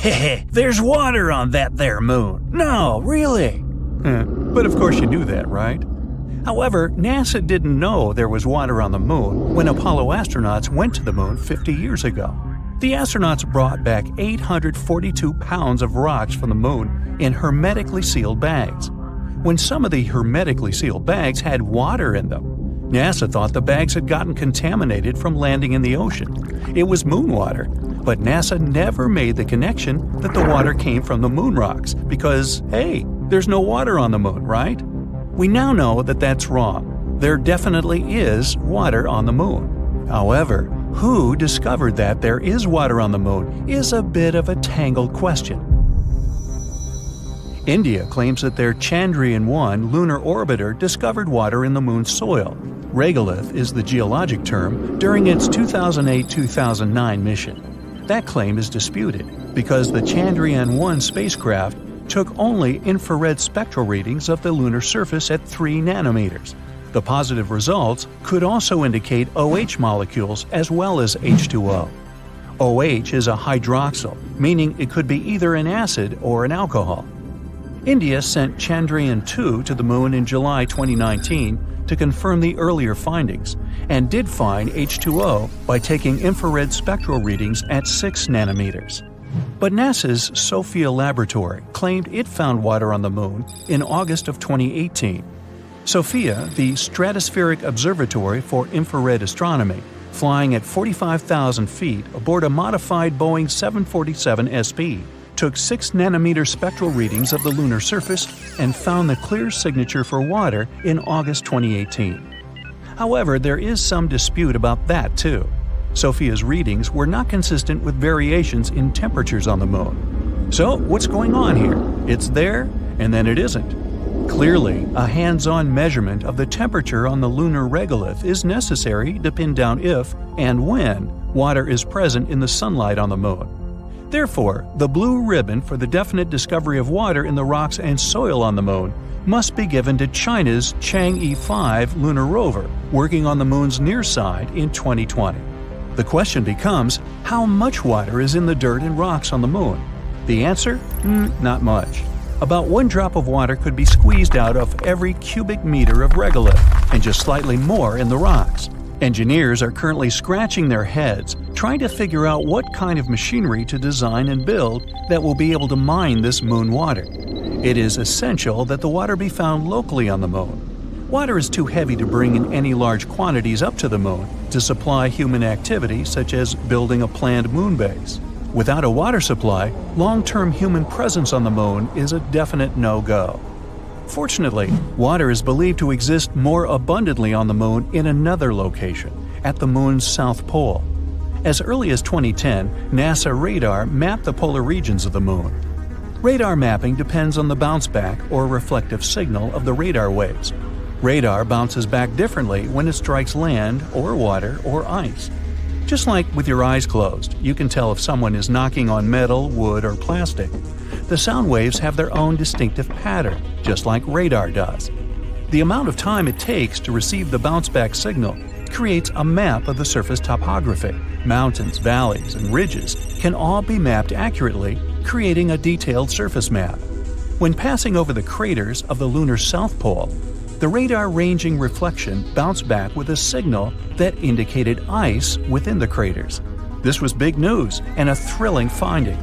Heh, there's water on that there moon. No, really? But of course you knew that, right? However, NASA didn't know there was water on the moon when Apollo astronauts went to the moon 50 years ago. The astronauts brought back 842 pounds of rocks from the moon in hermetically sealed bags. When some of the hermetically sealed bags had water in them, NASA thought the bags had gotten contaminated from landing in the ocean. It was moon water, but NASA never made the connection that the water came from the moon rocks because, hey, there's no water on the moon, right? We now know that that's wrong. There definitely is water on the moon. However, who discovered that there is water on the moon is a bit of a tangled question. India claims that their Chandrayaan-1 lunar orbiter discovered water in the moon's soil. Regolith is the geologic term during its 2008-2009 mission. That claim is disputed because the Chandrayaan-1 spacecraft took only infrared spectral readings of the lunar surface at 3 nanometers. The positive results could also indicate OH molecules as well as H2O. OH is a hydroxyl, meaning it could be either an acid or an alcohol. India sent Chandrayaan-2 to the moon in July 2019 to confirm the earlier findings, and did find H2O by taking infrared spectral readings at 6 nanometers. But NASA's SOFIA laboratory claimed it found water on the moon in August of 2018. SOFIA, the Stratospheric Observatory for Infrared Astronomy, flying at 45,000 feet aboard a modified Boeing 747 SP, took 6 nanometer spectral readings of the lunar surface and found the clear signature for water in August 2018. However, there is some dispute about that too. SOFIA's readings were not consistent with variations in temperatures on the moon. So, what's going on here? It's there, and then it isn't. Clearly, a hands-on measurement of the temperature on the lunar regolith is necessary to pin down if and when water is present in the sunlight on the moon. Therefore, the blue ribbon for the definite discovery of water in the rocks and soil on the moon must be given to China's Chang'e 5 lunar rover, working on the moon's near side in 2020. The question becomes, how much water is in the dirt and rocks on the moon? The answer? Not much. About 1 drop of water could be squeezed out of every cubic meter of regolith, and just slightly more in the rocks. Engineers are currently scratching their heads, trying to figure out what kind of machinery to design and build that will be able to mine this moon water. It is essential that the water be found locally on the moon. Water is too heavy to bring in any large quantities up to the moon to supply human activity such as building a planned moon base. Without a water supply, long-term human presence on the moon is a definite no-go. Fortunately, water is believed to exist more abundantly on the moon in another location, at the moon's south pole. As early as 2010, NASA radar mapped the polar regions of the moon. Radar mapping depends on the bounce-back or reflective signal of the radar waves. Radar bounces back differently when it strikes land or water or ice. Just like with your eyes closed, you can tell if someone is knocking on metal, wood, or plastic. The sound waves have their own distinctive pattern, just like radar does. The amount of time it takes to receive the bounce-back signal creates a map of the surface topography. Mountains, valleys, and ridges can all be mapped accurately, creating a detailed surface map. When passing over the craters of the lunar south pole, the radar-ranging reflection bounced back with a signal that indicated ice within the craters. This was big news and a thrilling finding.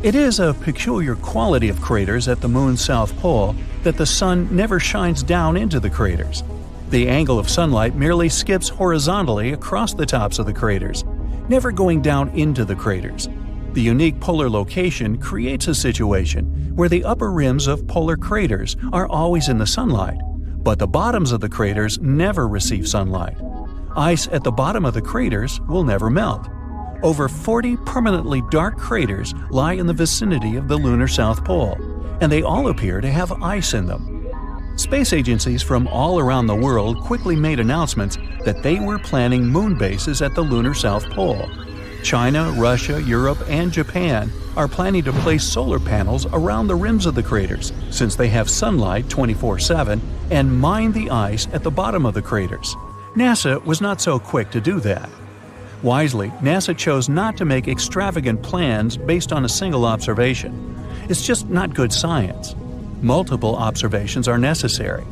It is a peculiar quality of craters at the moon's south pole that the sun never shines down into the craters. The angle of sunlight merely skips horizontally across the tops of the craters, never going down into the craters. The unique polar location creates a situation where the upper rims of polar craters are always in the sunlight, but the bottoms of the craters never receive sunlight. Ice at the bottom of the craters will never melt. Over 40 permanently dark craters lie in the vicinity of the lunar South Pole, and they all appear to have ice in them. Space agencies from all around the world quickly made announcements that they were planning moon bases at the lunar South Pole. China, Russia, Europe, and Japan are planning to place solar panels around the rims of the craters, since they have sunlight 24/7, and mine the ice at the bottom of the craters. NASA was not so quick to do that. Wisely, NASA chose not to make extravagant plans based on a single observation. It's just not good science. Multiple observations are necessary.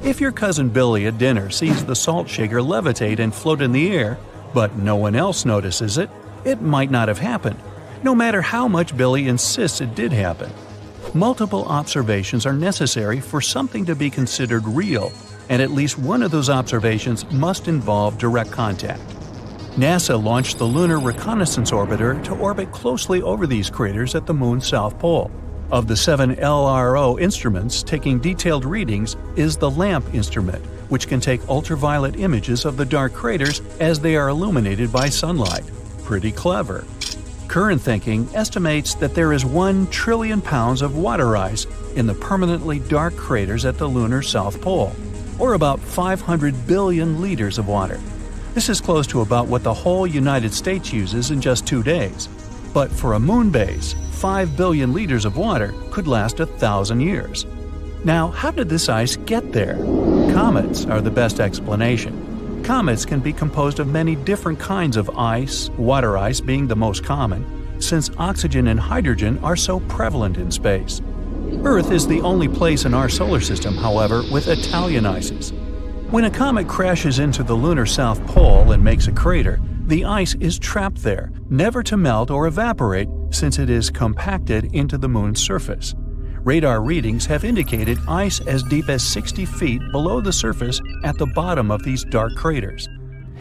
If your cousin Billy at dinner sees the salt shaker levitate and float in the air, but no one else notices it, it might not have happened, no matter how much Billy insists it did happen. Multiple observations are necessary for something to be considered real, and at least one of those observations must involve direct contact. NASA launched the Lunar Reconnaissance Orbiter to orbit closely over these craters at the Moon's south pole. Of the 7 LRO instruments taking detailed readings is the LAMP instrument, which can take ultraviolet images of the dark craters as they are illuminated by sunlight. Pretty clever. Current thinking estimates that there is 1 trillion pounds of water ice in the permanently dark craters at the lunar south pole, or about 500 billion liters of water. This is close to about what the whole United States uses in just 2 days. But for a moon base, 5 billion liters of water could last 1,000 years. Now, how did this ice get there? Comets are the best explanation. Comets can be composed of many different kinds of ice, water ice being the most common, since oxygen and hydrogen are so prevalent in space. Earth is the only place in our solar system, however, with Italian ices. When a comet crashes into the lunar south pole and makes a crater, the ice is trapped there, never to melt or evaporate since it is compacted into the moon's surface. Radar readings have indicated ice as deep as 60 feet below the surface at the bottom of these dark craters.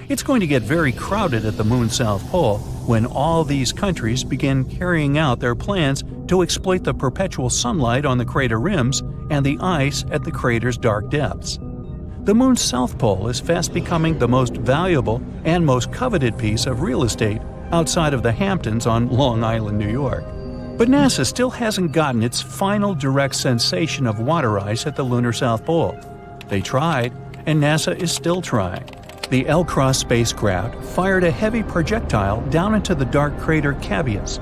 It's going to get very crowded at the moon's south pole when all these countries begin carrying out their plans to exploit the perpetual sunlight on the crater rims and the ice at the crater's dark depths. The moon's south pole is fast becoming the most valuable and most coveted piece of real estate outside of the Hamptons on Long Island, New York. But NASA still hasn't gotten its final direct sensation of water ice at the lunar south pole. They tried, and NASA is still trying. The L-Cross spacecraft fired a heavy projectile down into the dark crater Cabeus.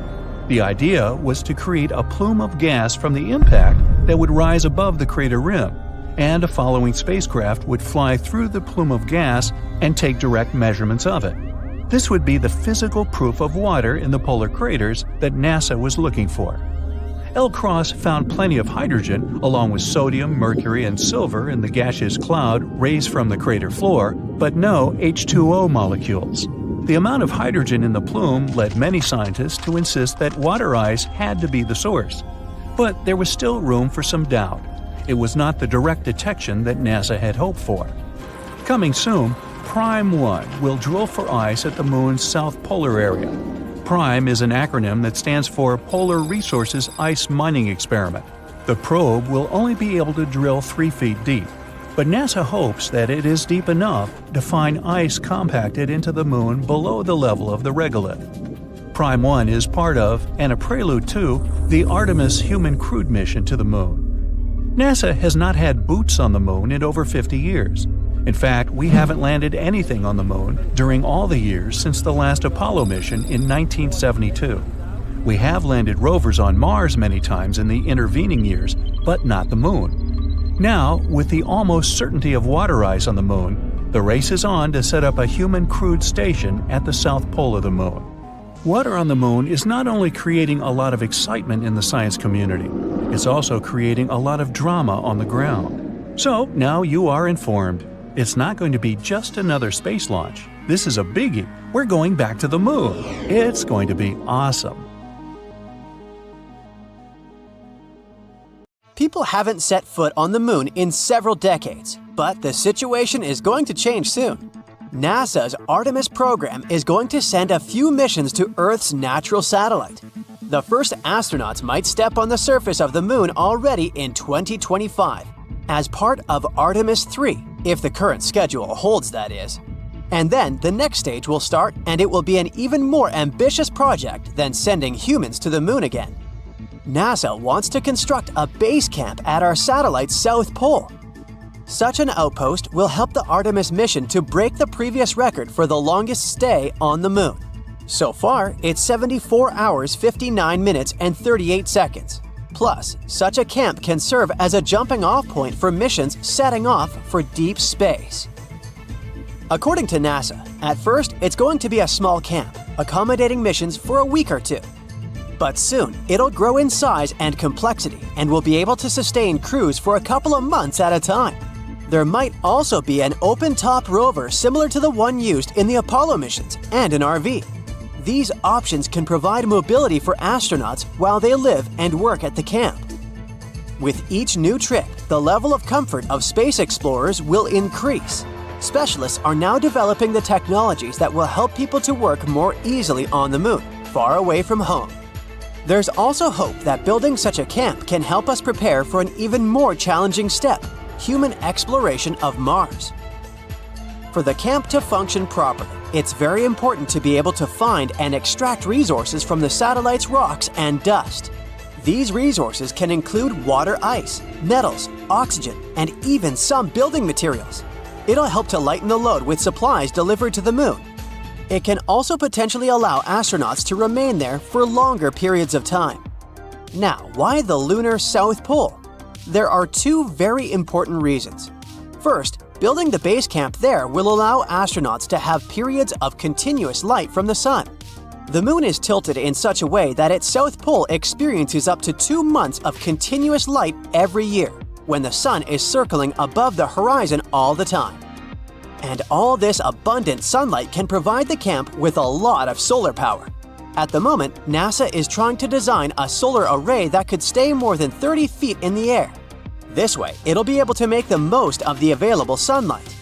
The idea was to create a plume of gas from the impact that would rise above the crater rim, and a following spacecraft would fly through the plume of gas and take direct measurements of it. This would be the physical proof of water in the polar craters that NASA was looking for. L-Cross found plenty of hydrogen, along with sodium, mercury, and silver in the gaseous cloud raised from the crater floor, but no H2O molecules. The amount of hydrogen in the plume led many scientists to insist that water ice had to be the source. But there was still room for some doubt. It was not the direct detection that NASA had hoped for. Coming soon, Prime 1 will drill for ice at the moon's south polar area. PRIME is an acronym that stands for Polar Resources Ice Mining Experiment. The probe will only be able to drill 3 feet deep, but NASA hopes that it is deep enough to find ice compacted into the moon below the level of the regolith. Prime 1 is part of, and a prelude to, the Artemis human crewed mission to the moon. NASA has not had boots on the moon in over 50 years. In fact, we haven't landed anything on the moon during all the years since the last Apollo mission in 1972. We have landed rovers on Mars many times in the intervening years, but not the moon. Now, with the almost certainty of water ice on the moon, the race is on to set up a human crewed station at the south pole of the moon. Water on the moon is not only creating a lot of excitement in the science community, it's also creating a lot of drama on the ground. So now you are informed. It's not going to be just another space launch. This is a biggie. We're going back to the moon. It's going to be awesome. People haven't set foot on the moon in several decades, but the situation is going to change soon. NASA's Artemis program is going to send a few missions to Earth's natural satellite. The first astronauts might step on the surface of the moon already in 2025, as part of Artemis 3, if the current schedule holds, that is. And then the next stage will start, and it will be an even more ambitious project than sending humans to the moon again. NASA wants to construct a base camp at our satellite's south pole. Such an outpost will help the Artemis mission to break the previous record for the longest stay on the moon. So far, it's 74 hours, 59 minutes, and 38 seconds. Plus, such a camp can serve as a jumping-off point for missions setting off for deep space. According to NASA, at first it's going to be a small camp, accommodating missions for a week or two. But soon, it'll grow in size and complexity and will be able to sustain crews for a couple of months at a time. There might also be an open-top rover similar to the one used in the Apollo missions and an RV. These options can provide mobility for astronauts while they live and work at the camp. With each new trip, the level of comfort of space explorers will increase. Specialists are now developing the technologies that will help people to work more easily on the moon, far away from home. There's also hope that building such a camp can help us prepare for an even more challenging step: human exploration of Mars. For the camp to function properly, it's very important to be able to find and extract resources from the satellite's rocks and dust. These resources can include water ice, metals, oxygen, and even some building materials. It'll help to lighten the load with supplies delivered to the moon. It can also potentially allow astronauts to remain there for longer periods of time. Now, why the lunar South Pole? There are two very important reasons. First, building the base camp there will allow astronauts to have periods of continuous light from the sun. The moon is tilted in such a way that its south pole experiences up to 2 months of continuous light every year, when the sun is circling above the horizon all the time. And all this abundant sunlight can provide the camp with a lot of solar power. At the moment, NASA is trying to design a solar array that could stay more than 30 feet in the air. This way, it'll be able to make the most of the available sunlight.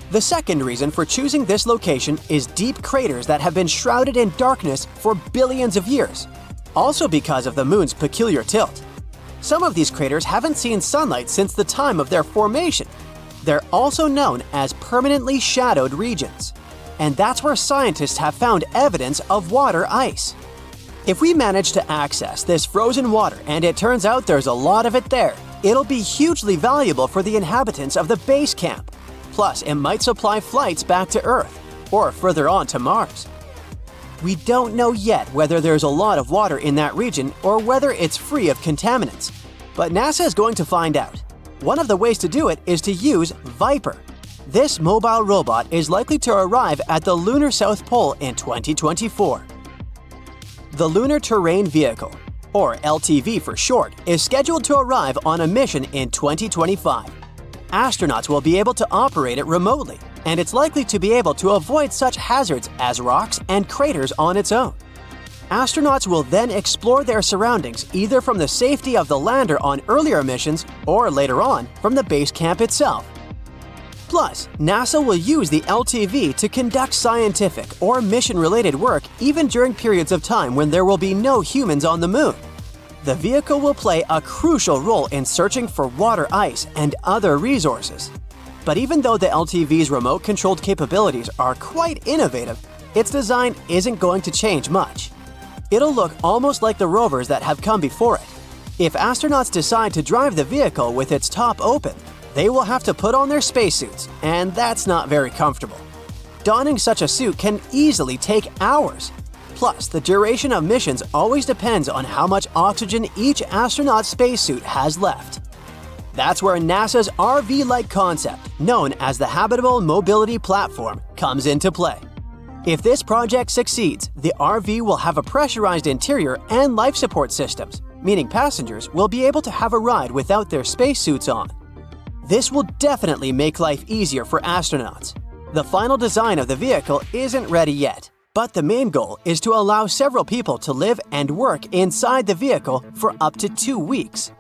The second reason for choosing this location is deep craters that have been shrouded in darkness for billions of years, also because of the moon's peculiar tilt. Some of these craters haven't seen sunlight since the time of their formation. They're also known as permanently shadowed regions, and that's where scientists have found evidence of water ice. If we manage to access this frozen water and it turns out there's a lot of it there, it'll be hugely valuable for the inhabitants of the base camp. Plus, it might supply flights back to Earth, or further on to Mars. We don't know yet whether there's a lot of water in that region or whether it's free of contaminants, but NASA is going to find out. One of the ways to do it is to use Viper. This mobile robot is likely to arrive at the lunar South Pole in 2024. The Lunar Terrain Vehicle, or LTV for short, is scheduled to arrive on a mission in 2025. Astronauts will be able to operate it remotely, and it's likely to be able to avoid such hazards as rocks and craters on its own. Astronauts will then explore their surroundings either from the safety of the lander on earlier missions or later on from the base camp itself. Plus, NASA will use the LTV to conduct scientific or mission-related work even during periods of time when there will be no humans on the moon. The vehicle will play a crucial role in searching for water ice and other resources. But even though the LTV's remote-controlled capabilities are quite innovative, its design isn't going to change much. It'll look almost like the rovers that have come before it. If astronauts decide to drive the vehicle with its top open, they will have to put on their spacesuits, and that's not very comfortable. Donning such a suit can easily take hours. Plus, the duration of missions always depends on how much oxygen each astronaut's spacesuit has left. That's where NASA's RV-like concept, known as the Habitable Mobility Platform, comes into play. If this project succeeds, the RV will have a pressurized interior and life support systems, meaning passengers will be able to have a ride without their spacesuits on. This will definitely make life easier for astronauts. The final design of the vehicle isn't ready yet, but the main goal is to allow several people to live and work inside the vehicle for up to 2 weeks.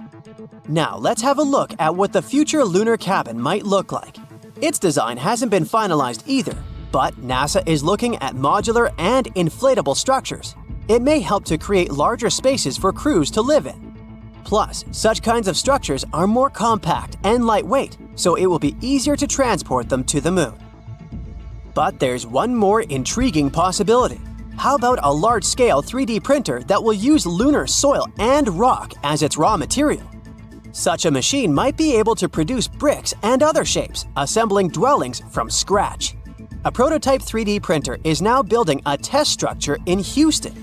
Now let's have a look at what the future lunar cabin might look like. Its design hasn't been finalized either, but NASA is looking at modular and inflatable structures. It may help to create larger spaces for crews to live in. Plus, such kinds of structures are more compact and lightweight, so it will be easier to transport them to the moon. But there's one more intriguing possibility. How about a large-scale 3D printer that will use lunar soil and rock as its raw material? Such a machine might be able to produce bricks and other shapes, assembling dwellings from scratch. A prototype 3D printer is now building a test structure in Houston.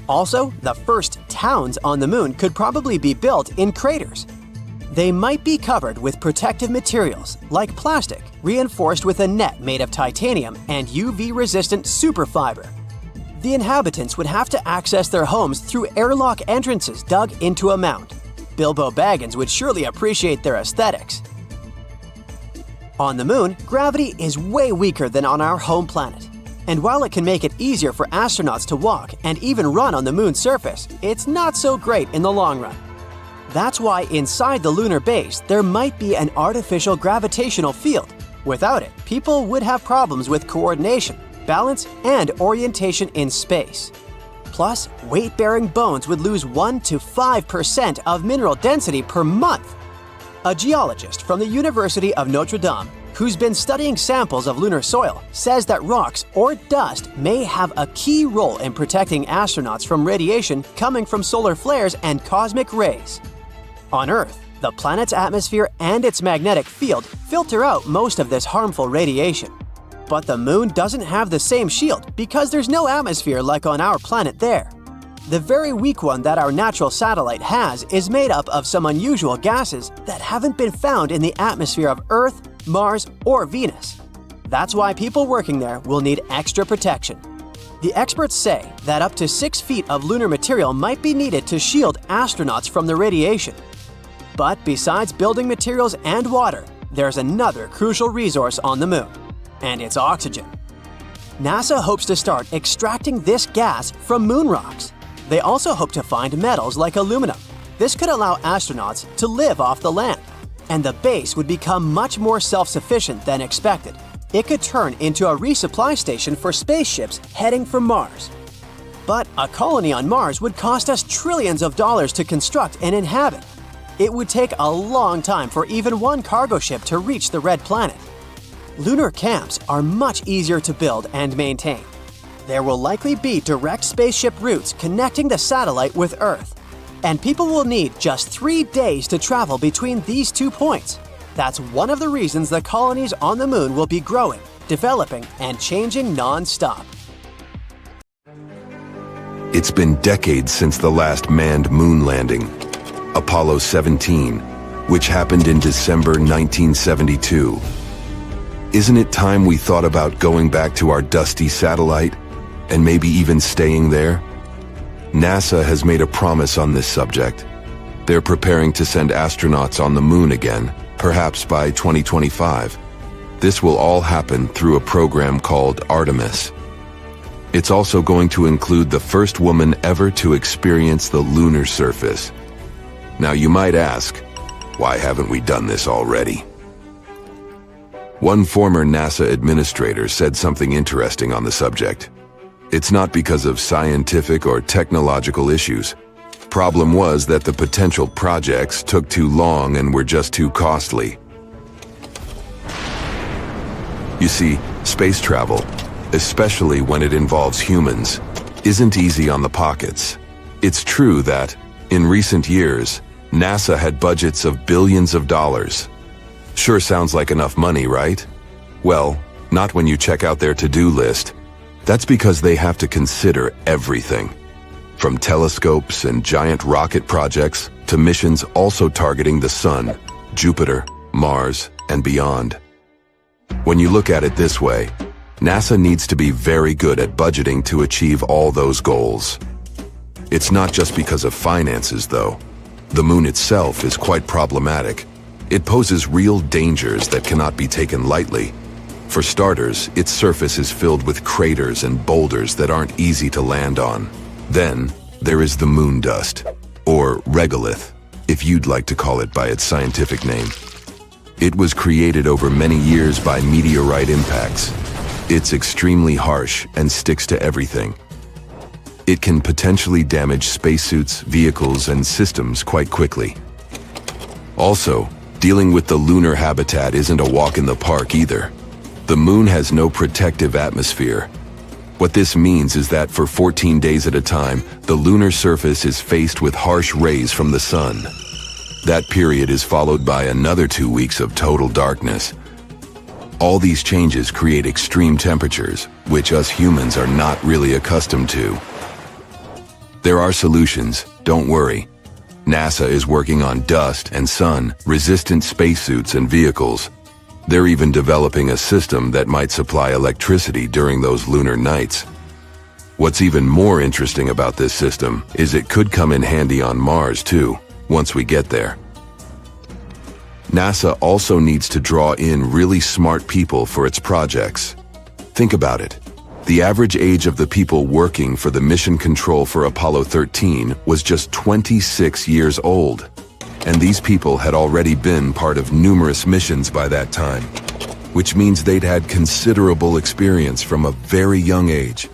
Also, the first towns on the moon could probably be built in craters. They might be covered with protective materials like plastic, reinforced with a net made of titanium and UV-resistant superfiber. The inhabitants would have to access their homes through airlock entrances dug into a mound. Bilbo Baggins would surely appreciate their aesthetics. On the Moon, gravity is way weaker than on our home planet. And while it can make it easier for astronauts to walk and even run on the Moon's surface, it's not so great in the long run. That's why inside the lunar base, there might be an artificial gravitational field. Without it, people would have problems with coordination, balance, and orientation in space. Plus, weight-bearing bones would lose 1 to 5% of mineral density per month. A geologist from the University of Notre Dame, who's been studying samples of lunar soil, says that rocks or dust may have a key role in protecting astronauts from radiation coming from solar flares and cosmic rays. On Earth, the planet's atmosphere and its magnetic field filter out most of this harmful radiation. But the Moon doesn't have the same shield because there's no atmosphere like on our planet there. The very weak one that our natural satellite has is made up of some unusual gases that haven't been found in the atmosphere of Earth, Mars, or Venus. That's why people working there will need extra protection. The experts say that up to 6 feet of lunar material might be needed to shield astronauts from the radiation. But besides building materials and water, there's another crucial resource on the Moon, and it's oxygen. NASA hopes to start extracting this gas from moon rocks. They also hope to find metals like aluminum. This could allow astronauts to live off the land, and the base would become much more self-sufficient than expected. It could turn into a resupply station for spaceships heading for Mars. But a colony on Mars would cost us trillions of dollars to construct and inhabit. It would take a long time for even one cargo ship to reach the red planet. Lunar camps are much easier to build and maintain. There will likely be direct spaceship routes connecting the satellite with Earth, and people will need just 3 days to travel between these 2 points. That's one of the reasons the colonies on the Moon will be growing, developing, and changing non-stop. It's been decades since the last manned moon landing, Apollo 17, which happened in December 1972. Isn't it time we thought about going back to our dusty satellite, and maybe even staying there? NASA has made a promise on this subject. They're preparing to send astronauts on the Moon again, perhaps by 2025. This will all happen through a program called Artemis. It's also going to include the first woman ever to experience the lunar surface. Now you might ask, why haven't we done this already? One former NASA administrator said something interesting on the subject. It's not because of scientific or technological issues. Problem was that the potential projects took too long and were just too costly. You see, space travel, especially when it involves humans, isn't easy on the pockets. It's true that, in recent years, NASA had budgets of billions of dollars. Sure sounds like enough money, right? Well, not when you check out their to-do list. That's because they have to consider everything. From telescopes and giant rocket projects to missions also targeting the Sun, Jupiter, Mars, and beyond. When you look at it this way, NASA needs to be very good at budgeting to achieve all those goals. It's not just because of finances, though. The Moon itself is quite problematic. It poses real dangers that cannot be taken lightly. For starters, its surface is filled with craters and boulders that aren't easy to land on. Then, there is the moon dust, or regolith, if you'd like to call it by its scientific name. It was created over many years by meteorite impacts. It's extremely harsh and sticks to everything. It can potentially damage spacesuits, vehicles, and systems quite quickly. Also, dealing with the lunar habitat isn't a walk in the park either. The Moon has no protective atmosphere. What this means is that for 14 days at a time, the lunar surface is faced with harsh rays from the Sun. That period is followed by another 2 weeks of total darkness. All these changes create extreme temperatures, which us humans are not really accustomed to. There are solutions, don't worry. NASA is working on dust and sun-resistant spacesuits and vehicles. They're even developing a system that might supply electricity during those lunar nights. What's even more interesting about this system is it could come in handy on Mars too, once we get there. NASA also needs to draw in really smart people for its projects. Think about it. The average age of the people working for the mission control for Apollo 13 was just 26 years old. And these people had already been part of numerous missions by that time, which means they'd had considerable experience from a very young age.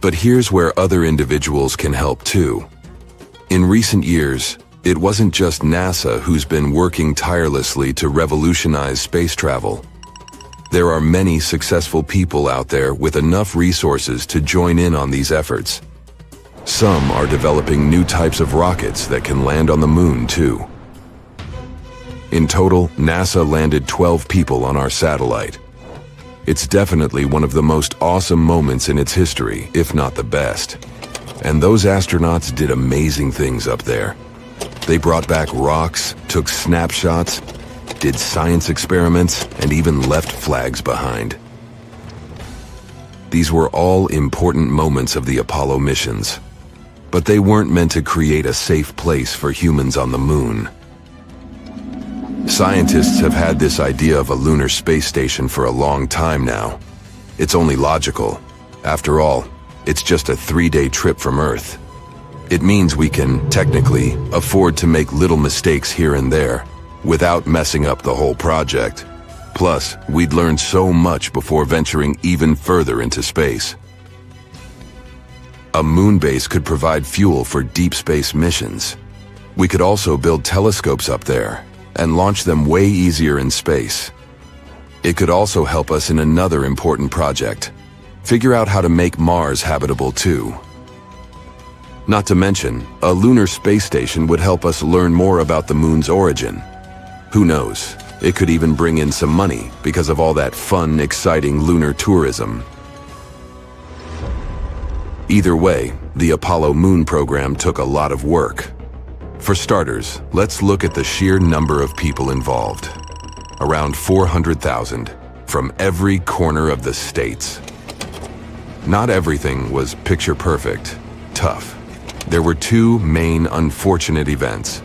But here's where other individuals can help too. In recent years, it wasn't just NASA who's been working tirelessly to revolutionize space travel. There are many successful people out there with enough resources to join in on these efforts. Some are developing new types of rockets that can land on the moon too. In total, NASA landed 12 people on our satellite. It's definitely one of the most awesome moments in its history, if not the best. And those astronauts did amazing things up there. They brought back rocks, took snapshots, did science experiments, and even left flags behind. These were all important moments of the Apollo missions. But they weren't meant to create a safe place for humans on the moon. Scientists have had this idea of a lunar space station for a long time now. It's only logical. After all, it's just a 3-day trip from Earth. It means we can, technically, afford to make little mistakes here and there, without messing up the whole project. Plus, we'd learn so much before venturing even further into space. A moon base could provide fuel for deep space missions. We could also build telescopes up there and launch them way easier in space. It could also help us in another important project: figure out how to make Mars habitable too. Not to mention, a lunar space station would help us learn more about the moon's origin. Who knows, it could even bring in some money because of all that fun, exciting lunar tourism. Either way, the Apollo moon program took a lot of work. For starters, let's look at the sheer number of people involved. Around 400,000, from every corner of the states. Not everything was picture perfect, tough. There were two main unfortunate events.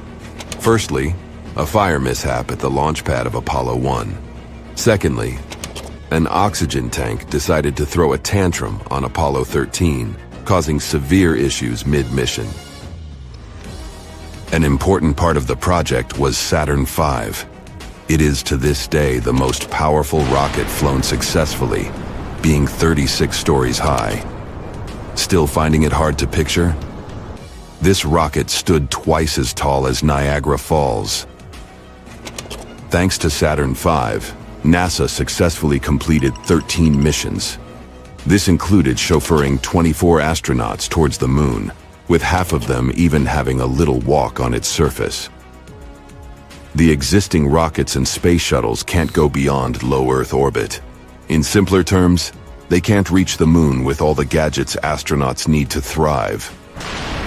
Firstly, a fire mishap at the launch pad of Apollo 1. Secondly, an oxygen tank decided to throw a tantrum on Apollo 13, causing severe issues mid-mission. An important part of the project was Saturn V. It is to this day the most powerful rocket flown successfully, being 36 stories high. Still finding it hard to picture? This rocket stood twice as tall as Niagara Falls. Thanks to Saturn V, NASA successfully completed 13 missions. This included chauffeuring 24 astronauts towards the moon, with half of them even having a little walk on its surface. The existing rockets and space shuttles can't go beyond low Earth orbit. In simpler terms, they can't reach the moon with all the gadgets astronauts need to thrive.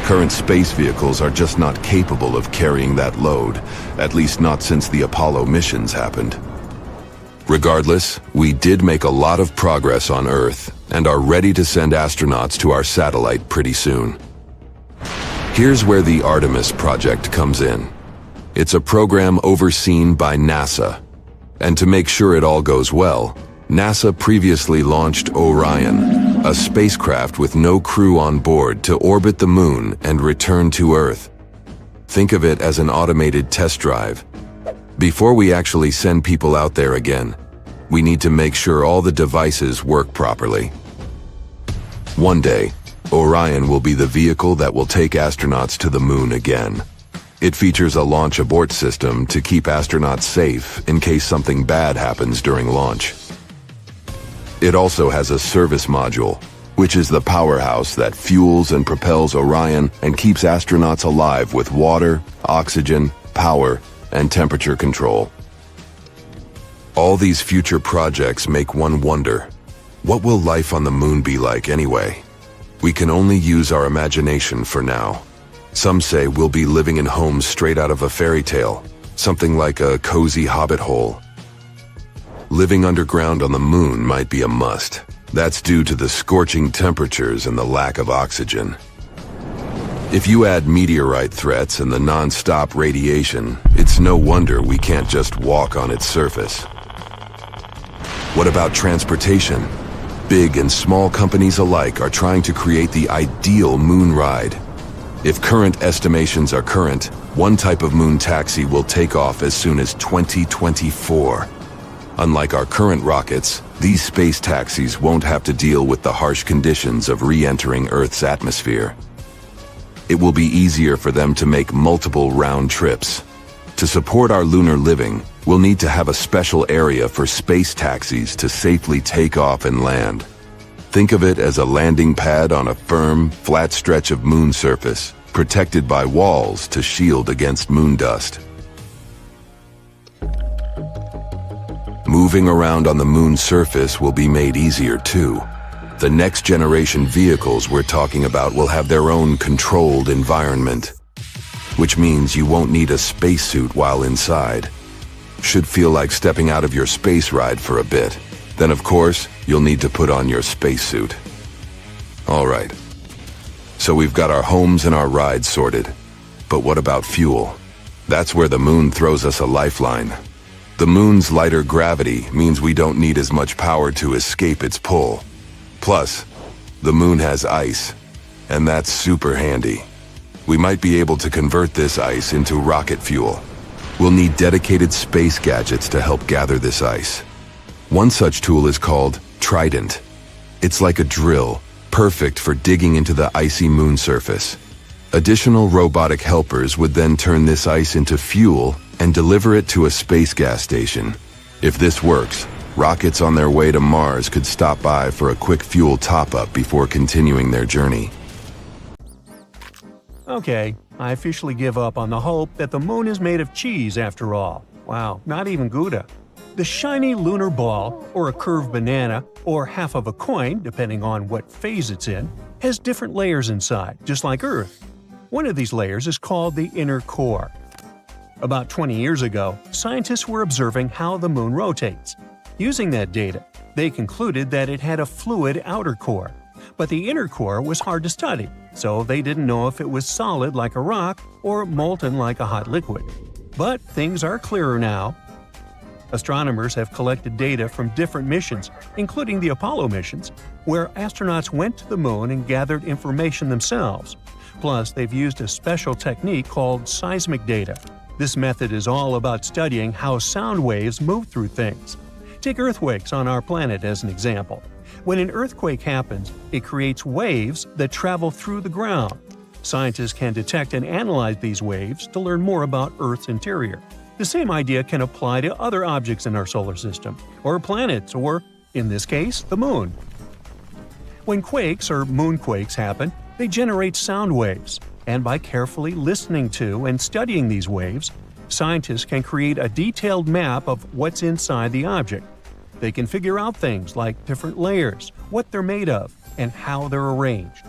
Current space vehicles are just not capable of carrying that load, at least not since the Apollo missions happened. Regardless, we did make a lot of progress on Earth and are ready to send astronauts to our satellite pretty soon. Here's where the Artemis project comes in. It's a program overseen by NASA. And to make sure it all goes well, NASA previously launched Orion, a spacecraft with no crew on board to orbit the moon and return to Earth. Think of it as an automated test drive. Before we actually send people out there again, we need to make sure all the devices work properly. One day, Orion will be the vehicle that will take astronauts to the moon again. It features a launch abort system to keep astronauts safe in case something bad happens during launch. It also has a service module, which is the powerhouse that fuels and propels Orion and keeps astronauts alive with water, oxygen, power, and temperature control. All these future projects make one wonder, what will life on the moon be like anyway? We can only use our imagination for now. Some say we'll be living in homes straight out of a fairy tale, something like a cozy hobbit hole. Living underground on the moon might be a must. That's due to the scorching temperatures and the lack of oxygen. If you add meteorite threats and the non-stop radiation, it's no wonder we can't just walk on its surface. What about transportation? Big and small companies alike are trying to create the ideal moon ride. If current estimations are current, one type of moon taxi will take off as soon as 2024. Unlike our current rockets, these space taxis won't have to deal with the harsh conditions of re-entering Earth's atmosphere. It will be easier for them to make multiple round trips. To support our lunar living, we'll need to have a special area for space taxis to safely take off and land. Think of it as a landing pad on a firm, flat stretch of moon surface, protected by walls to shield against moon dust. Moving around on the moon's surface will be made easier too. The next generation vehicles we're talking about will have their own controlled environment, which means you won't need a spacesuit while inside. Should feel like stepping out of your space ride for a bit. Then of course, you'll need to put on your spacesuit. All right. So we've got our homes and our rides sorted. But what about fuel? That's where the moon throws us a lifeline. The moon's lighter gravity means we don't need as much power to escape its pull. Plus, the moon has ice, and that's super handy. We might be able to convert this ice into rocket fuel. We'll need dedicated space gadgets to help gather this ice. One such tool is called Trident. It's like a drill, perfect for digging into the icy moon surface. Additional robotic helpers would then turn this ice into fuel and deliver it to a space gas station. If this works, rockets on their way to Mars could stop by for a quick fuel top-up before continuing their journey. Okay, I officially give up on the hope that the moon is made of cheese after all. Wow, not even Gouda. The shiny lunar ball, or a curved banana, or half of a coin, depending on what phase it's in, has different layers inside, just like Earth. One of these layers is called the inner core. About 20 years ago, scientists were observing how the moon rotates. Using that data, they concluded that it had a fluid outer core. But the inner core was hard to study, so they didn't know if it was solid like a rock or molten like a hot liquid. But things are clearer now. Astronomers have collected data from different missions, including the Apollo missions, where astronauts went to the moon and gathered information themselves. Plus, they've used a special technique called seismic data. This method is all about studying how sound waves move through things. Take earthquakes on our planet as an example. When an earthquake happens, it creates waves that travel through the ground. Scientists can detect and analyze these waves to learn more about Earth's interior. The same idea can apply to other objects in our solar system, or planets, or, in this case, the moon. When quakes or moonquakes happen, they generate sound waves, and by carefully listening to and studying these waves, scientists can create a detailed map of what's inside the object. They can figure out things like different layers, what they're made of, and how they're arranged.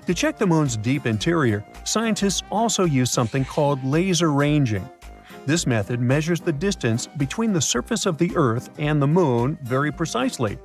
To check the moon's deep interior, scientists also use something called laser ranging. This method measures the distance between the surface of the Earth and the moon very precisely.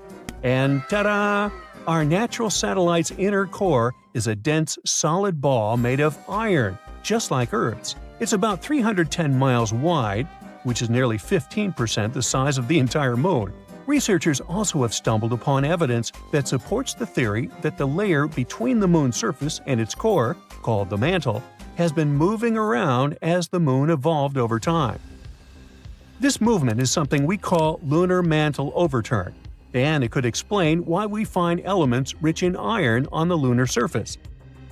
And ta-da! Our natural satellite's inner core is a dense, solid ball made of iron, just like Earth's. It's about 310 miles wide, which is nearly 15% the size of the entire moon. Researchers also have stumbled upon evidence that supports the theory that the layer between the moon's surface and its core, called the mantle, has been moving around as the moon evolved over time. This movement is something we call lunar mantle overturn, and it could explain why we find elements rich in iron on the lunar surface.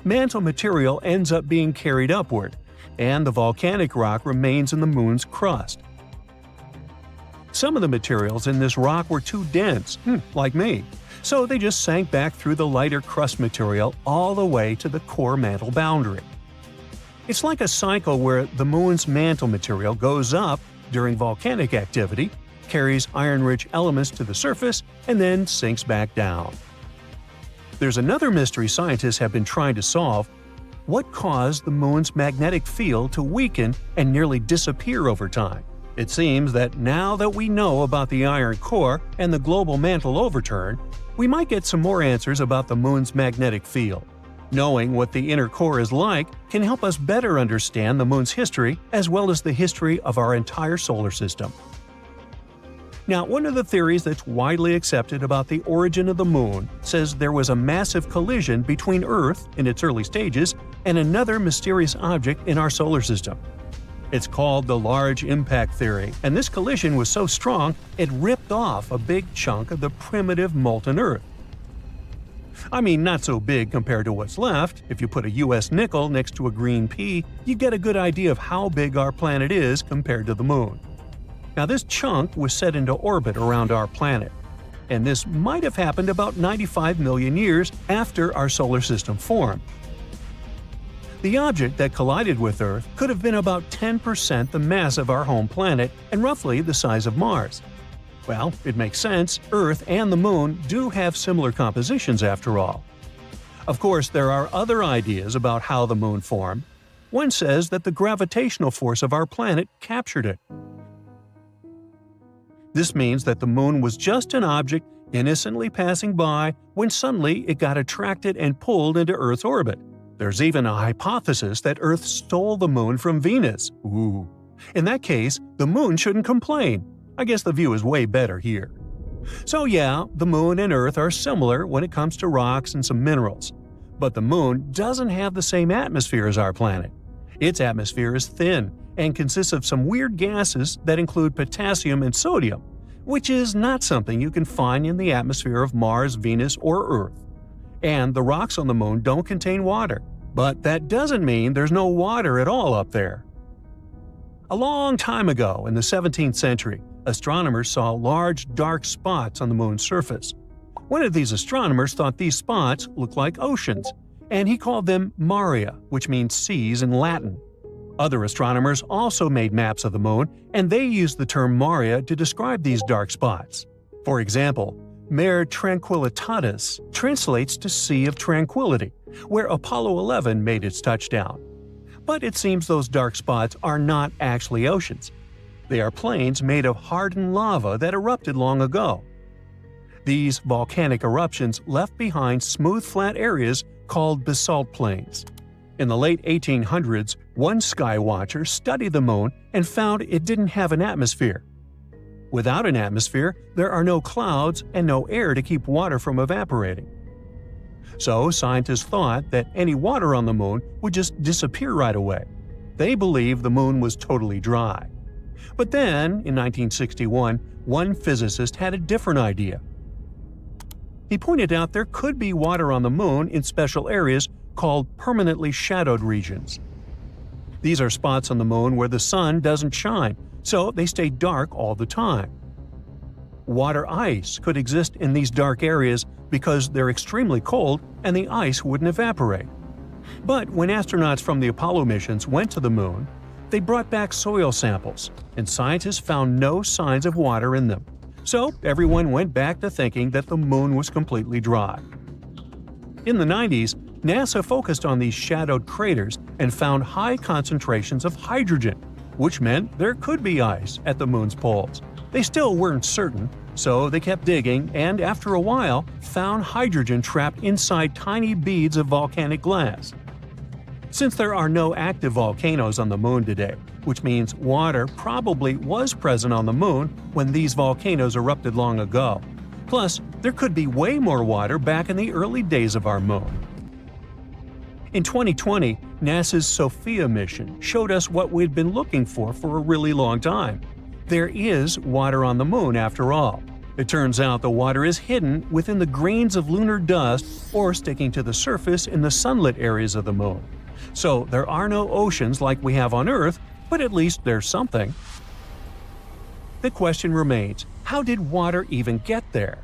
Mantle material ends up being carried upward, and the volcanic rock remains in the moon's crust. Some of the materials in this rock were too dense, like me, so they just sank back through the lighter crust material all the way to the core mantle boundary. It's like a cycle where the moon's mantle material goes up during volcanic activity, carries iron-rich elements to the surface, and then sinks back down. There's another mystery scientists have been trying to solve. what caused the moon's magnetic field to weaken and nearly disappear over time? It seems that now that we know about the iron core and the global mantle overturn, we might get some more answers about the moon's magnetic field. Knowing what the inner core is like can help us better understand the moon's history as well as the history of our entire solar system. Now, one of the theories that's widely accepted about the origin of the moon says there was a massive collision between Earth, in its early stages, and another mysterious object in our solar system. It's called the Large Impact Theory, and this collision was so strong it ripped off a big chunk of the primitive molten Earth. I mean, not so big compared to what's left. If you put a US nickel next to a green pea, you get a good idea of how big our planet is compared to the moon. Now, this chunk was set into orbit around our planet, and this might have happened about 95 million years after our solar system formed. The object that collided with Earth could have been about 10% the mass of our home planet and roughly the size of Mars. Well, it makes sense. Earth and the Moon do have similar compositions after all. Of course, there are other ideas about how the Moon formed. One says that the gravitational force of our planet captured it. This means that the Moon was just an object innocently passing by when suddenly it got attracted and pulled into Earth's orbit. There's even a hypothesis that Earth stole the Moon from Venus. Ooh. In that case, the Moon shouldn't complain. I guess the view is way better here. So yeah, the Moon and Earth are similar when it comes to rocks and some minerals. But the Moon doesn't have the same atmosphere as our planet. Its atmosphere is thin and consists of some weird gases that include potassium and sodium, which is not something you can find in the atmosphere of Mars, Venus, or Earth. And the rocks on the Moon don't contain water. But that doesn't mean there's no water at all up there. A long time ago, in the 17th century, astronomers saw large dark spots on the Moon's surface. One of these astronomers thought these spots looked like oceans, and he called them maria, which means seas in Latin. Other astronomers also made maps of the Moon, and they used the term maria to describe these dark spots. For example, Mare Tranquillitatis translates to Sea of Tranquility, where Apollo 11 made its touchdown. But it seems those dark spots are not actually oceans. They are plains made of hardened lava that erupted long ago. These volcanic eruptions left behind smooth flat areas called basalt plains. In the late 1800s, one sky watcher studied the Moon and found it didn't have an atmosphere. Without an atmosphere, there are no clouds and no air to keep water from evaporating. So scientists thought that any water on the Moon would just disappear right away. They believed the Moon was totally dry. But then, in 1961, one physicist had a different idea. He pointed out there could be water on the Moon in special areas called permanently shadowed regions. These are spots on the Moon where the sun doesn't shine, so they stay dark all the time. Water ice could exist in these dark areas because they're extremely cold and the ice wouldn't evaporate. But when astronauts from the Apollo missions went to the Moon, they brought back soil samples, and scientists found no signs of water in them. So everyone went back to thinking that the Moon was completely dry. In the 90s, NASA focused on these shadowed craters and found high concentrations of hydrogen, which meant there could be ice at the Moon's poles. They still weren't certain, so they kept digging and after a while found hydrogen trapped inside tiny beads of volcanic glass. Since there are no active volcanoes on the Moon today, which means water probably was present on the Moon when these volcanoes erupted long ago. Plus, there could be way more water back in the early days of our Moon. In 2020, NASA's SOFIA mission showed us what we'd been looking for a really long time. There is water on the Moon after all. It turns out the water is hidden within the grains of lunar dust or sticking to the surface in the sunlit areas of the Moon. So there are no oceans like we have on Earth, but at least there's something. The question remains, how did water even get there?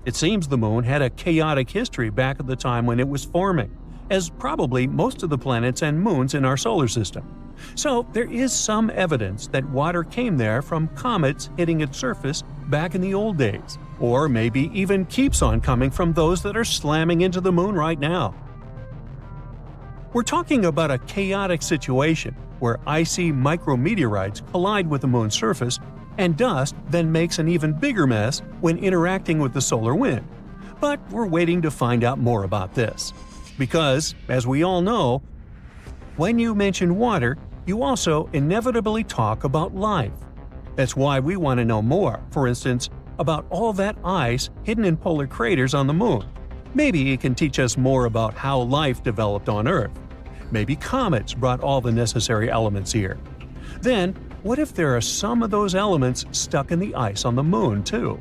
It seems the Moon had a chaotic history back at the time when it was forming, as probably most of the planets and moons in our solar system. So there is some evidence that water came there from comets hitting its surface back in the old days, or maybe even keeps on coming from those that are slamming into the Moon right now. We're talking about a chaotic situation where icy micrometeorites collide with the moon's surface, and dust then makes an even bigger mess when interacting with the solar wind. But we're waiting to find out more about this. Because, as we all know, when you mention water, you also inevitably talk about life. That's why we want to know more, for instance, about all that ice hidden in polar craters on the moon. Maybe it can teach us more about how life developed on Earth. Maybe comets brought all the necessary elements here. Then, what if there are some of those elements stuck in the ice on the moon, too?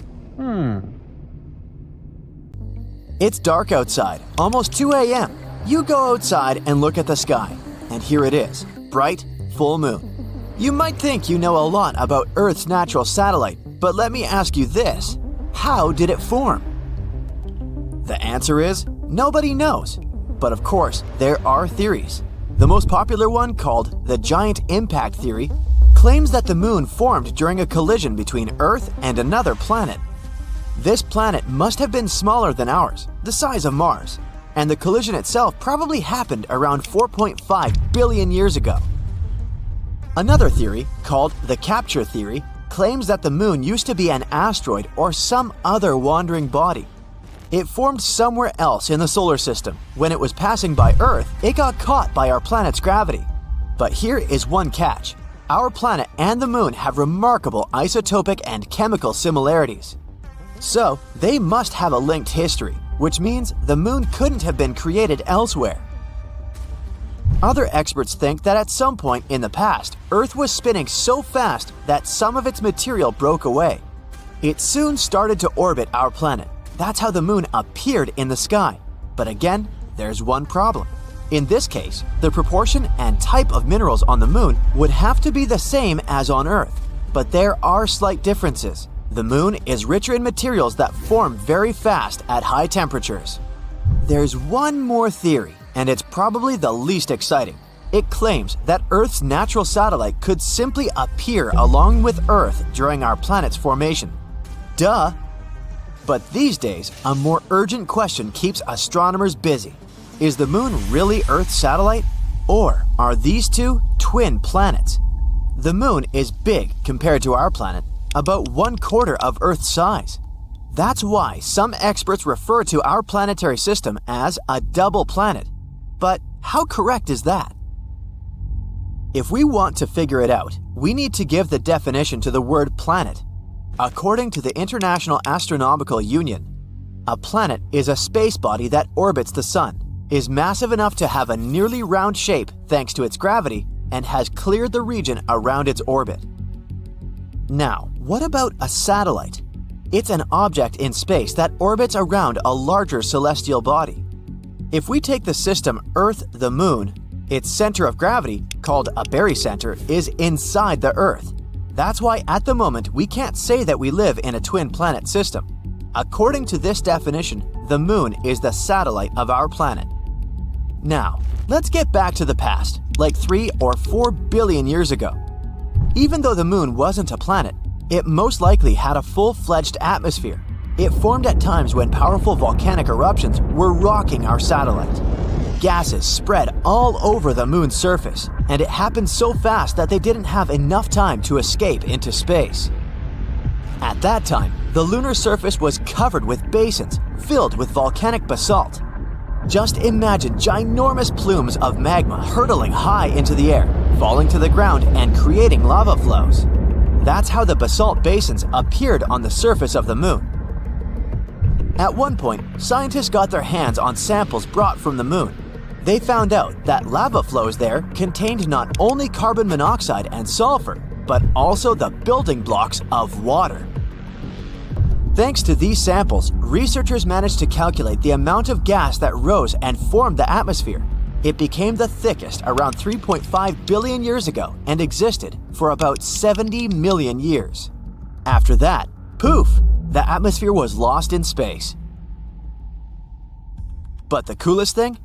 It's dark outside, almost 2 a.m. You go outside and look at the sky, and here it is, bright, full moon. You might think you know a lot about Earth's natural satellite, but let me ask you this: how did it form? The answer is, nobody knows. But of course, there are theories. The most popular one, called the giant impact theory, claims that the moon formed during a collision between Earth and another planet. This planet must have been smaller than ours, the size of Mars, and the collision itself probably happened around 4.5 billion years ago. Another theory, called the capture theory, claims that the moon used to be an asteroid or some other wandering body. It formed somewhere else in the solar system. When it was passing by Earth, it got caught by our planet's gravity. But here is one catch. Our planet and the moon have remarkable isotopic and chemical similarities. So, they must have a linked history, which means the moon couldn't have been created elsewhere. Other experts think that at some point in the past, Earth was spinning so fast that some of its material broke away. It soon started to orbit our planet. That's how the moon appeared in the sky. But again, there's one problem. In this case, the proportion and type of minerals on the moon would have to be the same as on Earth. But there are slight differences. The moon is richer in materials that form very fast at high temperatures. There's one more theory, and it's probably the least exciting. It claims that Earth's natural satellite could simply appear along with Earth during our planet's formation. Duh! But these days, a more urgent question keeps astronomers busy. Is the moon really Earth's satellite? Or are these two twin planets? The moon is big compared to our planet, about 1/4 of Earth's size. That's why some experts refer to our planetary system as a double planet. But how correct is that? If we want to figure it out, we need to give the definition to the word planet. According to the International Astronomical Union, a planet is a space body that orbits the Sun, is massive enough to have a nearly round shape thanks to its gravity, and has cleared the region around its orbit. Now, what about a satellite? It's an object in space that orbits around a larger celestial body. If we take the system Earth, the Moon, its center of gravity, called a barycenter, is inside the Earth. That's why at the moment we can't say that we live in a twin planet system. According to this definition, the Moon is the satellite of our planet. Now, let's get back to the past, like 3 or 4 billion years ago. Even though the Moon wasn't a planet, it most likely had a full-fledged atmosphere. It formed at times when powerful volcanic eruptions were rocking our satellite. Gases spread all over the Moon's surface, and it happened so fast that they didn't have enough time to escape into space. At that time, the lunar surface was covered with basins filled with volcanic basalt. Just imagine ginormous plumes of magma hurtling high into the air, falling to the ground and creating lava flows. That's how the basalt basins appeared on the surface of the Moon. At one point, scientists got their hands on samples brought from the Moon. They found out that lava flows there contained not only carbon monoxide and sulfur, but also the building blocks of water. Thanks to these samples, researchers managed to calculate the amount of gas that rose and formed the atmosphere. It became the thickest around 3.5 billion years ago and existed for about 70 million years. After that, poof, the atmosphere was lost in space. But the coolest thing?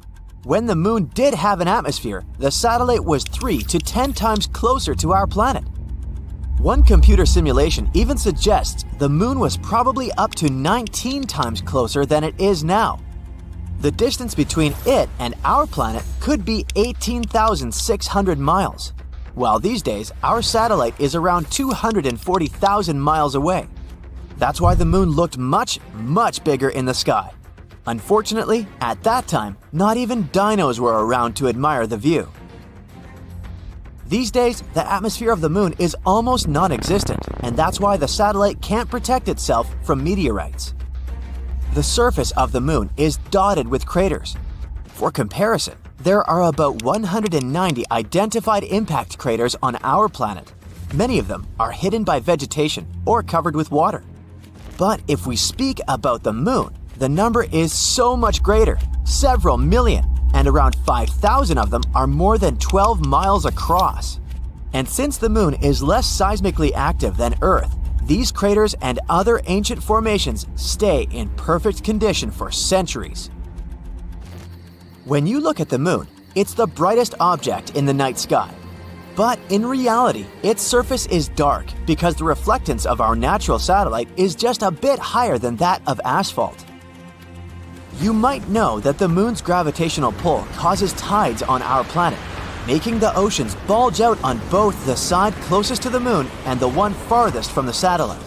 When the Moon did have an atmosphere, the satellite was 3 to 10 times closer to our planet. One computer simulation even suggests the Moon was probably up to 19 times closer than it is now. The distance between it and our planet could be 18,600 miles, while these days our satellite is around 240,000 miles away. That's why the moon looked much, much bigger in the sky. Unfortunately, at that time, not even dinos were around to admire the view. These days, the atmosphere of the moon is almost non-existent, and that's why the satellite can't protect itself from meteorites. The surface of the moon is dotted with craters. For comparison, there are about 190 identified impact craters on our planet. Many of them are hidden by vegetation or covered with water. But if we speak about the moon, the number is so much greater, several million, and around 5,000 of them are more than 12 miles across. And since the moon is less seismically active than Earth, these craters and other ancient formations stay in perfect condition for centuries. When you look at the moon, it's the brightest object in the night sky. But in reality, its surface is dark because the reflectance of our natural satellite is just a bit higher than that of asphalt. You might know that the moon's gravitational pull causes tides on our planet, making the oceans bulge out on both the side closest to the moon and the one farthest from the satellite.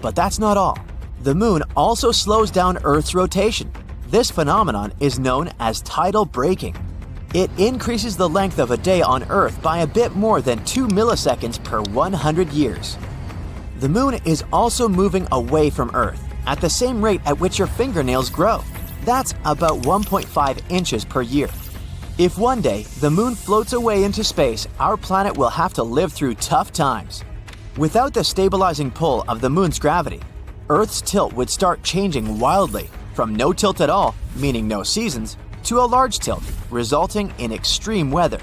But that's not all. The moon also slows down Earth's rotation. This phenomenon is known as tidal braking. It increases the length of a day on Earth by a bit more than 2 milliseconds per 100 years. The moon is also moving away from Earth at the same rate at which your fingernails grow. That's about 1.5 inches per year. If one day the moon floats away into space, our planet will have to live through tough times. Without the stabilizing pull of the moon's gravity, Earth's tilt would start changing wildly, from no tilt at all, meaning no seasons, to a large tilt, resulting in extreme weather.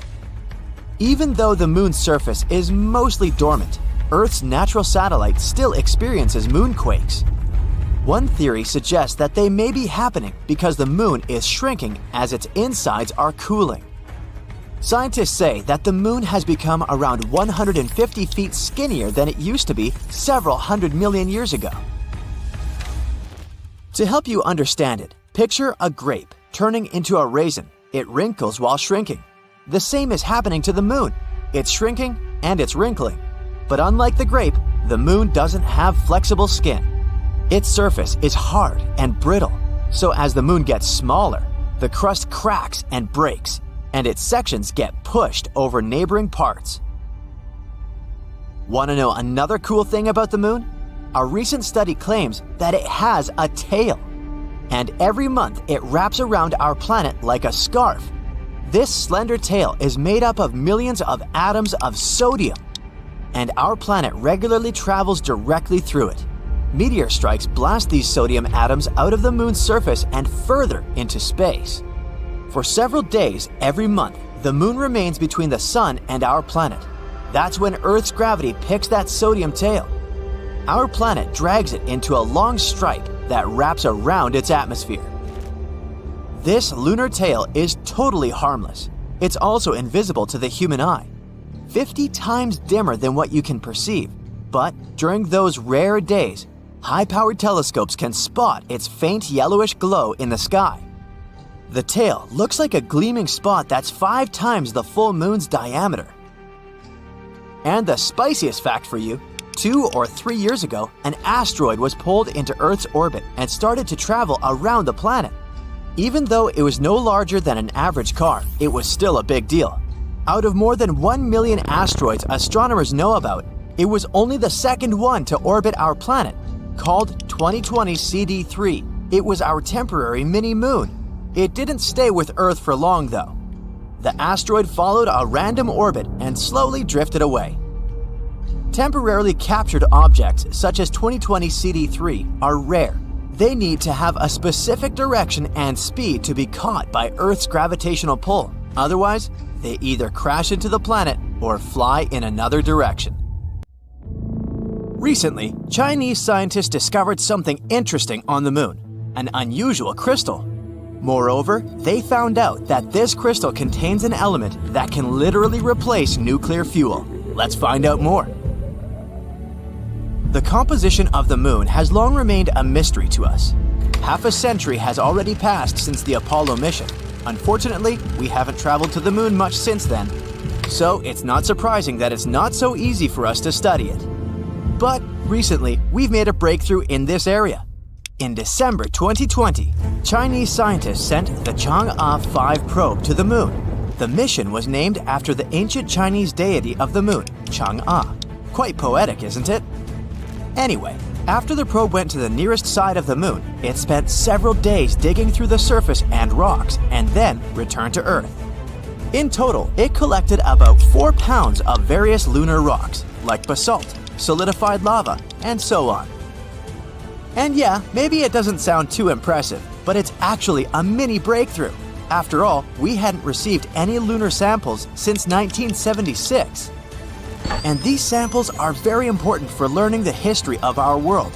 Even though the moon's surface is mostly dormant, Earth's natural satellite still experiences moonquakes. One theory suggests that they may be happening because the moon is shrinking as its insides are cooling. Scientists say that the moon has become around 150 feet skinnier than it used to be several hundred million years ago. To help you understand it, picture a grape turning into a raisin. It wrinkles while shrinking. The same is happening to the moon. It's shrinking and it's wrinkling. But unlike the grape, the moon doesn't have flexible skin. Its surface is hard and brittle, so as the moon gets smaller, the crust cracks and breaks, and its sections get pushed over neighboring parts. Want to know another cool thing about the moon? A recent study claims that it has a tail, and every month it wraps around our planet like a scarf. This slender tail is made up of millions of atoms of sodium, and our planet regularly travels directly through it. Meteor strikes blast these sodium atoms out of the moon's surface and further into space. For several days every month, the moon remains between the sun and our planet. That's when Earth's gravity picks that sodium tail. Our planet drags it into a long stripe that wraps around its atmosphere. This lunar tail is totally harmless. It's also invisible to the human eye, 50 times dimmer than what you can perceive. But during those rare days, high-powered telescopes can spot its faint yellowish glow in the sky. The tail looks like a gleaming spot that's 5 times the full moon's diameter. And the spiciest fact for you, 2 or 3 years ago, an asteroid was pulled into Earth's orbit and started to travel around the planet. Even though it was no larger than an average car, it was still a big deal. Out of more than 1 million asteroids astronomers know about, it was only the second one to orbit our planet. Called 2020 CD3, it was our temporary mini-moon. It didn't stay with Earth for long, though. The asteroid followed a random orbit and slowly drifted away. Temporarily captured objects such as 2020 CD3 are rare. They need to have a specific direction and speed to be caught by Earth's gravitational pull. Otherwise, they either crash into the planet or fly in another direction. Recently, Chinese scientists discovered something interesting on the moon, an unusual crystal. Moreover, they found out that this crystal contains an element that can literally replace nuclear fuel. Let's find out more. The composition of the moon has long remained a mystery to us. Half a century has already passed since the Apollo mission. Unfortunately, we haven't traveled to the moon much since then. So it's not surprising that it's not so easy for us to study it. But recently, we've made a breakthrough in this area. In December 2020, Chinese scientists sent the Chang'e 5 probe to the moon. The mission was named after the ancient Chinese deity of the moon, Chang'e. Quite poetic, isn't it? Anyway, after the probe went to the nearest side of the moon, it spent several days digging through the surface and rocks and then returned to Earth. In total, it collected about 4 pounds of various lunar rocks, like basalt, solidified lava, and so on. And yeah, maybe it doesn't sound too impressive, but it's actually a mini breakthrough. After all, we hadn't received any lunar samples since 1976. And these samples are very important for learning the history of our world.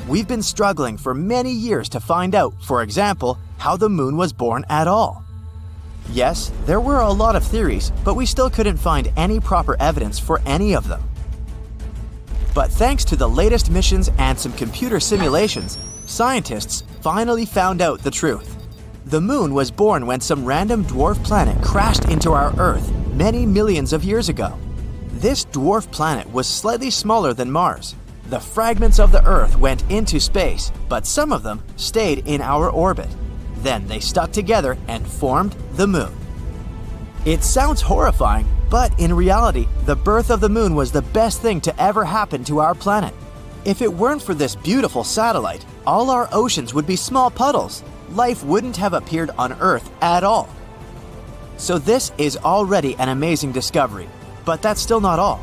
We've been struggling for many years to find out, for example, how the moon was born at all. Yes, there were a lot of theories, but we still couldn't find any proper evidence for any of them. But thanks to the latest missions and some computer simulations, scientists finally found out the truth. The moon was born when some random dwarf planet crashed into our Earth many millions of years ago. This dwarf planet was slightly smaller than Mars. The fragments of the Earth went into space, but some of them stayed in our orbit. Then they stuck together and formed the moon. It sounds horrifying, but in reality, the birth of the moon was the best thing to ever happen to our planet. If it weren't for this beautiful satellite, all our oceans would be small puddles. Life wouldn't have appeared on Earth at all. So this is already an amazing discovery, but that's still not all.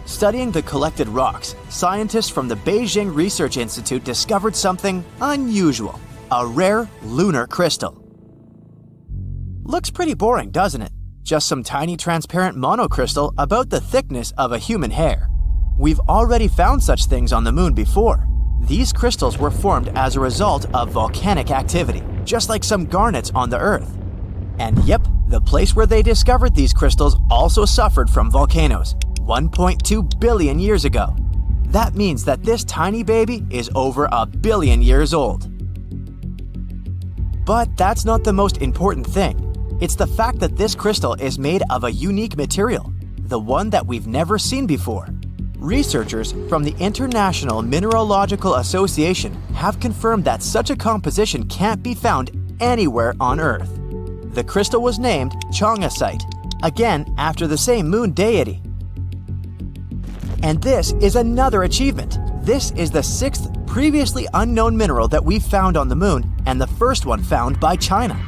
Studying the collected rocks, scientists from the Beijing Research Institute discovered something unusual, a rare lunar crystal. Looks pretty boring, doesn't it? Just some tiny transparent monocrystal about the thickness of a human hair. We've already found such things on the moon before. These crystals were formed as a result of volcanic activity, just like some garnets on the Earth. And yep, the place where they discovered these crystals also suffered from volcanoes 1.2 billion years ago. That means that this tiny baby is over 1 billion years old. But that's not the most important thing. It's the fact that this crystal is made of a unique material, the one that we've never seen before. Researchers from the International Mineralogical Association have confirmed that such a composition can't be found anywhere on Earth. The crystal was named Chang'e, again after the same moon deity. And this is another achievement. This is the 6th previously unknown mineral that we've found on the moon and the first one found by China.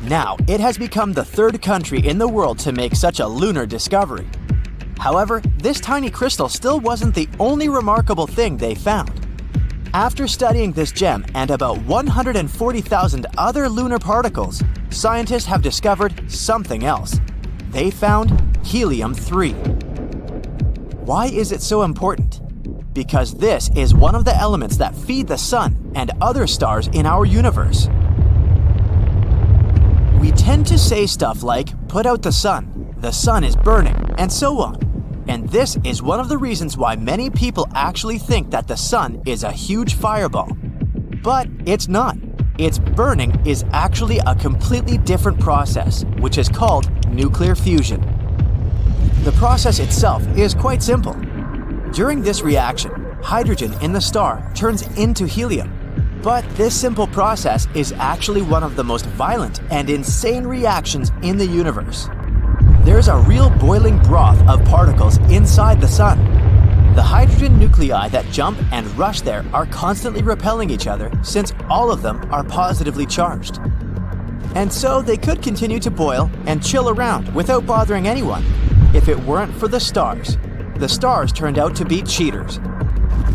Now, it has become the 3rd country in the world to make such a lunar discovery. However, this tiny crystal still wasn't the only remarkable thing they found. After studying this gem and about 140,000 other lunar particles, scientists have discovered something else. They found helium-3. Why is it so important? Because this is one of the elements that feed the sun and other stars in our universe. We tend to say stuff like, put out the sun is burning, and so on. And this is one of the reasons why many people actually think that the sun is a huge fireball. But it's not. Its burning is actually a completely different process, which is called nuclear fusion. The process itself is quite simple. During this reaction, hydrogen in the star turns into helium. But this simple process is actually one of the most violent and insane reactions in the universe. There's a real boiling broth of particles inside the sun. The hydrogen nuclei that jump and rush there are constantly repelling each other since all of them are positively charged. And so they could continue to boil and chill around without bothering anyone if it weren't for the stars. The stars turned out to be cheaters.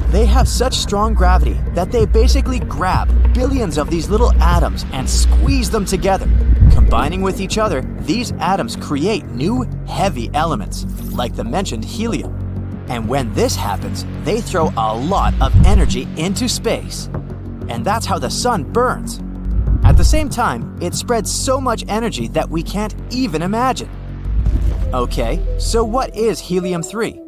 They have such strong gravity that they basically grab billions of these little atoms and squeeze them together. Combining with each other, these atoms create new heavy elements, like the mentioned helium. And when this happens, they throw a lot of energy into space. And that's how the sun burns. At the same time, it spreads so much energy that we can't even imagine. Okay, so what is helium-3?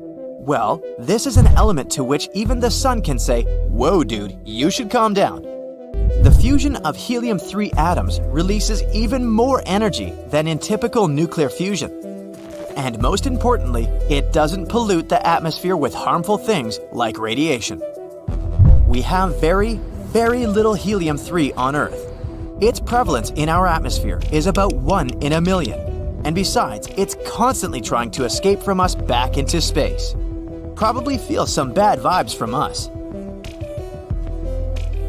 Well, this is an element to which even the sun can say, "Whoa dude, you should calm down." The fusion of helium-3 atoms releases even more energy than in typical nuclear fusion. And most importantly, it doesn't pollute the atmosphere with harmful things like radiation. We have very, very little helium-3 on Earth. Its prevalence in our atmosphere is about 1 in a million. And besides, it's constantly trying to escape from us back into space. Probably feels some bad vibes from us.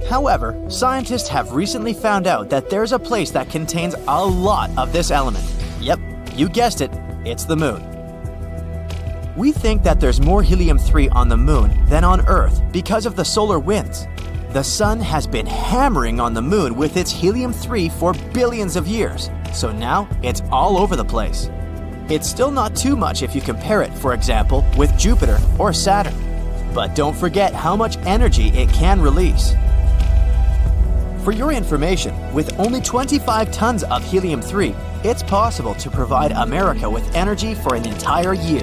However, scientists have recently found out that there's a place that contains a lot of this element. Yep, you guessed it, it's the Moon. We think that there's more helium-3 on the Moon than on Earth because of the solar winds. The Sun has been hammering on the Moon with its helium-3 for billions of years, so now it's all over the place. It's still not too much if you compare it, for example, with Jupiter or Saturn. But don't forget how much energy it can release. For your information, with only 25 tons of helium-3, it's possible to provide America with energy for an entire year.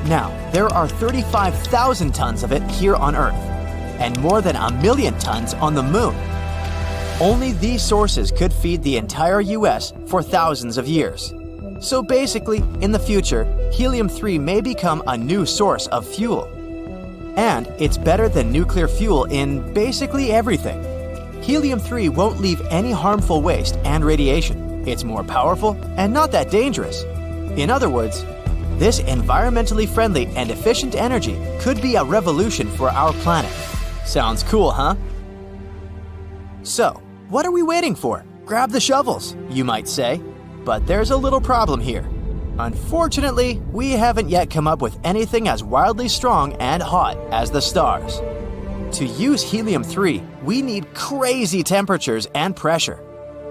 Now, there are 35,000 tons of it here on Earth, and more than 1 million tons on the Moon. Only these sources could feed the entire US for thousands of years. So basically, in the future, helium-3 may become a new source of fuel. And it's better than nuclear fuel in basically everything. Helium-3 won't leave any harmful waste and radiation. It's more powerful and not that dangerous. In other words, this environmentally friendly and efficient energy could be a revolution for our planet. Sounds cool, huh? So, what are we waiting for? Grab the shovels, you might say. But there's a little problem here. Unfortunately, we haven't yet come up with anything as wildly strong and hot as the stars. To use helium-3, we need crazy temperatures and pressure.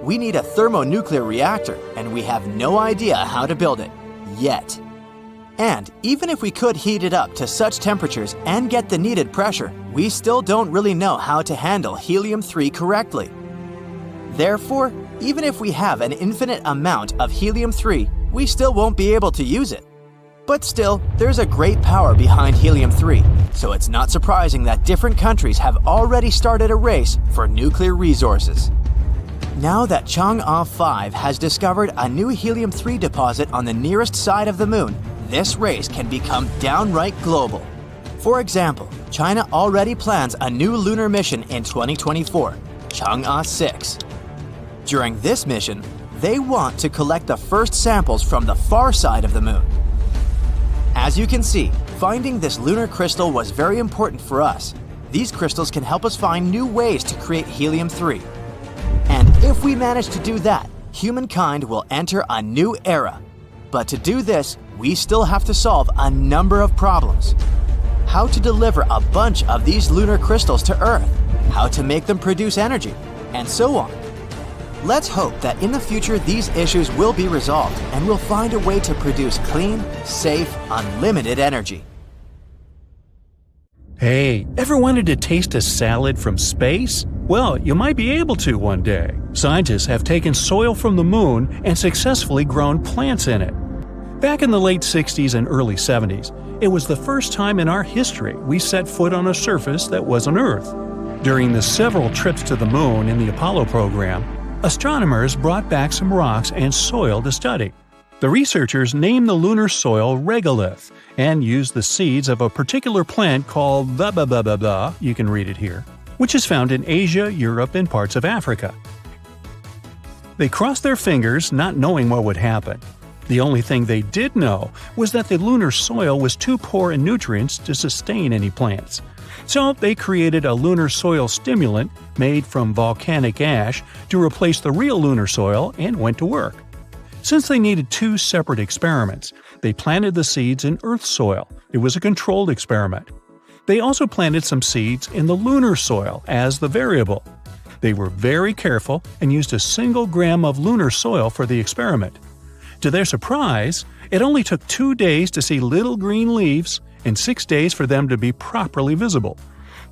We need a thermonuclear reactor, and we have no idea how to build it, yet. And even if we could heat it up to such temperatures and get the needed pressure, we still don't really know how to handle helium-3 correctly. Therefore, even if we have an infinite amount of helium-3, we still won't be able to use it. But still, there's a great power behind helium-3, so it's not surprising that different countries have already started a race for nuclear resources. Now that Chang'e 5 has discovered a new helium-3 deposit on the nearest side of the Moon, this race can become downright global. For example, China already plans a new lunar mission in 2024, Chang'e 6. During this mission, they want to collect the first samples from the far side of the Moon. As you can see, finding this lunar crystal was very important for us. These crystals can help us find new ways to create helium-3. And if we manage to do that, humankind will enter a new era. But to do this, we still have to solve a number of problems. How to deliver a bunch of these lunar crystals to Earth, how to make them produce energy, and so on. Let's hope that in the future these issues will be resolved and we'll find a way to produce clean, safe, unlimited energy. Hey, ever wanted to taste a salad from space? Well, you might be able to one day. Scientists have taken soil from the Moon and successfully grown plants in it. Back in the late 60s and early 70s, it was the first time in our history we set foot on a surface that wasn't Earth. During the several trips to the Moon in the Apollo program, astronomers brought back some rocks and soil to study. The researchers named the lunar soil regolith and used the seeds of a particular plant called blah blah blah blah blah, you can read it here, which is found in Asia, Europe, and parts of Africa. They crossed their fingers, not knowing what would happen. The only thing they did know was that the lunar soil was too poor in nutrients to sustain any plants. So they created a lunar soil stimulant made from volcanic ash to replace the real lunar soil and went to work. Since they needed two separate experiments, they planted the seeds in Earth soil. It was a controlled experiment. They also planted some seeds in the lunar soil as the variable. They were very careful and used a single gram of lunar soil for the experiment. To their surprise, it only took 2 days to see little green leaves and 6 days for them to be properly visible.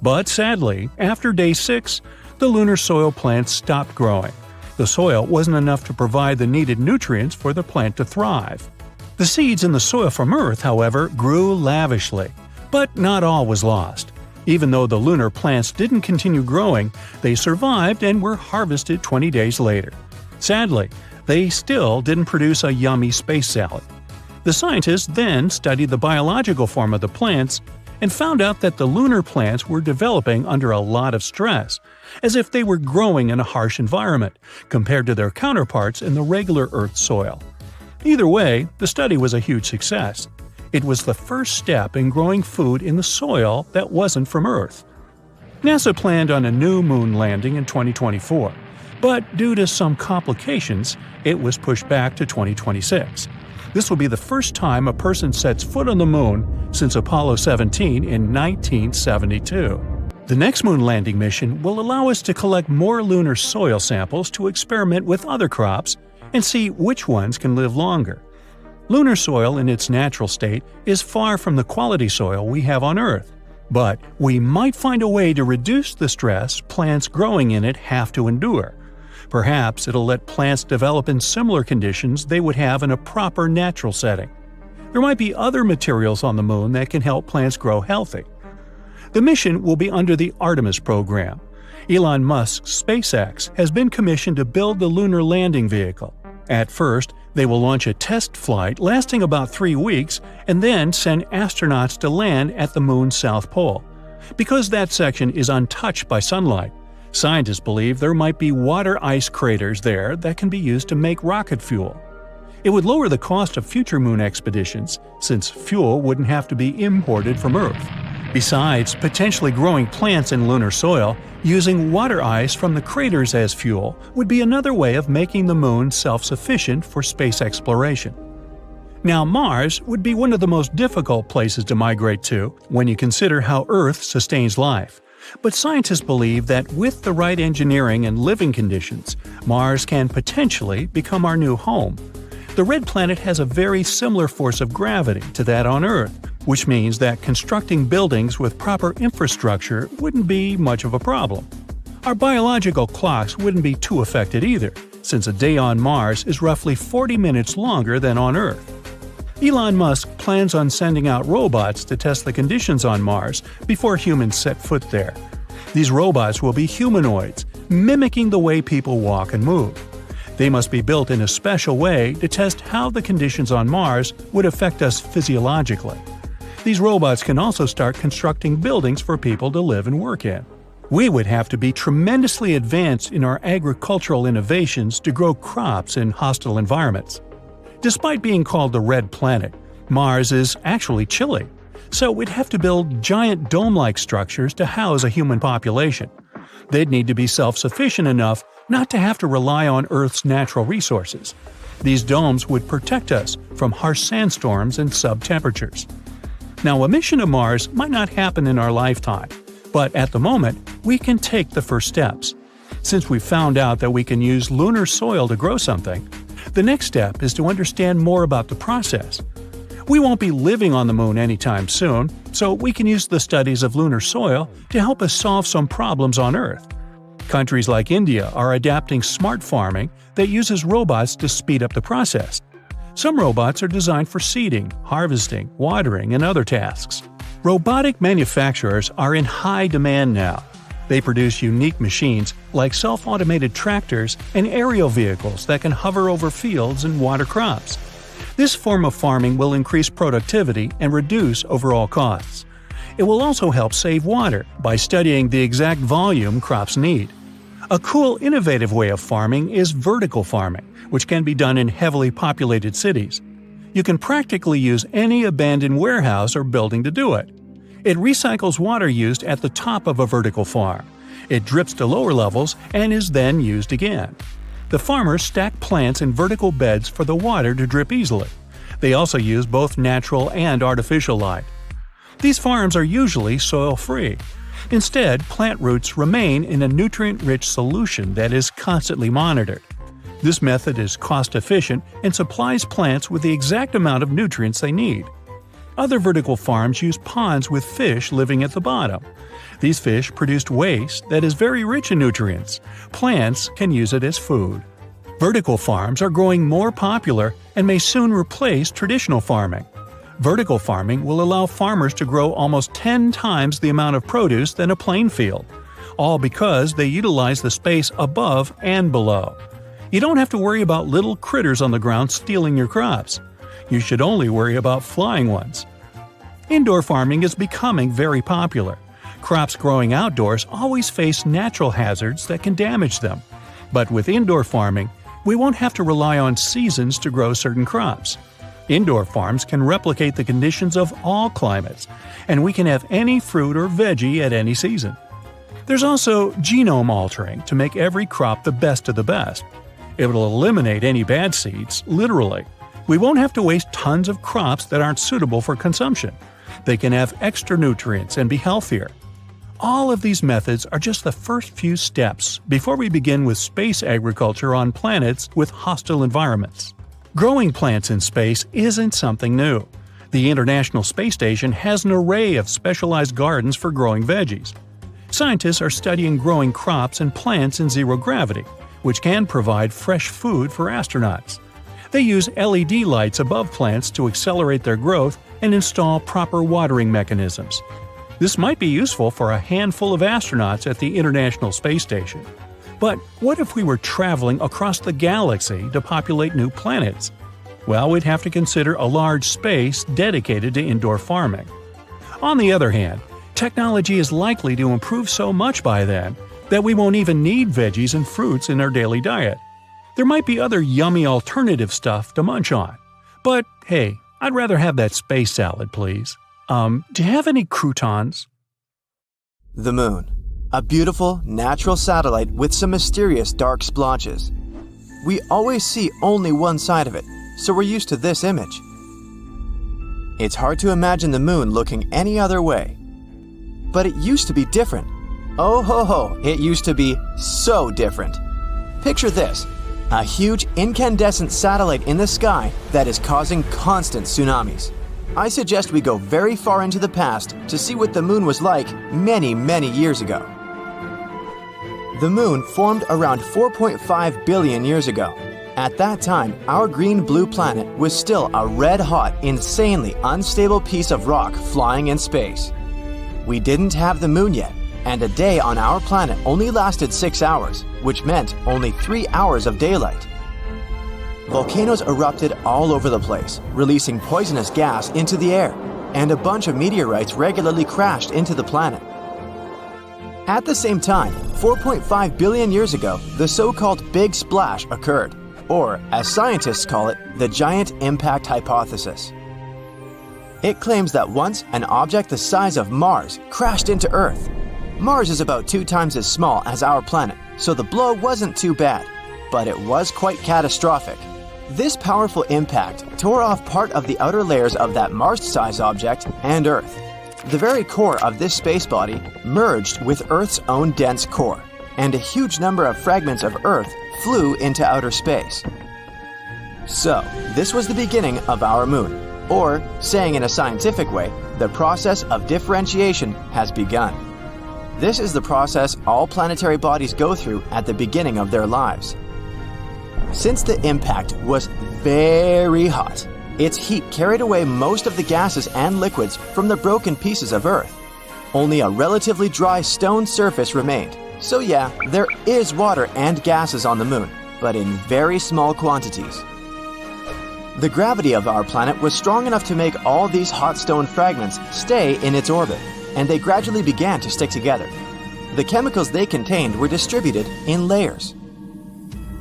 But sadly, after day 6, the lunar soil plants stopped growing. The soil wasn't enough to provide the needed nutrients for the plant to thrive. The seeds in the soil from Earth, however, grew lavishly. But not all was lost. Even though the lunar plants didn't continue growing, they survived and were harvested 20 days later. Sadly, they still didn't produce a yummy space salad. The scientists then studied the biological form of the plants and found out that the lunar plants were developing under a lot of stress, as if they were growing in a harsh environment, compared to their counterparts in the regular Earth soil. Either way, the study was a huge success. It was the first step in growing food in the soil that wasn't from Earth. NASA planned on a new moon landing in 2024, but due to some complications, it was pushed back to 2026. This will be the first time a person sets foot on the moon since Apollo 17 in 1972. The next moon landing mission will allow us to collect more lunar soil samples to experiment with other crops and see which ones can live longer. Lunar soil in its natural state is far from the quality soil we have on Earth, but we might find a way to reduce the stress plants growing in it have to endure. Perhaps it'll let plants develop in similar conditions they would have in a proper natural setting. There might be other materials on the moon that can help plants grow healthy. The mission will be under the Artemis program. Elon Musk's SpaceX has been commissioned to build the lunar landing vehicle. At first, they will launch a test flight lasting about 3 weeks and then send astronauts to land at the moon's south pole. Because that section is untouched by sunlight, scientists believe there might be water ice craters there that can be used to make rocket fuel. It would lower the cost of future moon expeditions, since fuel wouldn't have to be imported from Earth. Besides potentially growing plants in lunar soil, using water ice from the craters as fuel would be another way of making the moon self-sufficient for space exploration. Now, Mars would be one of the most difficult places to migrate to when you consider how Earth sustains life. But scientists believe that with the right engineering and living conditions, Mars can potentially become our new home. The red planet has a very similar force of gravity to that on Earth, which means that constructing buildings with proper infrastructure wouldn't be much of a problem. Our biological clocks wouldn't be too affected either, since a day on Mars is roughly 40 minutes longer than on Earth. Elon Musk plans on sending out robots to test the conditions on Mars before humans set foot there. These robots will be humanoids, mimicking the way people walk and move. They must be built in a special way to test how the conditions on Mars would affect us physiologically. These robots can also start constructing buildings for people to live and work in. We would have to be tremendously advanced in our agricultural innovations to grow crops in hostile environments. Despite being called the red planet, Mars is actually chilly, so we'd have to build giant dome-like structures to house a human population. They'd need to be self-sufficient enough not to have to rely on Earth's natural resources. These domes would protect us from harsh sandstorms and sub-temperatures. Now, a mission to Mars might not happen in our lifetime, but at the moment, we can take the first steps. Since we've found out that we can use lunar soil to grow something, the next step is to understand more about the process. We won't be living on the moon anytime soon, so we can use the studies of lunar soil to help us solve some problems on Earth. Countries like India are adapting smart farming that uses robots to speed up the process. Some robots are designed for seeding, harvesting, watering, and other tasks. Robotic manufacturers are in high demand now. They produce unique machines like self-automated tractors and aerial vehicles that can hover over fields and water crops. This form of farming will increase productivity and reduce overall costs. It will also help save water by studying the exact volume crops need. A cool, innovative way of farming is vertical farming, which can be done in heavily populated cities. You can practically use any abandoned warehouse or building to do it. It recycles water used at the top of a vertical farm. It drips to lower levels and is then used again. The farmers stack plants in vertical beds for the water to drip easily. They also use both natural and artificial light. These farms are usually soil-free. Instead, plant roots remain in a nutrient-rich solution that is constantly monitored. This method is cost-efficient and supplies plants with the exact amount of nutrients they need. Other vertical farms use ponds with fish living at the bottom. These fish produce waste that is very rich in nutrients. Plants can use it as food. Vertical farms are growing more popular and may soon replace traditional farming. Vertical farming will allow farmers to grow almost 10 times the amount of produce than a plain field, all because they utilize the space above and below. You don't have to worry about little critters on the ground stealing your crops. You should only worry about flying ones. Indoor farming is becoming very popular. Crops growing outdoors always face natural hazards that can damage them. But with indoor farming, we won't have to rely on seasons to grow certain crops. Indoor farms can replicate the conditions of all climates, and we can have any fruit or veggie at any season. There's also genome altering to make every crop the best of the best. It will eliminate any bad seeds, literally. We won't have to waste tons of crops that aren't suitable for consumption. They can have extra nutrients and be healthier. All of these methods are just the first few steps before we begin with space agriculture on planets with hostile environments. Growing plants in space isn't something new. The International Space Station has an array of specialized gardens for growing veggies. Scientists are studying growing crops and plants in zero gravity, which can provide fresh food for astronauts. They use LED lights above plants to accelerate their growth and install proper watering mechanisms. This might be useful for a handful of astronauts at the International Space Station. But what if we were traveling across the galaxy to populate new planets? Well, we'd have to consider a large space dedicated to indoor farming. On the other hand, technology is likely to improve so much by then that we won't even need veggies and fruits in our daily diet. There might be other yummy alternative stuff to munch on. But hey, I'd rather have that space salad, please. Do you have any croutons? The Moon. A beautiful, natural satellite with some mysterious dark splotches. We always see only one side of it, so we're used to this image. It's hard to imagine the Moon looking any other way. But it used to be different. Oh ho ho, it used to be so different. Picture this, a huge incandescent satellite in the sky that is causing constant tsunamis. I suggest we go very far into the past to see what the Moon was like many, many years ago. The Moon formed around 4.5 billion years ago. At that time, our green-blue planet was still a red-hot, insanely unstable piece of rock flying in space. We didn't have the Moon yet, and a day on our planet only lasted 6 hours, which meant only 3 hours of daylight. Volcanoes erupted all over the place, releasing poisonous gas into the air, and a bunch of meteorites regularly crashed into the planet. At the same time, 4.5 billion years ago, the so-called Big Splash occurred, or, as scientists call it, the Giant Impact Hypothesis. It claims that once an object the size of Mars crashed into Earth. Mars is about 2 times as small as our planet, so the blow wasn't too bad, but it was quite catastrophic. This powerful impact tore off part of the outer layers of that Mars-sized object and Earth. The very core of this space body merged with Earth's own dense core, and a huge number of fragments of Earth flew into outer space. So, this was the beginning of our Moon, or, saying in a scientific way, the process of differentiation has begun. This is the process all planetary bodies go through at the beginning of their lives. Since the impact was very hot, its heat carried away most of the gases and liquids from the broken pieces of Earth. Only a relatively dry stone surface remained. So yeah, there is water and gases on the Moon, but in very small quantities. The gravity of our planet was strong enough to make all these hot stone fragments stay in its orbit, and they gradually began to stick together. The chemicals they contained were distributed in layers.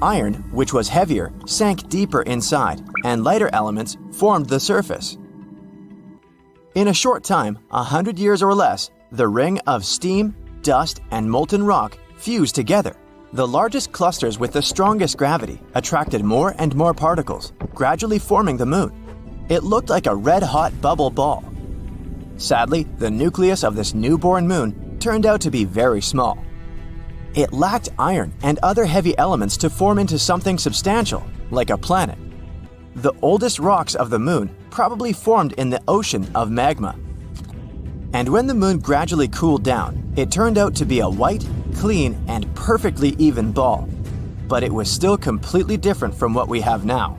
Iron, which was heavier, sank deeper inside, and lighter elements formed the surface. In a short time, 100 years or less, the ring of steam, dust, and molten rock fused together. The largest clusters with the strongest gravity attracted more and more particles, gradually forming the Moon. It looked like a red-hot bubble ball. Sadly, the nucleus of this newborn Moon turned out to be very small. It lacked iron and other heavy elements to form into something substantial, like a planet. The oldest rocks of the Moon probably formed in the ocean of magma. And when the Moon gradually cooled down, it turned out to be a white, clean, and perfectly even ball. But it was still completely different from what we have now.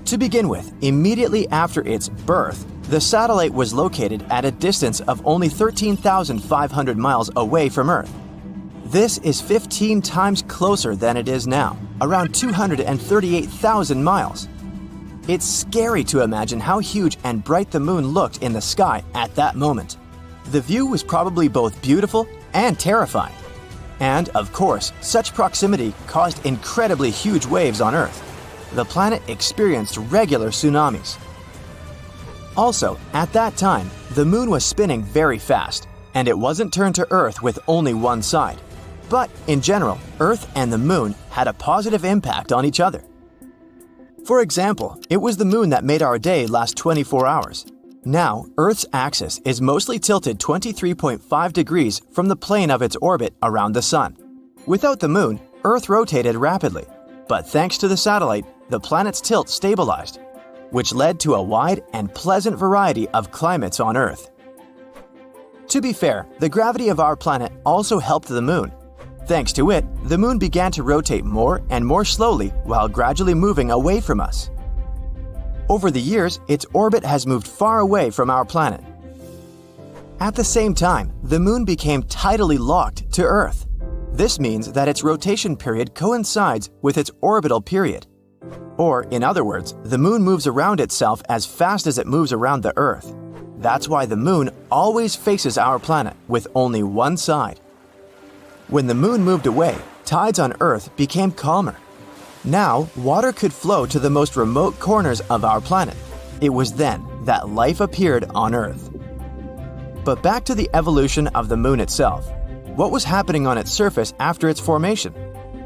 To begin with, immediately after its birth, the satellite was located at a distance of only 13,500 miles away from Earth. This is 15 times closer than it is now, around 238,000 miles. It's scary to imagine how huge and bright the moon looked in the sky at that moment. The view was probably both beautiful and terrifying. And, of course, such proximity caused incredibly huge waves on Earth. The planet experienced regular tsunamis. Also, at that time, the moon was spinning very fast, and it wasn't turned to Earth with only one side. But, in general, Earth and the moon had a positive impact on each other. For example, it was the moon that made our day last 24 hours. Now, Earth's axis is mostly tilted 23.5 degrees from the plane of its orbit around the Sun. Without the moon, Earth rotated rapidly, but thanks to the satellite, the planet's tilt stabilized, which led to a wide and pleasant variety of climates on Earth. To be fair, the gravity of our planet also helped the moon. Thanks to it, the moon began to rotate more and more slowly while gradually moving away from us. Over the years, its orbit has moved far away from our planet. At the same time, the moon became tidally locked to Earth. This means that its rotation period coincides with its orbital period. Or, in other words, the moon moves around itself as fast as it moves around the Earth. That's why the moon always faces our planet with only one side. When the moon moved away, tides on Earth became calmer. Now, water could flow to the most remote corners of our planet. It was then that life appeared on Earth. But back to the evolution of the moon itself. What was happening on its surface after its formation?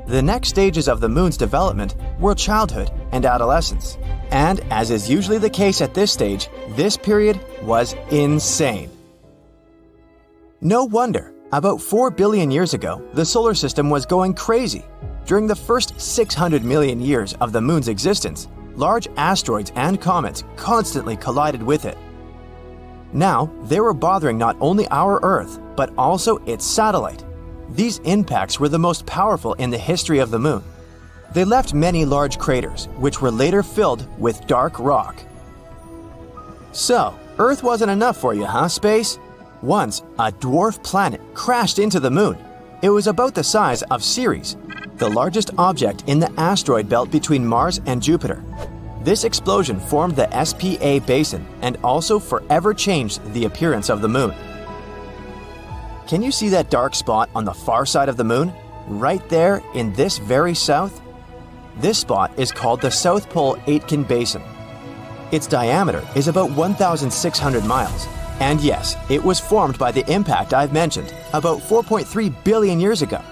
The next stages of the moon's development were childhood and adolescence. And as is usually the case at this stage, this period was insane. No wonder, about 4 billion years ago, the solar system was going crazy. During the first 600 million years of the moon's existence, large asteroids and comets constantly collided with it. Now, they were bothering not only our Earth, but also its satellite. These impacts were the most powerful in the history of the moon. They left many large craters, which were later filled with dark rock. So, Earth wasn't enough for you, huh, space? Once, a dwarf planet crashed into the moon. It was about the size of Ceres, the largest object in the asteroid belt between Mars and Jupiter. This explosion formed the SPA basin and also forever changed the appearance of the moon. Can you see that dark spot on the far side of the moon? Right there in this very south? This spot is called the South Pole Aitken Basin. Its diameter is about 1,600 miles. And yes, it was formed by the impact I've mentioned, about 4.3 billion years ago.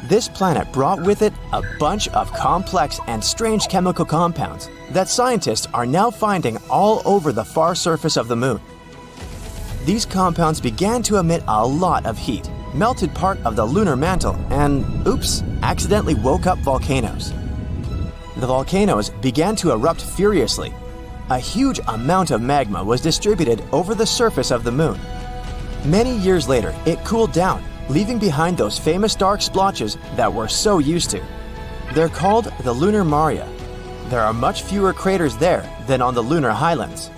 This planet brought with it a bunch of complex and strange chemical compounds that scientists are now finding all over the far surface of the moon. These compounds began to emit a lot of heat, melted part of the lunar mantle, and, oops, accidentally woke up volcanoes. The volcanoes began to erupt furiously. A huge amount of magma was distributed over the surface of the moon. Many years later, it cooled down, leaving behind those famous dark splotches that we're so used to. They're called the lunar maria. There are much fewer craters there than on the lunar highlands.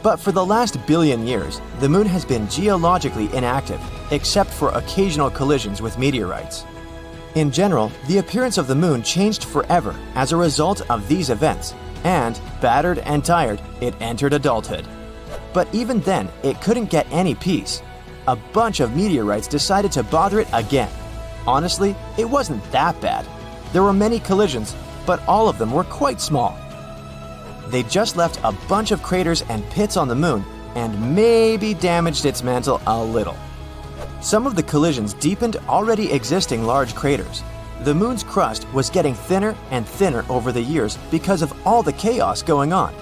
But for the last billion years, the moon has been geologically inactive, except for occasional collisions with meteorites. In general, the appearance of the moon changed forever as a result of these events, and, battered and tired, it entered adulthood. But even then, it couldn't get any peace. A bunch of meteorites decided to bother it again. Honestly, it wasn't that bad. There were many collisions, but all of them were quite small. They just left a bunch of craters and pits on the moon and maybe damaged its mantle a little. Some of the collisions deepened already existing large craters. The moon's crust was getting thinner and thinner over the years because of all the chaos going on.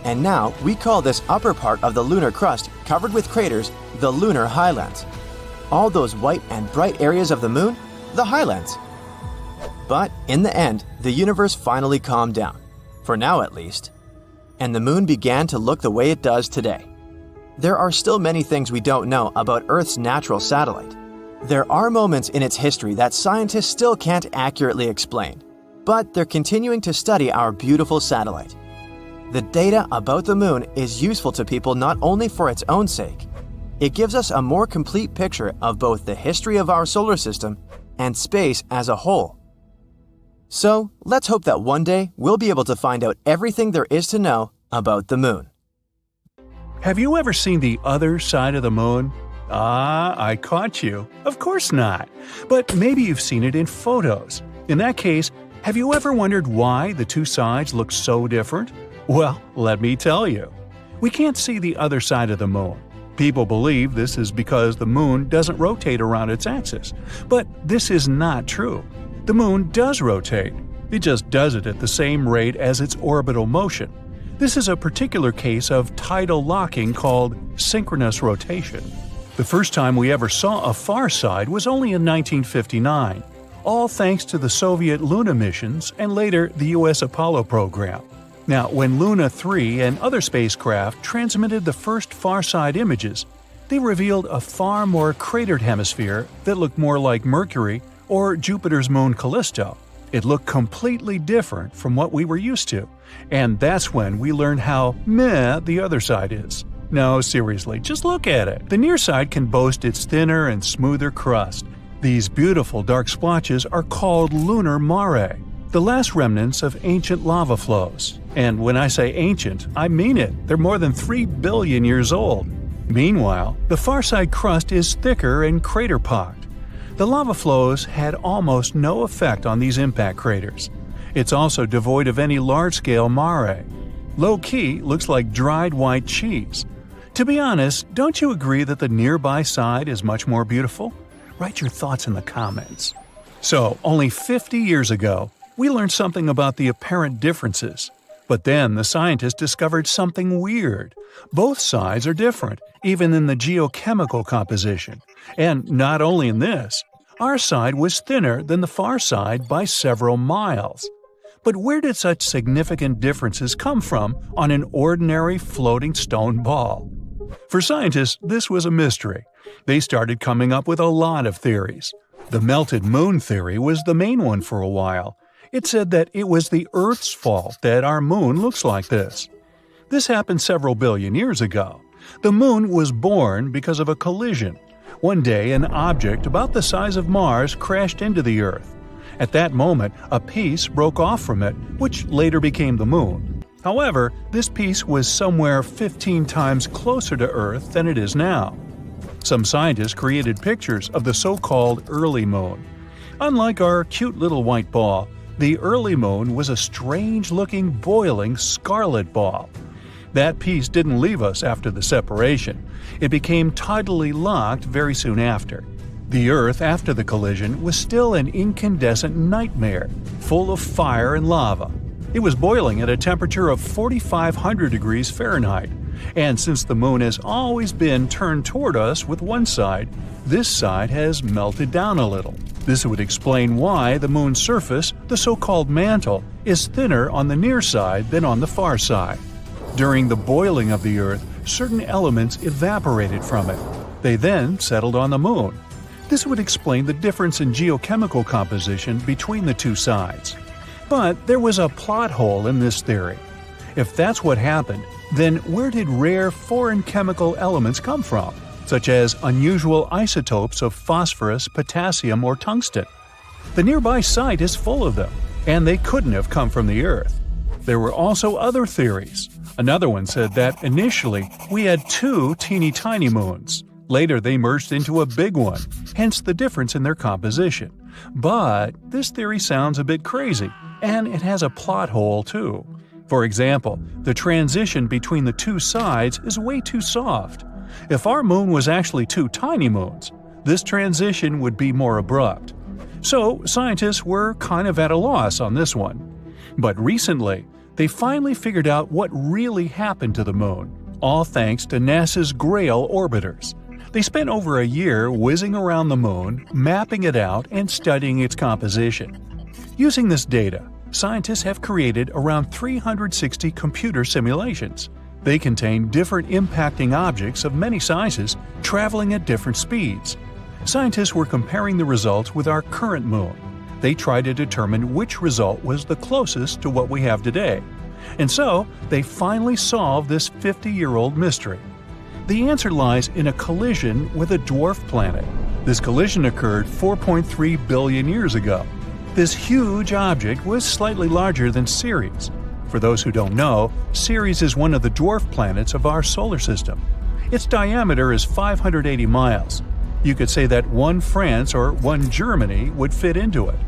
And now we call this upper part of the lunar crust covered with craters the lunar highlands. All those white and bright areas of the moon, the highlands. But in the end, the universe finally calmed down. For now at least, and the moon began to look the way it does today. There are still many things we don't know about Earth's natural satellite. There are moments in its history that scientists still can't accurately explain. but they're continuing to study our beautiful satellite. The data about the Moon is useful to people not only for its own sake. It gives us a more complete picture of both the history of our solar system and space as a whole. So, let's hope that one day we'll be able to find out everything there is to know about the Moon. Have you ever seen the other side of the Moon? Ah, I caught you. Of course not. But maybe you've seen it in photos. In that case, have you ever wondered why the two sides look so different? Well, let me tell you. We can't see the other side of the Moon. People believe this is because the Moon doesn't rotate around its axis. But this is not true. The Moon does rotate. It just does it at the same rate as its orbital motion. This is a particular case of tidal locking called synchronous rotation. The first time we ever saw a far side was only in 1959, all thanks to the Soviet Lunar missions and later the US Apollo program. Now, when Luna 3 and other spacecraft transmitted the first far-side images, they revealed a far more cratered hemisphere that looked more like Mercury or Jupiter's moon Callisto. It looked completely different from what we were used to, and that's when we learned how meh the other side is. No, seriously, just look at it. The near side can boast its thinner and smoother crust. These beautiful dark splotches are called lunar mare, the last remnants of ancient lava flows. And when I say ancient, I mean it. They're more than 3 billion years old. Meanwhile, the far side crust is thicker and crater-pocked. The lava flows had almost no effect on these impact craters. It's also devoid of any large-scale mare. Low-key looks like dried white cheese. To be honest, don't you agree that the nearby side is much more beautiful? Write your thoughts in the comments. So, only 50 years ago, we learned something about the apparent differences. But then the scientists discovered something weird. Both sides are different, even in the geochemical composition. And not only in this, our side was thinner than the far side by several miles. But where did such significant differences come from on an ordinary floating stone ball? For scientists, this was a mystery. They started coming up with a lot of theories. The melted moon theory was the main one for a while. It said that it was the Earth's fault that our moon looks like this. This happened several billion years ago. The moon was born because of a collision. One day, an object about the size of Mars crashed into the Earth. At that moment, a piece broke off from it, which later became the moon. However, this piece was somewhere 15 times closer to Earth than it is now. Some scientists created pictures of the so-called early moon. Unlike our cute little white ball, the early moon was a strange-looking, boiling scarlet ball. That piece didn't leave us after the separation. It became tidally locked very soon after. The Earth after the collision was still an incandescent nightmare, full of fire and lava. It was boiling at a temperature of 4,500 degrees Fahrenheit. And since the moon has always been turned toward us with one side, this side has melted down a little. This would explain why the moon's surface, the so-called mantle, is thinner on the near side than on the far side. During the boiling of the Earth, certain elements evaporated from it. They then settled on the moon. This would explain the difference in geochemical composition between the two sides. But there was a plot hole in this theory. If that's what happened, then where did rare foreign chemical elements come from, such as unusual isotopes of phosphorus, potassium, or tungsten? The nearby site is full of them, and they couldn't have come from the Earth. There were also other theories. Another one said that initially we had two teeny-tiny moons. Later they merged into a big one, hence the difference in their composition. But this theory sounds a bit crazy, and it has a plot hole too. For example, the transition between the two sides is way too soft. If our moon was actually two tiny moons, this transition would be more abrupt. So scientists were kind of at a loss on this one. But recently, they finally figured out what really happened to the moon, all thanks to NASA's Grail orbiters. They spent over a year whizzing around the moon, mapping it out, and studying its composition. Using this data, scientists have created around 360 computer simulations. They contain different impacting objects of many sizes, traveling at different speeds. Scientists were comparing the results with our current moon. they tried to determine which result was the closest to what we have today. And so, they finally solved this 50-year-old mystery. The answer lies in a collision with a dwarf planet. This collision occurred 4.3 billion years ago. This huge object was slightly larger than Ceres. For those who don't know, Ceres is one of the dwarf planets of our solar system. Its diameter is 580 miles. You could say that one France or one Germany would fit into it.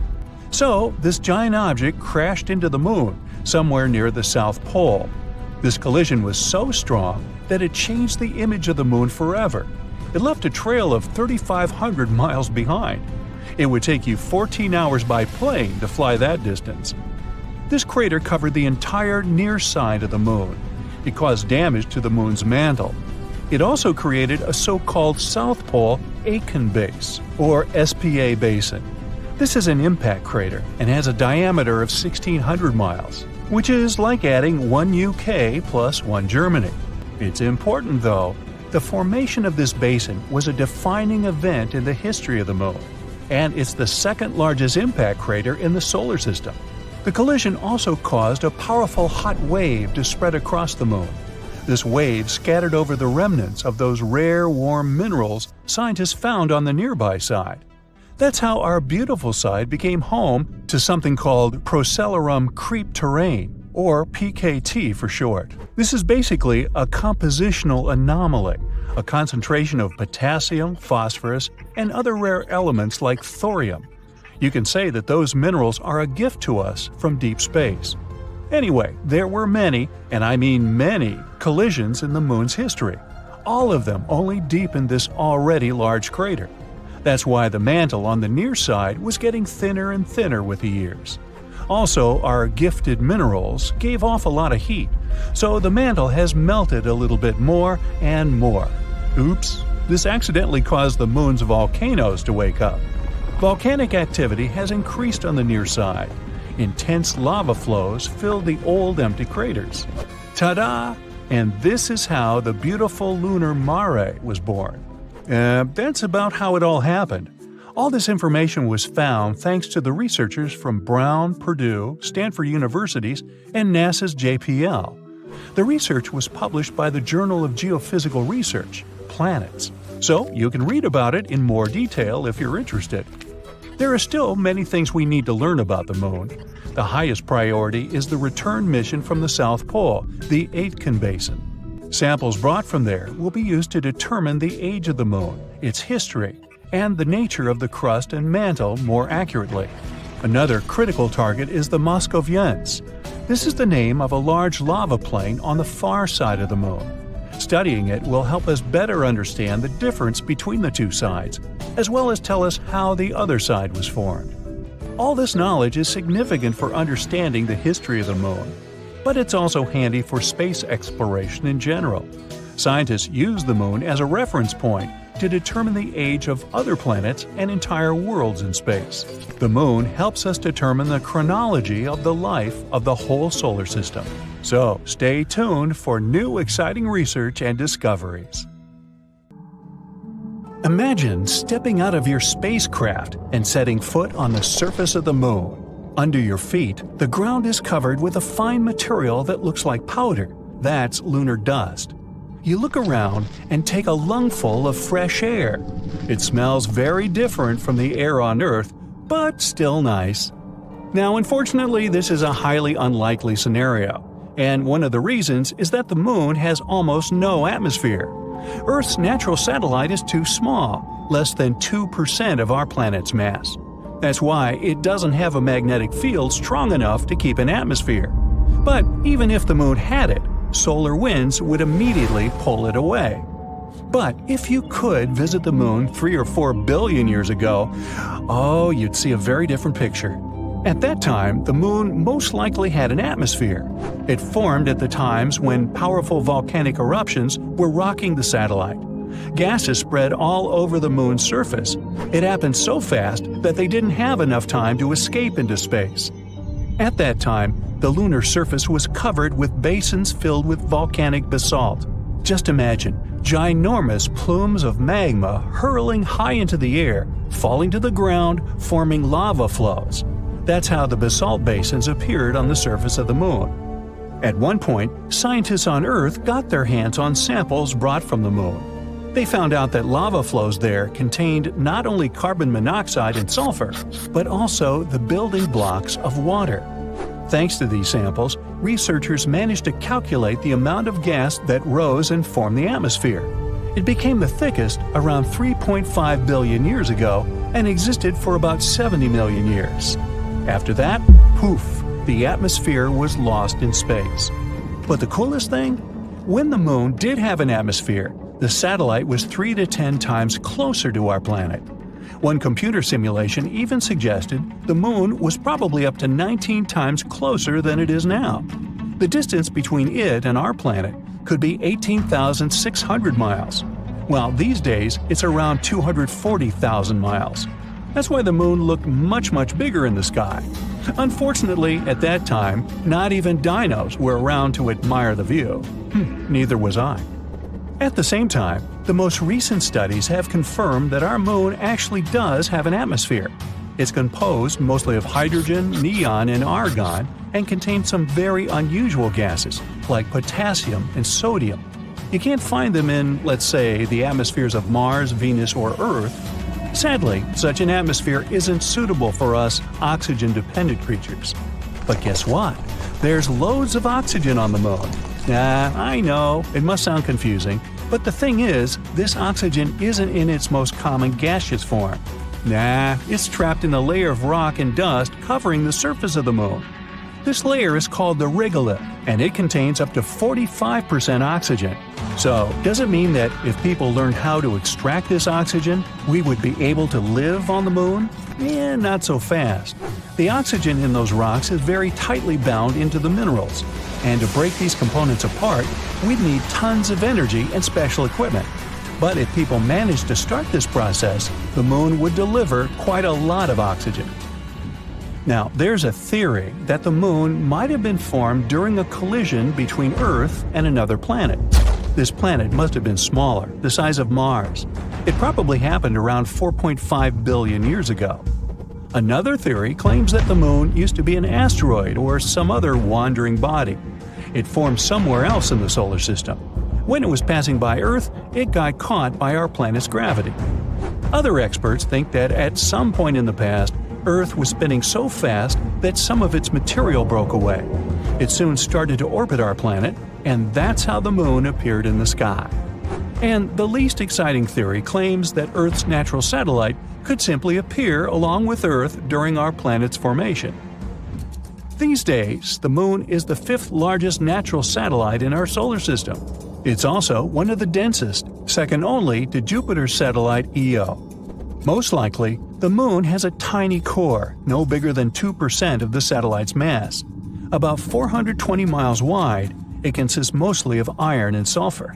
So, this giant object crashed into the Moon, somewhere near the South Pole. This collision was so strong that it changed the image of the Moon forever. It left a trail of 3,500 miles behind. It would take you 14 hours by plane to fly that distance. This crater covered the entire near side of the Moon. It caused damage to the Moon's mantle. It also created a so-called South Pole Aitken Base, or SPA Basin. This is an impact crater and has a diameter of 1,600 miles, which is like adding one UK plus one Germany. It's important, though. The formation of this basin was a defining event in the history of the Moon, and it's the second largest impact crater in the solar system. The collision also caused a powerful hot wave to spread across the Moon. This wave scattered over the remnants of those rare warm minerals scientists found on the nearby side. That's how our beautiful side became home to something called Procellarum creep terrain, or PKT for short. This is basically a compositional anomaly, a concentration of potassium, phosphorus, and other rare elements like thorium. You can say that those minerals are a gift to us from deep space. Anyway, there were many, and I mean many, collisions in the Moon's history. All of them only deepened this already large crater. That's why the mantle on the near side was getting thinner and thinner with the years. Also, our gifted minerals gave off a lot of heat, so the mantle has melted a little bit more and more. Oops, this accidentally caused the Moon's volcanoes to wake up. Volcanic activity has increased on the near side. Intense lava flows filled the old empty craters. Ta-da! And this is how the beautiful lunar mare was born. That's about how it all happened. All this information was found thanks to the researchers from Brown, Purdue, Stanford Universities, and NASA's JPL. The research was published by the Journal of Geophysical Research, Planets. So you can read about it in more detail if you're interested. There are still many things we need to learn about the Moon. The highest priority is the return mission from the South Pole, the Aitken Basin. Samples brought from there will be used to determine the age of the Moon, its history, and the nature of the crust and mantle more accurately. Another critical target is the Moonquakes. This is the name of a large lava plain on the far side of the Moon. Studying it will help us better understand the difference between the two sides, as well as tell us how the other side was formed. All this knowledge is significant for understanding the history of the Moon, but it's also handy for space exploration in general. Scientists use the Moon as a reference point to determine the age of other planets and entire worlds in space. The Moon helps us determine the chronology of the life of the whole solar system. So stay tuned for new exciting research and discoveries. Imagine stepping out of your spacecraft and setting foot on the surface of the Moon. Under your feet, the ground is covered with a fine material that looks like powder. That's lunar dust. You look around and take a lungful of fresh air. It smells very different from the air on Earth, but still nice. Now, unfortunately, this is a highly unlikely scenario, and one of the reasons is that the Moon has almost no atmosphere. Earth's natural satellite is too small, less than 2% of our planet's mass. That's why it doesn't have a magnetic field strong enough to keep an atmosphere. But even if the Moon had it, solar winds would immediately pull it away. But if you could visit the Moon 3 or 4 billion years ago, you'd see a very different picture. At that time, the Moon most likely had an atmosphere. It formed at the times when powerful volcanic eruptions were rocking the satellite. Gases spread all over the Moon's surface. It happened so fast that they didn't have enough time to escape into space. At that time, the lunar surface was covered with basins filled with volcanic basalt. Just imagine ginormous plumes of magma hurling high into the air, falling to the ground, forming lava flows. That's how the basalt basins appeared on the surface of the moon. At one point, scientists on Earth got their hands on samples brought from the moon. They found out that lava flows there contained not only carbon monoxide and sulfur, but also the building blocks of water. Thanks to these samples, researchers managed to calculate the amount of gas that rose and formed the atmosphere. It became the thickest around 3.5 billion years ago and existed for about 70 million years. After that, poof, the atmosphere was lost in space. But the coolest thing? When the moon did have an atmosphere, the satellite was 3 to 10 times closer to our planet. One computer simulation even suggested the moon was probably up to 19 times closer than it is now. The distance between it and our planet could be 18,600 miles, while these days it's around 240,000 miles. That's why the moon looked much bigger in the sky. Unfortunately, at that time, not even dinos were around to admire the view. Neither was I. At the same time, the most recent studies have confirmed that our moon actually does have an atmosphere. It's composed mostly of hydrogen, neon, and argon, and contains some very unusual gases, like potassium and sodium. You can't find them in, let's say, the atmospheres of Mars, Venus, or Earth. Sadly, such an atmosphere isn't suitable for us oxygen-dependent creatures. But guess what? There's loads of oxygen on the moon. I know, it must sound confusing, but the thing is, this oxygen isn't in its most common gaseous form. It's trapped in a layer of rock and dust covering the surface of the moon. This layer is called the regolith, and it contains up to 45% oxygen. So, does it mean that if people learned how to extract this oxygen, we would be able to live on the moon? Not so fast. The oxygen in those rocks is very tightly bound into the minerals, and to break these components apart, we'd need tons of energy and special equipment. But if people managed to start this process, the moon would deliver quite a lot of oxygen. Now, there's a theory that the moon might have been formed during a collision between Earth and another planet. This planet must have been smaller, the size of Mars. It probably happened around 4.5 billion years ago. Another theory claims that the moon used to be an asteroid or some other wandering body. It formed somewhere else in the solar system. When it was passing by Earth, it got caught by our planet's gravity. Other experts think that at some point in the past, Earth was spinning so fast that some of its material broke away. It soon started to orbit our planet, and that's how the moon appeared in the sky. And the least exciting theory claims that Earth's natural satellite could simply appear along with Earth during our planet's formation. These days, the moon is the 5th largest natural satellite in our solar system. It's also one of the densest, second only to Jupiter's satellite Io. Most likely, the moon has a tiny core, no bigger than 2% of the satellite's mass. About 420 miles wide, it consists mostly of iron and sulfur.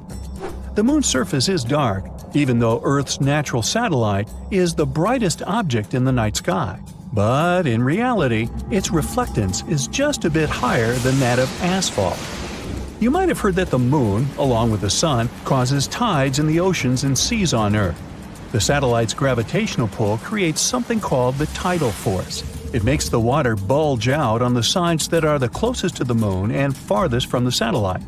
The moon's surface is dark, even though Earth's natural satellite is the brightest object in the night sky. But in reality, its reflectance is just a bit higher than that of asphalt. You might have heard that the moon, along with the sun, causes tides in the oceans and seas on Earth. The satellite's gravitational pull creates something called the tidal force. It makes the water bulge out on the sides that are the closest to the moon and farthest from the satellite.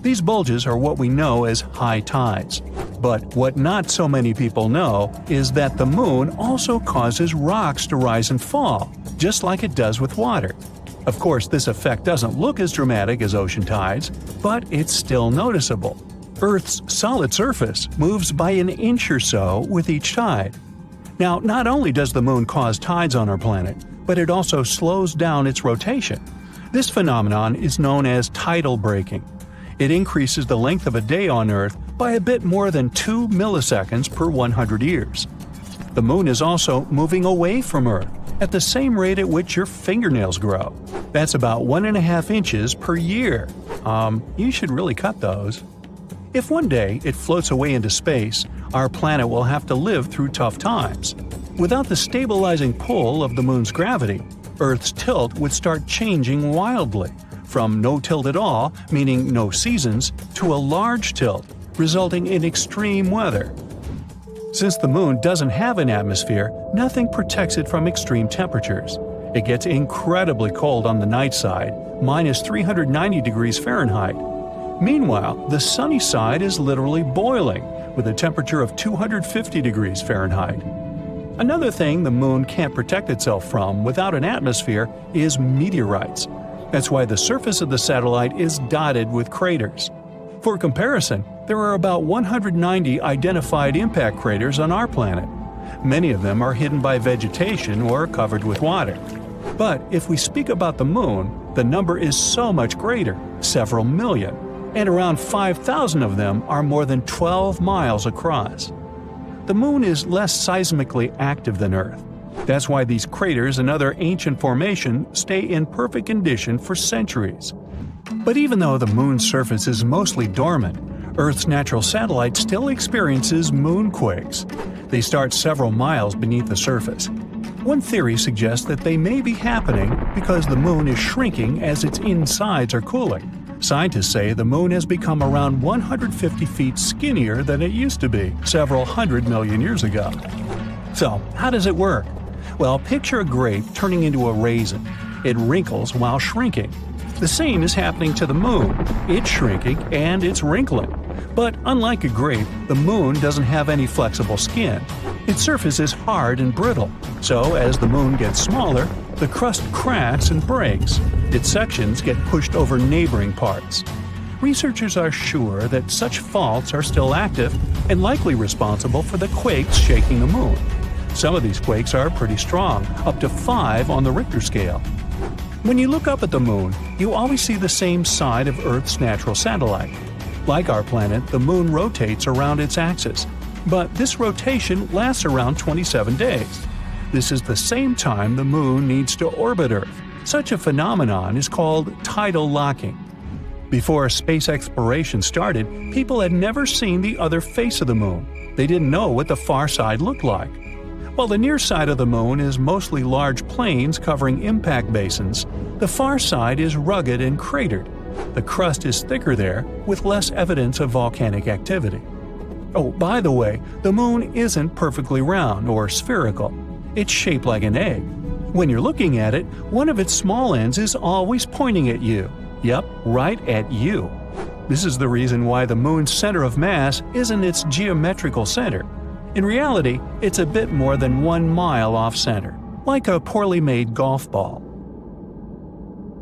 These bulges are what we know as high tides. But what not so many people know is that the moon also causes rocks to rise and fall, just like it does with water. Of course, this effect doesn't look as dramatic as ocean tides, but it's still noticeable. Earth's solid surface moves by an inch or so with each tide. Now, not only does the moon cause tides on our planet, but it also slows down its rotation. This phenomenon is known as tidal braking. It increases the length of a day on Earth by a bit more than 2 milliseconds per 100 years. The moon is also moving away from Earth at the same rate at which your fingernails grow. That's about 1.5 inches per year. You should really cut those. If one day it floats away into space, our planet will have to live through tough times. Without the stabilizing pull of the moon's gravity, Earth's tilt would start changing wildly, from no tilt at all, meaning no seasons, to a large tilt, resulting in extreme weather. Since the Moon doesn't have an atmosphere, nothing protects it from extreme temperatures. It gets incredibly cold on the night side, minus 390 degrees Fahrenheit. Meanwhile, the sunny side is literally boiling, with a temperature of 250 degrees Fahrenheit. Another thing the Moon can't protect itself from without an atmosphere is meteorites. That's why the surface of the satellite is dotted with craters. For comparison, there are about 190 identified impact craters on our planet. Many of them are hidden by vegetation or covered with water. But if we speak about the Moon, the number is so much greater, several million, and around 5,000 of them are more than 12 miles across. The Moon is less seismically active than Earth. That's why these craters and other ancient formations stay in perfect condition for centuries. But even though the Moon's surface is mostly dormant, Earth's natural satellite still experiences moonquakes. They start several miles beneath the surface. One theory suggests that they may be happening because the Moon is shrinking as its insides are cooling. Scientists say the Moon has become around 150 feet skinnier than it used to be several hundred million years ago. So, how does it work? Well, picture a grape turning into a raisin. It wrinkles while shrinking. The same is happening to the Moon. It's shrinking and it's wrinkling. But unlike a grape, the Moon doesn't have any flexible skin. Its surface is hard and brittle. So as the Moon gets smaller, the crust cracks and breaks. Its sections get pushed over neighboring parts. Researchers are sure that such faults are still active and likely responsible for the quakes shaking the Moon. Some of these quakes are pretty strong, up to 5 on the Richter scale. When you look up at the Moon, you always see the same side of Earth's natural satellite. Like our planet, the Moon rotates around its axis, but this rotation lasts around 27 days. This is the same time the Moon needs to orbit Earth. Such a phenomenon is called tidal locking. Before space exploration started, people had never seen the other face of the Moon. They didn't know what the far side looked like. While the near side of the Moon is mostly large plains covering impact basins, the far side is rugged and cratered. The crust is thicker there, with less evidence of volcanic activity. Oh, by the way, the Moon isn't perfectly round or spherical. It's shaped like an egg. When you're looking at it, one of its small ends is always pointing at you. Yep, right at you. This is the reason why the Moon's center of mass isn't its geometrical center. In reality, it's a bit more than 1 mile off-center, like a poorly made golf ball.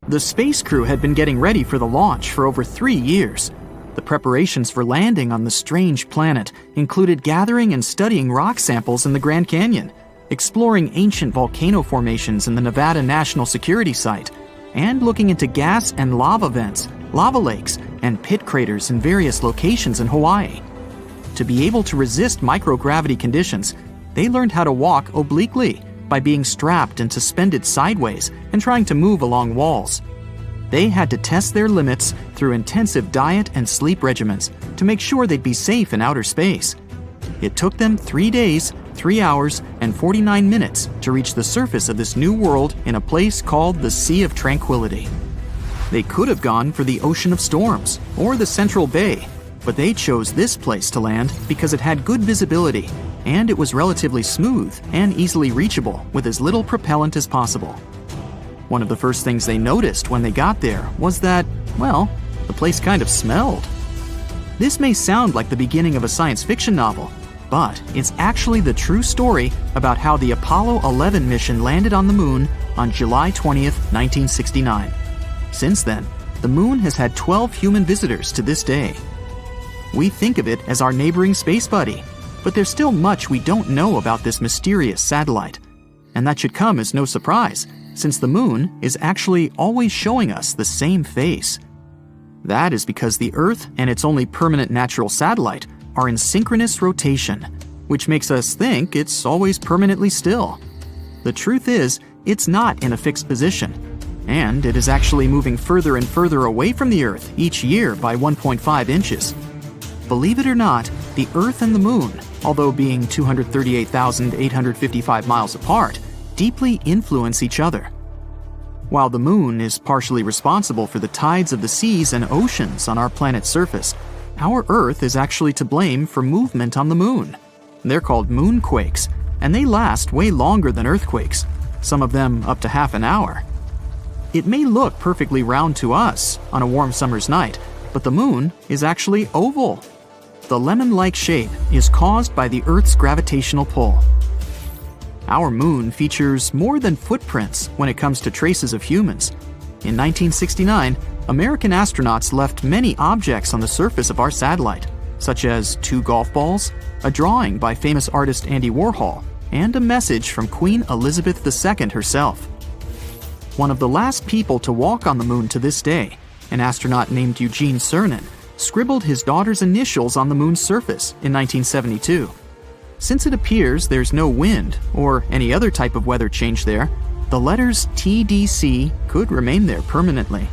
The space crew had been getting ready for the launch for over 3 years. The preparations for landing on the strange planet included gathering and studying rock samples in the Grand Canyon, exploring ancient volcano formations in the Nevada National Security Site, and looking into gas and lava vents, lava lakes, and pit craters in various locations in Hawaii. To be able to resist microgravity conditions, they learned how to walk obliquely by being strapped and suspended sideways and trying to move along walls. They had to test their limits through intensive diet and sleep regimens to make sure they'd be safe in outer space. It took them 3 days, 3 hours, and 49 minutes to reach the surface of this new world in a place called the Sea of Tranquility. They could have gone for the Ocean of Storms or the Central Bay, but they chose this place to land because it had good visibility and it was relatively smooth and easily reachable with as little propellant as possible. One of the first things they noticed when they got there was that, well, the place kind of smelled. This may sound like the beginning of a science fiction novel, but it's actually the true story about how the Apollo 11 mission landed on the Moon on July 20th, 1969. Since then, the Moon has had 12 human visitors to this day. We think of it as our neighboring space buddy, but there's still much we don't know about this mysterious satellite. And that should come as no surprise, since the Moon is actually always showing us the same face. That is because the Earth and its only permanent natural satellite are in synchronous rotation, which makes us think it's always permanently still. The truth is, it's not in a fixed position, and it is actually moving further and further away from the Earth each year by 1.5 inches. Believe it or not, the Earth and the Moon, although being 238,855 miles apart, deeply influence each other. While the moon is partially responsible for the tides of the seas and oceans on our planet's surface, our Earth is actually to blame for movement on the moon. They're called moonquakes, and they last way longer than earthquakes, some of them up to half an hour. It may look perfectly round to us on a warm summer's night, but the moon is actually oval. The lemon-like shape is caused by the Earth's gravitational pull. Our moon features more than footprints when it comes to traces of humans. In 1969, American astronauts left many objects on the surface of our satellite, such as 2 golf balls, a drawing by famous artist Andy Warhol, and a message from Queen Elizabeth II herself. One of the last people to walk on the moon to this day, an astronaut named Eugene Cernan, scribbled his daughter's initials on the moon's surface in 1972. Since it appears there's no wind or any other type of weather change there, the letters TDC could remain there permanently.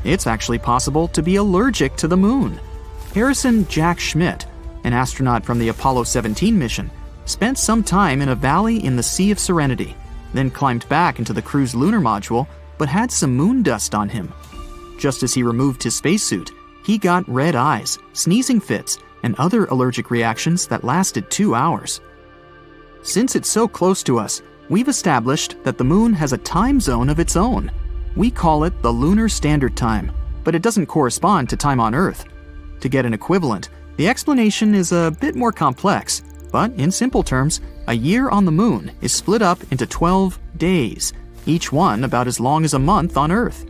It's actually possible to be allergic to the moon. Harrison Jack Schmitt, an astronaut from the Apollo 17 mission, spent some time in a valley in the Sea of Serenity, then climbed back into the crew's lunar module, but had some moon dust on him. Just as he removed his spacesuit, he got red eyes, sneezing fits, and other allergic reactions that lasted 2 hours. Since it's so close to us, we've established that the moon has a time zone of its own. We call it the Lunar Standard Time, but it doesn't correspond to time on Earth. To get an equivalent, the explanation is a bit more complex, but in simple terms, a year on the moon is split up into 12 days, each one about as long as a month on Earth.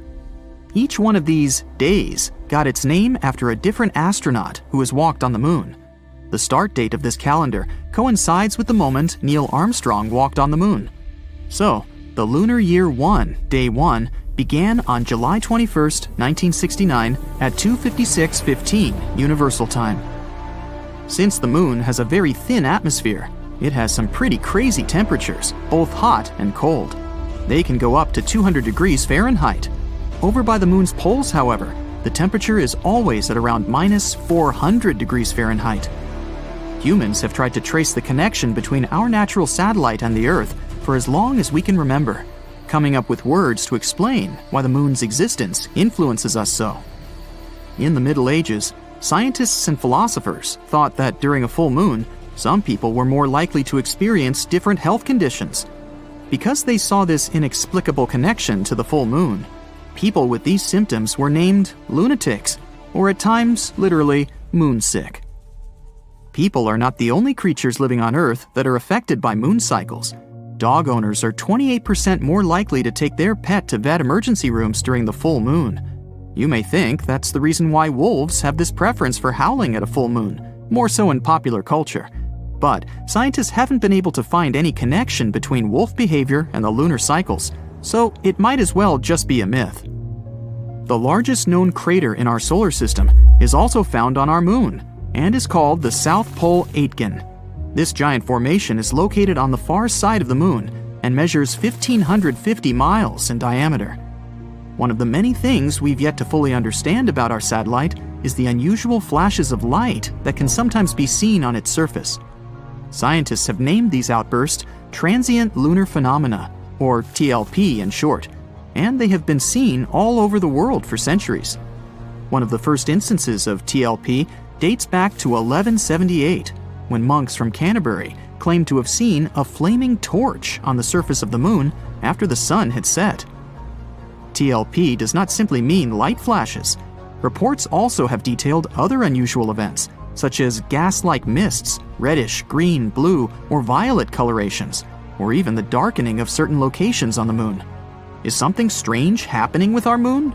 Each one of these days got its name after a different astronaut who has walked on the moon. The start date of this calendar coincides with the moment Neil Armstrong walked on the moon. So, the Lunar Year 1, Day 1, began on July 21st, 1969 at 2:56:15 Universal Time. Since the moon has a very thin atmosphere, it has some pretty crazy temperatures, both hot and cold. They can go up to 200 degrees Fahrenheit. Over by the moon's poles, however, the temperature is always at around minus 400 degrees Fahrenheit. Humans have tried to trace the connection between our natural satellite and the Earth for as long as we can remember, coming up with words to explain why the moon's existence influences us so. In the Middle Ages, scientists and philosophers thought that during a full moon, some people were more likely to experience different health conditions. Because they saw this inexplicable connection to the full moon, people with these symptoms were named lunatics, or at times, literally, moonsick. People are not the only creatures living on Earth that are affected by moon cycles. Dog owners are 28% more likely to take their pet to vet emergency rooms during the full moon. You may think that's the reason why wolves have this preference for howling at a full moon, more so in popular culture. But scientists haven't been able to find any connection between wolf behavior and the lunar cycles, so it might as well just be a myth. The largest known crater in our solar system is also found on our moon, and is called the South Pole Aitken. This giant formation is located on the far side of the moon and measures 1,550 miles in diameter. One of the many things we've yet to fully understand about our satellite is the unusual flashes of light that can sometimes be seen on its surface. Scientists have named these outbursts transient lunar phenomena, or TLP in short, and they have been seen all over the world for centuries. One of the first instances of TLP dates back to 1178, when monks from Canterbury claimed to have seen a flaming torch on the surface of the moon after the sun had set. TLP does not simply mean light flashes. Reports also have detailed other unusual events, such as gas-like mists, reddish, green, blue, or violet colorations, or even the darkening of certain locations on the moon. Is something strange happening with our moon?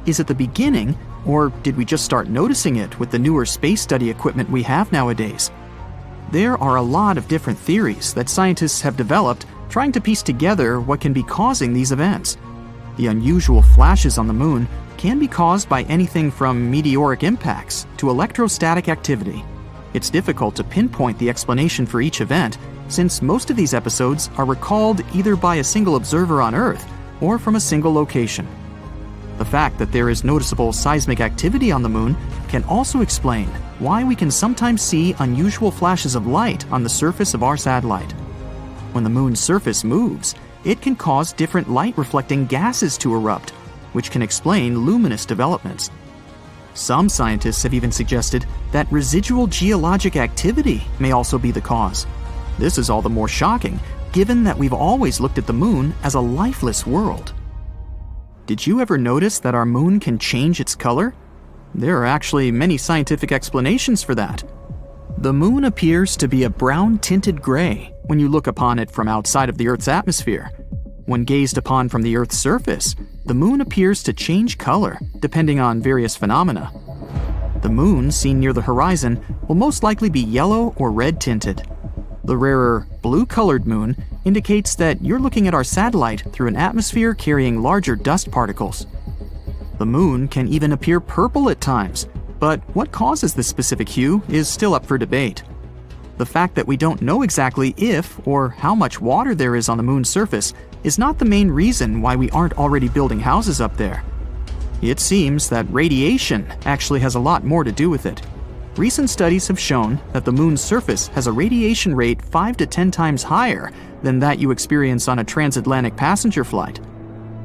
Is it the beginning, or did we just start noticing it with the newer space study equipment we have nowadays? There are a lot of different theories that scientists have developed trying to piece together what can be causing these events. The unusual flashes on the moon can be caused by anything from meteoric impacts to electrostatic activity. It's difficult to pinpoint the explanation for each event, since most of these episodes are recalled either by a single observer on Earth or from a single location. The fact that there is noticeable seismic activity on the moon can also explain why we can sometimes see unusual flashes of light on the surface of our satellite. When the moon's surface moves, it can cause different light-reflecting gases to erupt, which can explain luminous developments. Some scientists have even suggested that residual geologic activity may also be the cause. This is all the more shocking, given that we've always looked at the moon as a lifeless world. Did you ever notice that our moon can change its color? There are actually many scientific explanations for that. The moon appears to be a brown-tinted gray when you look upon it from outside of the Earth's atmosphere. When gazed upon from the Earth's surface, the moon appears to change color depending on various phenomena. The moon seen near the horizon will most likely be yellow or red-tinted. The rarer blue-colored moon indicates that you're looking at our satellite through an atmosphere carrying larger dust particles. The moon can even appear purple at times, but what causes this specific hue is still up for debate. The fact that we don't know exactly if or how much water there is on the moon's surface is not the main reason why we aren't already building houses up there. It seems that radiation actually has a lot more to do with it. Recent studies have shown that the moon's surface has a radiation rate 5 to 10 times higher than that you experience on a transatlantic passenger flight.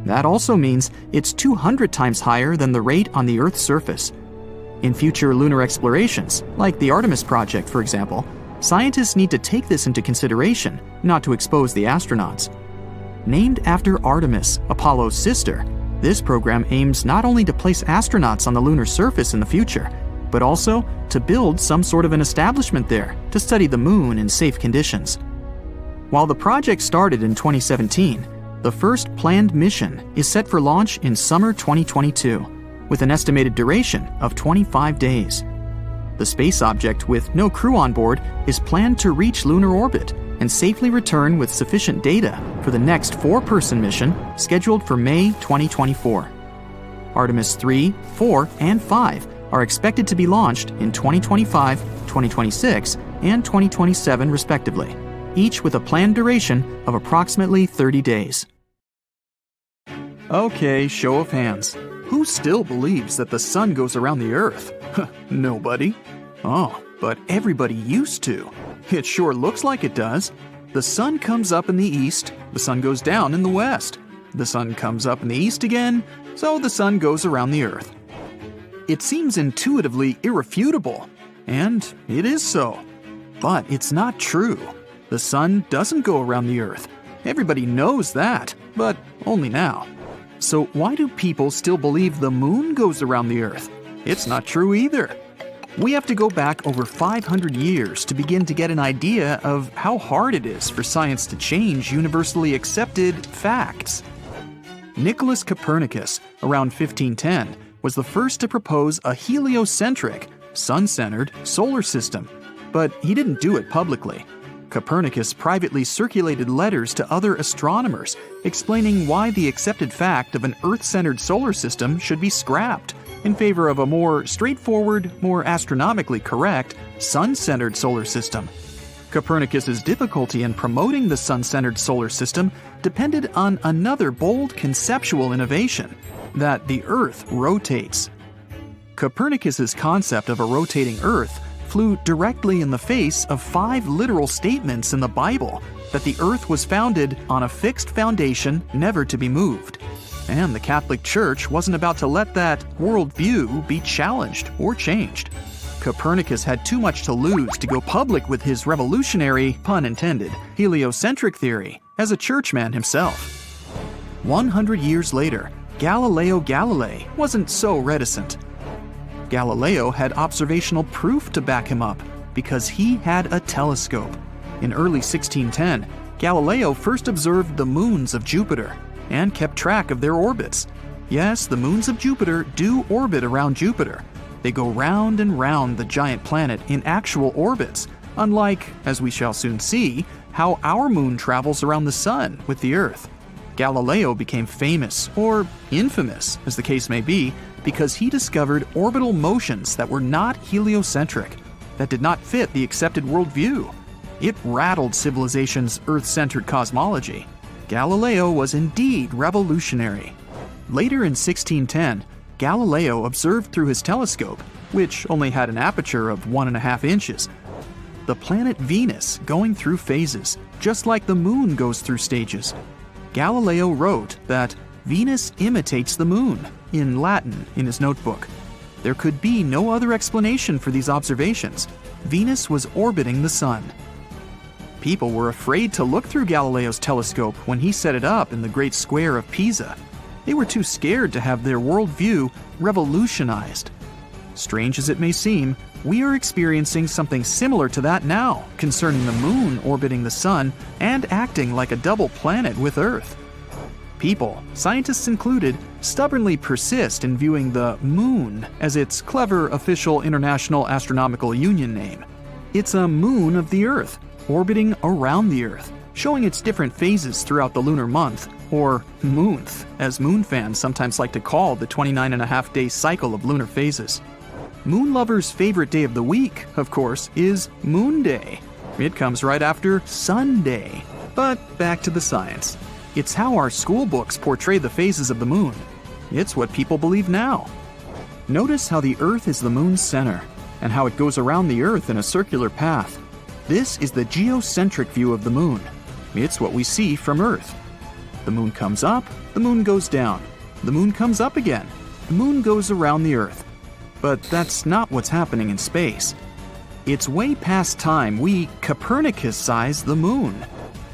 That also means it's 200 times higher than the rate on the Earth's surface. In future lunar explorations, like the Artemis project for example, scientists need to take this into consideration, not to expose the astronauts. Named after Artemis, Apollo's sister, this program aims not only to place astronauts on the lunar surface in the future, but also to build some sort of an establishment there to study the moon in safe conditions. While the project started in 2017, the first planned mission is set for launch in summer 2022, with an estimated duration of 25 days. The space object, with no crew on board, is planned to reach lunar orbit and safely return with sufficient data for the next 4-person mission scheduled for May 2024. Artemis 3, 4, and 5 are expected to be launched in 2025, 2026, and 2027 respectively, each with a planned duration of approximately 30 days. Okay, show of hands. Who still believes that the sun goes around the Earth? Nobody. Oh, but everybody used to. It sure looks like it does. The sun comes up in the east, the sun goes down in the west. The sun comes up in the east again, so the sun goes around the Earth. It seems intuitively irrefutable, and it is so. But it's not true. The sun doesn't go around the Earth. Everybody knows that, but only now. So why do people still believe the moon goes around the Earth? It's not true either. We have to go back over 500 years to begin to get an idea of how hard it is for science to change universally accepted facts. Nicholas Copernicus, around 1510, was the first to propose a heliocentric, sun-centered solar system, but he didn't do it publicly. Copernicus privately circulated letters to other astronomers explaining why the accepted fact of an Earth-centered solar system should be scrapped in favor of a more straightforward, more astronomically correct, sun-centered solar system. Copernicus's difficulty in promoting the sun-centered solar system depended on another bold conceptual innovation, that the Earth rotates. Copernicus's concept of a rotating Earth flew directly in the face of 5 literal statements in the Bible that the Earth was founded on a fixed foundation never to be moved. And the Catholic Church wasn't about to let that worldview be challenged or changed. Copernicus had too much to lose to go public with his revolutionary, pun intended, heliocentric theory as a churchman himself. 100 years later, Galileo Galilei wasn't so reticent. Galileo had observational proof to back him up because he had a telescope. In early 1610, Galileo first observed the moons of Jupiter and kept track of their orbits. Yes, the moons of Jupiter do orbit around Jupiter. They go round and round the giant planet in actual orbits, unlike, as we shall soon see, how our moon travels around the sun with the Earth. Galileo became famous, or infamous, as the case may be, because he discovered orbital motions that were not heliocentric, that did not fit the accepted worldview. It rattled civilization's Earth-centered cosmology. Galileo was indeed revolutionary. Later in 1610, Galileo observed through his telescope, which only had an aperture of 1.5 inches, the planet Venus going through phases, just like the moon goes through stages. Galileo wrote that Venus imitates the moon in Latin in his notebook. There could be no other explanation for these observations. Venus was orbiting the sun. People were afraid to look through Galileo's telescope when he set it up in the Great Square of Pisa. They were too scared to have their worldview revolutionized. Strange as it may seem, we are experiencing something similar to that now concerning the moon orbiting the sun and acting like a double planet with Earth. People, scientists included, stubbornly persist in viewing the moon as its clever official International Astronomical Union name. It's a moon of the Earth, orbiting around the Earth, showing its different phases throughout the lunar month, or moonth, as moon fans sometimes like to call the 29.5-day cycle of lunar phases. Moon lovers' favorite day of the week, of course, is Moon Day. It comes right after Sunday. But back to the science. It's how our school books portray the phases of the moon. It's what people believe now. Notice how the Earth is the moon's center, and how it goes around the Earth in a circular path. This is the geocentric view of the moon. It's what we see from Earth. The moon comes up, the moon goes down. The moon comes up again. The moon goes around the Earth. But that's not what's happening in space. It's way past time we Copernicus-size the moon.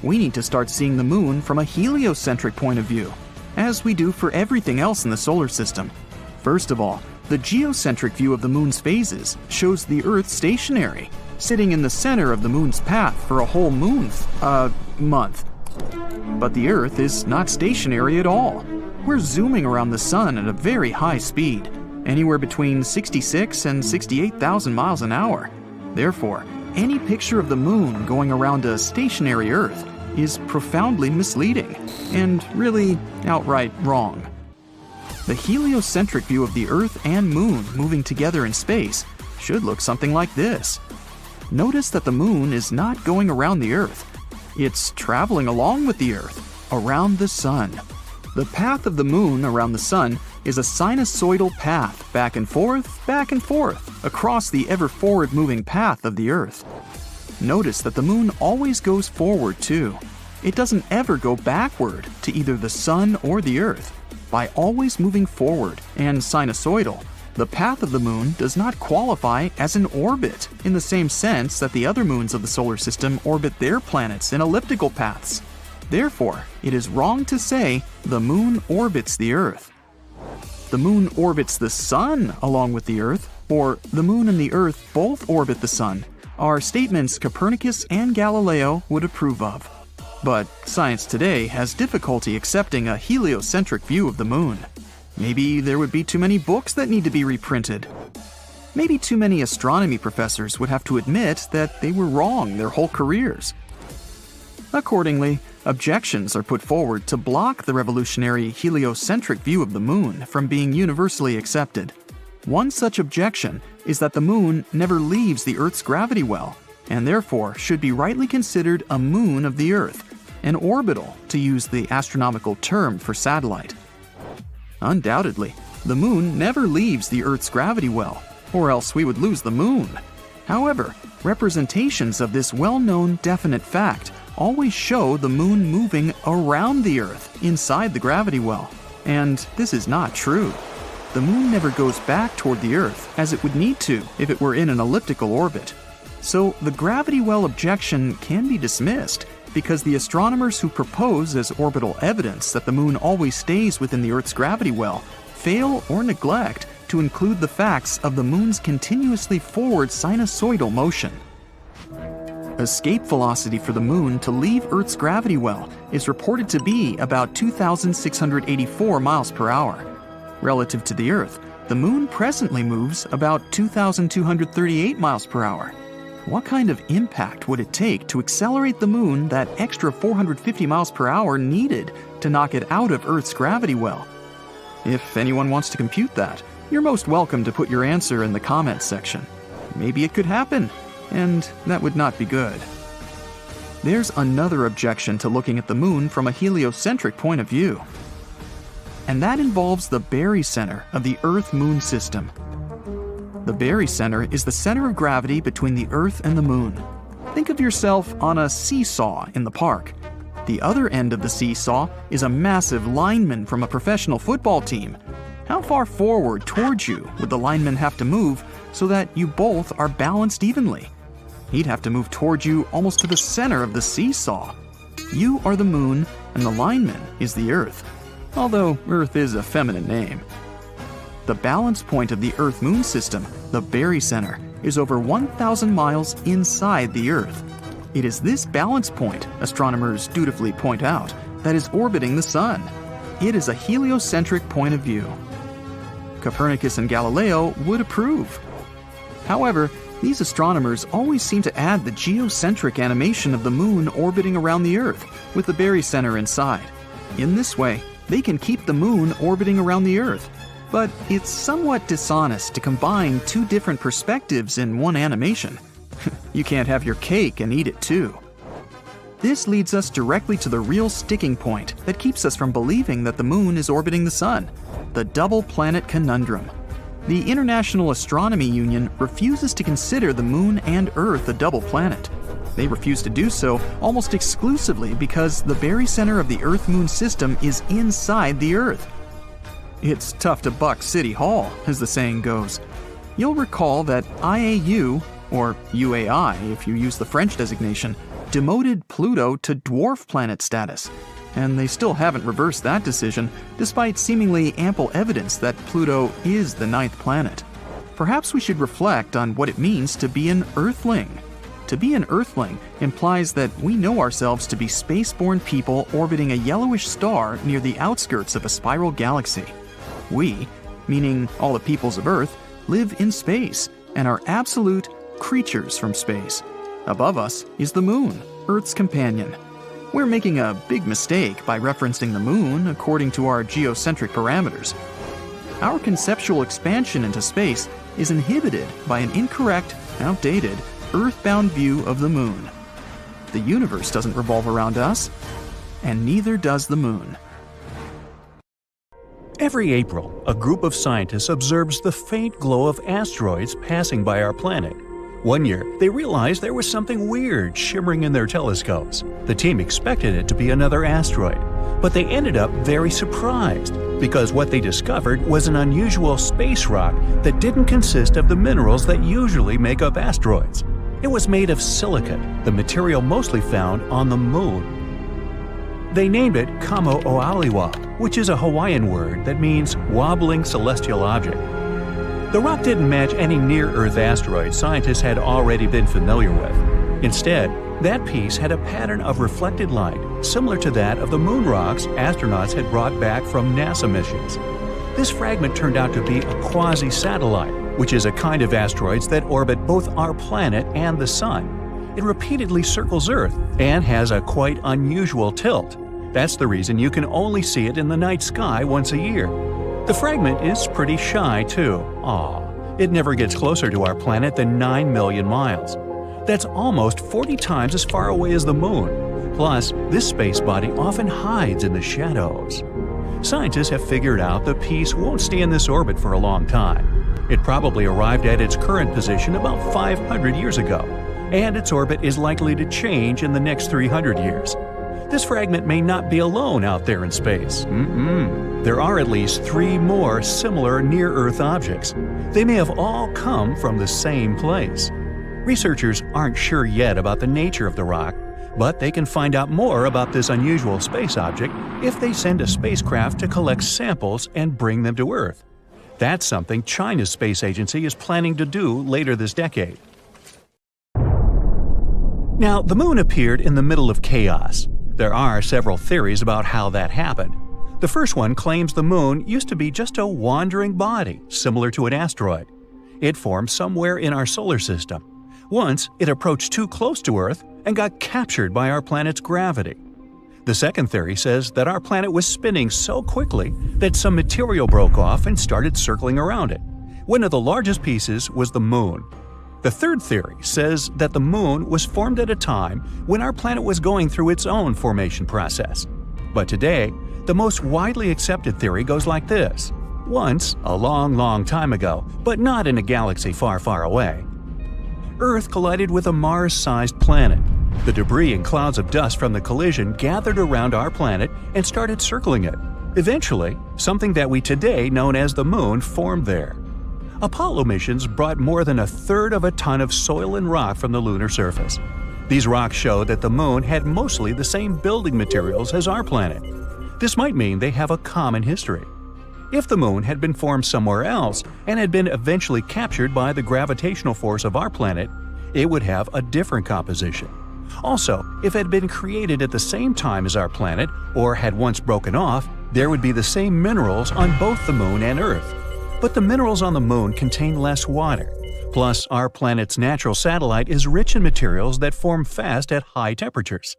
We need to start seeing the moon from a heliocentric point of view, as we do for everything else in the solar system. First of all, the geocentric view of the moon's phases shows the Earth stationary, sitting in the center of the moon's path for a whole month. But the Earth is not stationary at all. We're zooming around the sun at a very high speed, anywhere between 66 and 68,000 miles an hour. Therefore, any picture of the moon going around a stationary Earth is profoundly misleading and really outright wrong. The heliocentric view of the Earth and moon moving together in space should look something like this. Notice that the moon is not going around the Earth. It's traveling along with the Earth, around the sun. The path of the moon around the sun is a sinusoidal path back and forth, across the ever-forward moving path of the Earth. Notice that the moon always goes forward too. It doesn't ever go backward to either the sun or the Earth. By always moving forward and sinusoidal, the path of the moon does not qualify as an orbit in the same sense that the other moons of the solar system orbit their planets in elliptical paths. Therefore, it is wrong to say the moon orbits the Earth. The moon orbits the sun along with the Earth, or the moon and the Earth both orbit the sun, are statements Copernicus and Galileo would approve of. But science today has difficulty accepting a heliocentric view of the moon. Maybe there would be too many books that need to be reprinted. Maybe too many astronomy professors would have to admit that they were wrong their whole careers. Accordingly, objections are put forward to block the revolutionary heliocentric view of the moon from being universally accepted. One such objection is that the moon never leaves the Earth's gravity well, and therefore should be rightly considered a moon of the Earth, an orbital, to use the astronomical term for satellite. Undoubtedly, the moon never leaves the Earth's gravity well, or else we would lose the moon. However, representations of this well-known definite fact always show the moon moving around the Earth inside the gravity well, and this is not true. The moon never goes back toward the Earth as it would need to if it were in an elliptical orbit. So the gravity well objection can be dismissed because the astronomers who propose as orbital evidence that the moon always stays within the Earth's gravity well fail or neglect to include the facts of the moon's continuously forward sinusoidal motion. Escape velocity for the moon to leave Earth's gravity well is reported to be about 2,684 miles per hour. Relative to the Earth, the moon presently moves about 2,238 miles per hour. What kind of impact would it take to accelerate the moon that extra 450 miles per hour needed to knock it out of Earth's gravity well? If anyone wants to compute that, you're most welcome to put your answer in the comments section. Maybe it could happen, and that would not be good. There's another objection to looking at the moon from a heliocentric point of view, and that involves the barycenter of the Earth-Moon system. The barycenter is the center of gravity between the Earth and the moon. Think of yourself on a seesaw in the park. The other end of the seesaw is a massive lineman from a professional football team. How far forward towards you would the lineman have to move so that you both are balanced evenly? He'd have to move towards you almost to the center of the seesaw. You are the moon, and the lineman is the Earth, although Earth is a feminine name. The balance point of the Earth-Moon system, the barycenter, is over 1,000 miles inside the Earth. It is this balance point, astronomers dutifully point out, that is orbiting the Sun. It is a heliocentric point of view. Copernicus and Galileo would approve. However, these astronomers always seem to add the geocentric animation of the Moon orbiting around the Earth, with the barycenter inside. In this way, they can keep the Moon orbiting around the Earth. But it's somewhat dishonest to combine two different perspectives in one animation. You can't have your cake and eat it too. This leads us directly to the real sticking point that keeps us from believing that the Moon is orbiting the Sun, the double planet conundrum. The International Astronomy Union refuses to consider the Moon and Earth a double planet. They refuse to do so almost exclusively because the barycenter of the Earth-Moon system is inside the Earth. It's tough to buck City Hall, as the saying goes. You'll recall that IAU, or UAI if you use the French designation, demoted Pluto to dwarf planet status. And they still haven't reversed that decision, despite seemingly ample evidence that Pluto is the 9th planet. Perhaps we should reflect on what it means to be an Earthling. To be an Earthling implies that we know ourselves to be space-borne people orbiting a yellowish star near the outskirts of a spiral galaxy. We, meaning all the peoples of Earth, live in space and are absolute creatures from space. Above us is the Moon, Earth's companion. We're making a big mistake by referencing the Moon according to our geocentric parameters. Our conceptual expansion into space is inhibited by an incorrect, outdated, earthbound view of the Moon. The universe doesn't revolve around us, and neither does the Moon. Every April, a group of scientists observes the faint glow of asteroids passing by our planet. One year, they realized there was something weird shimmering in their telescopes. The team expected it to be another asteroid, but they ended up very surprised because what they discovered was an unusual space rock that didn't consist of the minerals that usually make up asteroids. It was made of silicate, the material mostly found on the Moon. They named it Kamo'aliwa, which is a Hawaiian word that means wobbling celestial object. The rock didn't match any near-Earth asteroid scientists had already been familiar with. Instead, that piece had a pattern of reflected light, similar to that of the moon rocks astronauts had brought back from NASA missions. This fragment turned out to be a quasi-satellite, which is a kind of asteroids that orbit both our planet and the Sun. It repeatedly circles Earth and has a quite unusual tilt. That's the reason you can only see it in the night sky once a year. The fragment is pretty shy, too. It never gets closer to our planet than 9 million miles. That's almost 40 times as far away as the Moon. Plus, this space body often hides in the shadows. Scientists have figured out the piece won't stay in this orbit for a long time. It probably arrived at its current position about 500 years ago, and its orbit is likely to change in the next 300 years. This fragment may not be alone out there in space. There are at least 3 more similar near-Earth objects. They may have all come from the same place. Researchers aren't sure yet about the nature of the rock, but they can find out more about this unusual space object if they send a spacecraft to collect samples and bring them to Earth. That's something China's space agency is planning to do later this decade. Now, the Moon appeared in the middle of chaos. There are several theories about how that happened. The first one claims the Moon used to be just a wandering body, similar to an asteroid. It formed somewhere in our solar system. Once, it approached too close to Earth and got captured by our planet's gravity. The second theory says that our planet was spinning so quickly that some material broke off and started circling around it. One of the largest pieces was the Moon. The third theory says that the Moon was formed at a time when our planet was going through its own formation process. But today, the most widely accepted theory goes like this. Once, a long, long time ago, but not in a galaxy far, far away, Earth collided with a Mars-sized planet. The debris and clouds of dust from the collision gathered around our planet and started circling it. Eventually, something that we today know as the Moon formed there. Apollo missions brought more than 1/3 of a ton of soil and rock from the lunar surface. These rocks show that the Moon had mostly the same building materials as our planet. This might mean they have a common history. If the Moon had been formed somewhere else and had been eventually captured by the gravitational force of our planet, it would have a different composition. Also, if it had been created at the same time as our planet or had once broken off, there would be the same minerals on both the Moon and Earth. But the minerals on the Moon contain less water. Plus, our planet's natural satellite is rich in materials that form fast at high temperatures.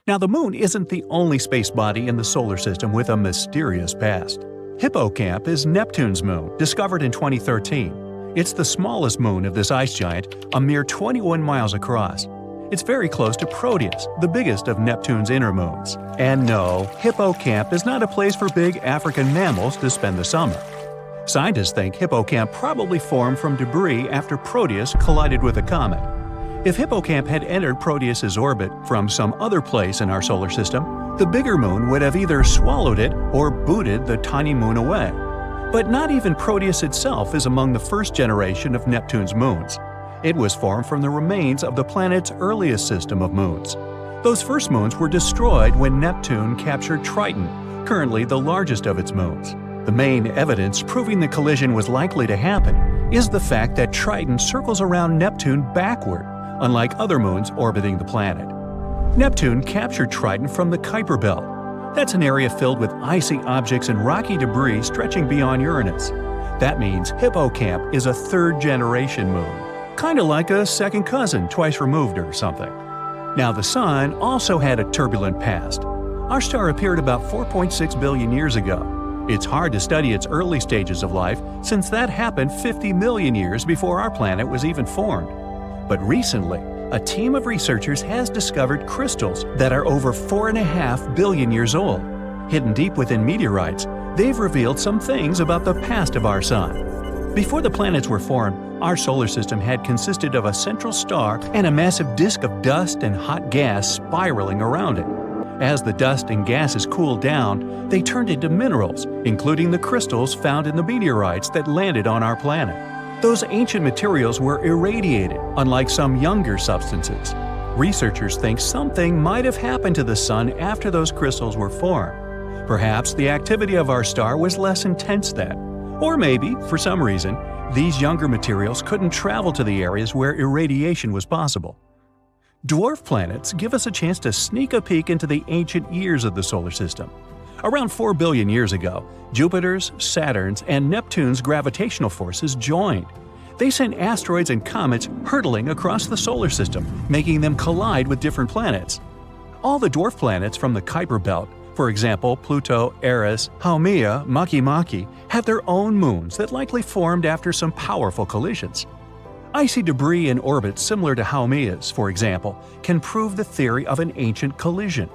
Now, the Moon isn't the only space body in the solar system with a mysterious past. Hippocamp is Neptune's moon, discovered in 2013. It's the smallest moon of this ice giant, a mere 21 miles across. It's very close to Proteus, the biggest of Neptune's inner moons. And no, Hippocamp is not a place for big African mammals to spend the summer. Scientists think Hippocamp probably formed from debris after Proteus collided with a comet. If Hippocamp had entered Proteus's orbit from some other place in our solar system, the bigger moon would have either swallowed it or booted the tiny moon away. But not even Proteus itself is among the first generation of Neptune's moons. It was formed from the remains of the planet's earliest system of moons. Those first moons were destroyed when Neptune captured Triton, currently the largest of its moons. The main evidence proving the collision was likely to happen is the fact that Triton circles around Neptune backward, unlike other moons orbiting the planet. Neptune captured Triton from the Kuiper Belt. That's an area filled with icy objects and rocky debris stretching beyond Uranus. That means Hippocamp is a third-generation moon, kind of like a second cousin twice removed or something. Now, the Sun also had a turbulent past. Our star appeared about 4.6 billion years ago. It's hard to study its early stages of life since that happened 50 million years before our planet was even formed. But recently, a team of researchers has discovered crystals that are over 4.5 billion years old. Hidden deep within meteorites, they've revealed some things about the past of our Sun. Before the planets were formed, our solar system had consisted of a central star and a massive disk of dust and hot gas spiraling around it. As the dust and gases cooled down, they turned into minerals, including the crystals found in the meteorites that landed on our planet. Those ancient materials were irradiated, unlike some younger substances. Researchers think something might have happened to the Sun after those crystals were formed. Perhaps the activity of our star was less intense then. Or maybe, for some reason, these younger materials couldn't travel to the areas where irradiation was possible. Dwarf planets give us a chance to sneak a peek into the ancient years of the solar system. Around 4 billion years ago, Jupiter's, Saturn's, and Neptune's gravitational forces joined. They sent asteroids and comets hurtling across the solar system, making them collide with different planets. All the dwarf planets from the Kuiper Belt, for example Pluto, Eris, Haumea, Makemake, have their own moons that likely formed after some powerful collisions. Icy debris in orbits similar to Haumea's, for example, can prove the theory of an ancient collision.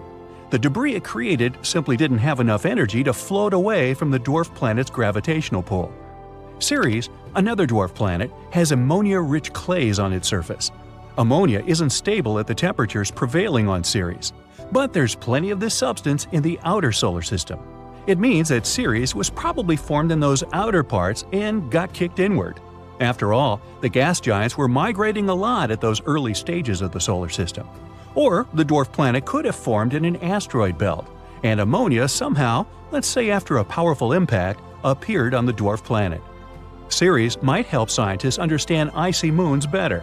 The debris it created simply didn't have enough energy to float away from the dwarf planet's gravitational pull. Ceres, another dwarf planet, has ammonia-rich clays on its surface. Ammonia isn't stable at the temperatures prevailing on Ceres, but there's plenty of this substance in the outer solar system. It means that Ceres was probably formed in those outer parts and got kicked inward. After all, the gas giants were migrating a lot at those early stages of the solar system. Or the dwarf planet could have formed in an asteroid belt, and ammonia somehow, let's say after a powerful impact, appeared on the dwarf planet. Ceres might help scientists understand icy moons better.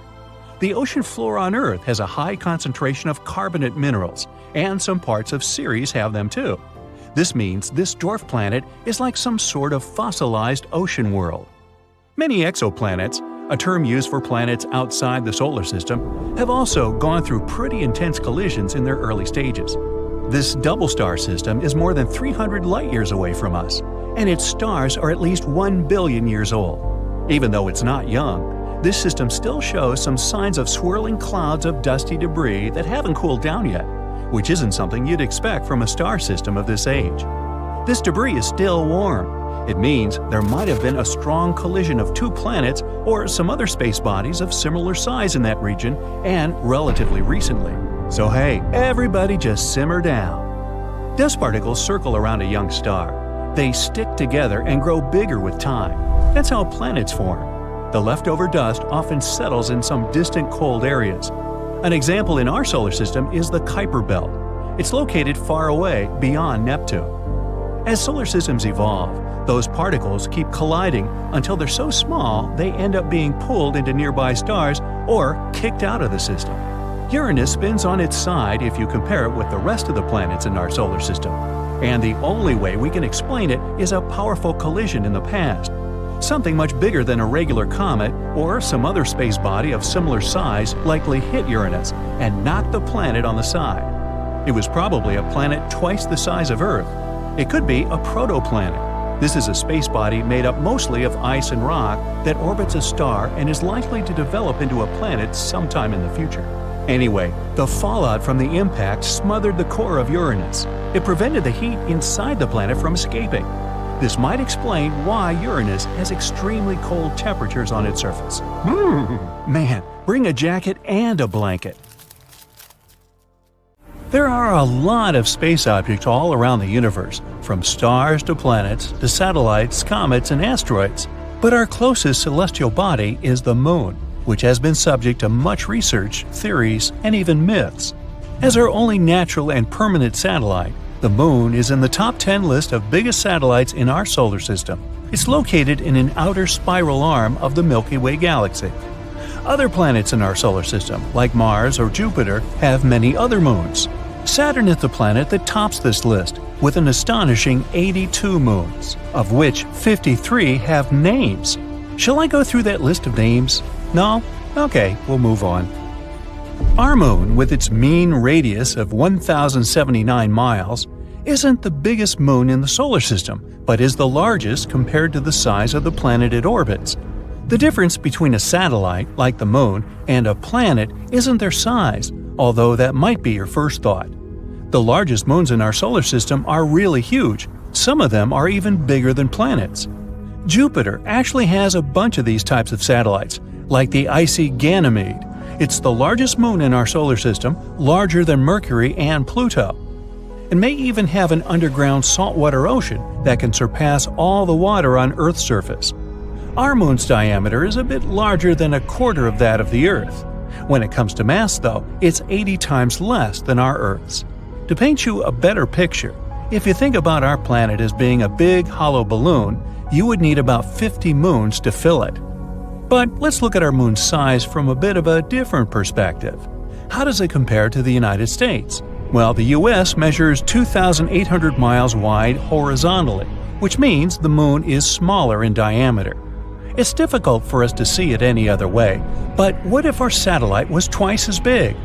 The ocean floor on Earth has a high concentration of carbonate minerals, and some parts of Ceres have them too. This means this dwarf planet is like some sort of fossilized ocean world. Many exoplanets, a term used for planets outside the solar system, have also gone through pretty intense collisions in their early stages. This double star system is more than 300 light-years away from us, and its stars are at least 1 billion years old. Even though it's not young, this system still shows some signs of swirling clouds of dusty debris that haven't cooled down yet, which isn't something you'd expect from a star system of this age. This debris is still warm. It means there might have been a strong collision of two planets or some other space bodies of similar size in that region, and relatively recently. So hey, everybody just simmer down. Dust particles circle around a young star. They stick together and grow bigger with time. That's how planets form. The leftover dust often settles in some distant cold areas. An example in our solar system is the Kuiper Belt. It's located far away beyond Neptune. As solar systems evolve, those particles keep colliding until they're so small they end up being pulled into nearby stars or kicked out of the system. Uranus spins on its side if you compare it with the rest of the planets in our solar system. And the only way we can explain it is a powerful collision in the past. Something much bigger than a regular comet or some other space body of similar size likely hit Uranus and knocked the planet on the side. It was probably a planet twice the size of Earth. It could be a protoplanet. This is a space body made up mostly of ice and rock that orbits a star and is likely to develop into a planet sometime in the future. Anyway, the fallout from the impact smothered the core of Uranus. It prevented the heat inside the planet from escaping. This might explain why Uranus has extremely cold temperatures on its surface. Man, bring a jacket and a blanket. There are a lot of space objects all around the universe, from stars to planets to satellites, comets, and asteroids. But our closest celestial body is the Moon, which has been subject to much research, theories, and even myths. As our only natural and permanent satellite, the Moon is in the top 10 list of biggest satellites in our solar system. It's located in an outer spiral arm of the Milky Way galaxy. Other planets in our solar system, like Mars or Jupiter, have many other moons. Saturn is the planet that tops this list, with an astonishing 82 moons, of which 53 have names. Shall I go through that list of names? No? Okay, we'll move on. Our moon, with its mean radius of 1,079 miles, isn't the biggest moon in the solar system, but is the largest compared to the size of the planet it orbits. The difference between a satellite, like the Moon, and a planet isn't their size, although that might be your first thought. The largest moons in our solar system are really huge. Some of them are even bigger than planets. Jupiter actually has a bunch of these types of satellites, like the icy Ganymede. It's the largest moon in our solar system, larger than Mercury and Pluto. It may even have an underground saltwater ocean that can surpass all the water on Earth's surface. Our moon's diameter is a bit larger than a quarter of that of the Earth. When it comes to mass, though, it's 80 times less than our Earth's. To paint you a better picture, if you think about our planet as being a big hollow balloon, you would need about 50 moons to fill it. But let's look at our moon's size from a bit of a different perspective. How does it compare to the United States? Well, the US measures 2,800 miles wide horizontally, which means the moon is smaller in diameter. It's difficult for us to see it any other way, but what if our satellite was twice as big?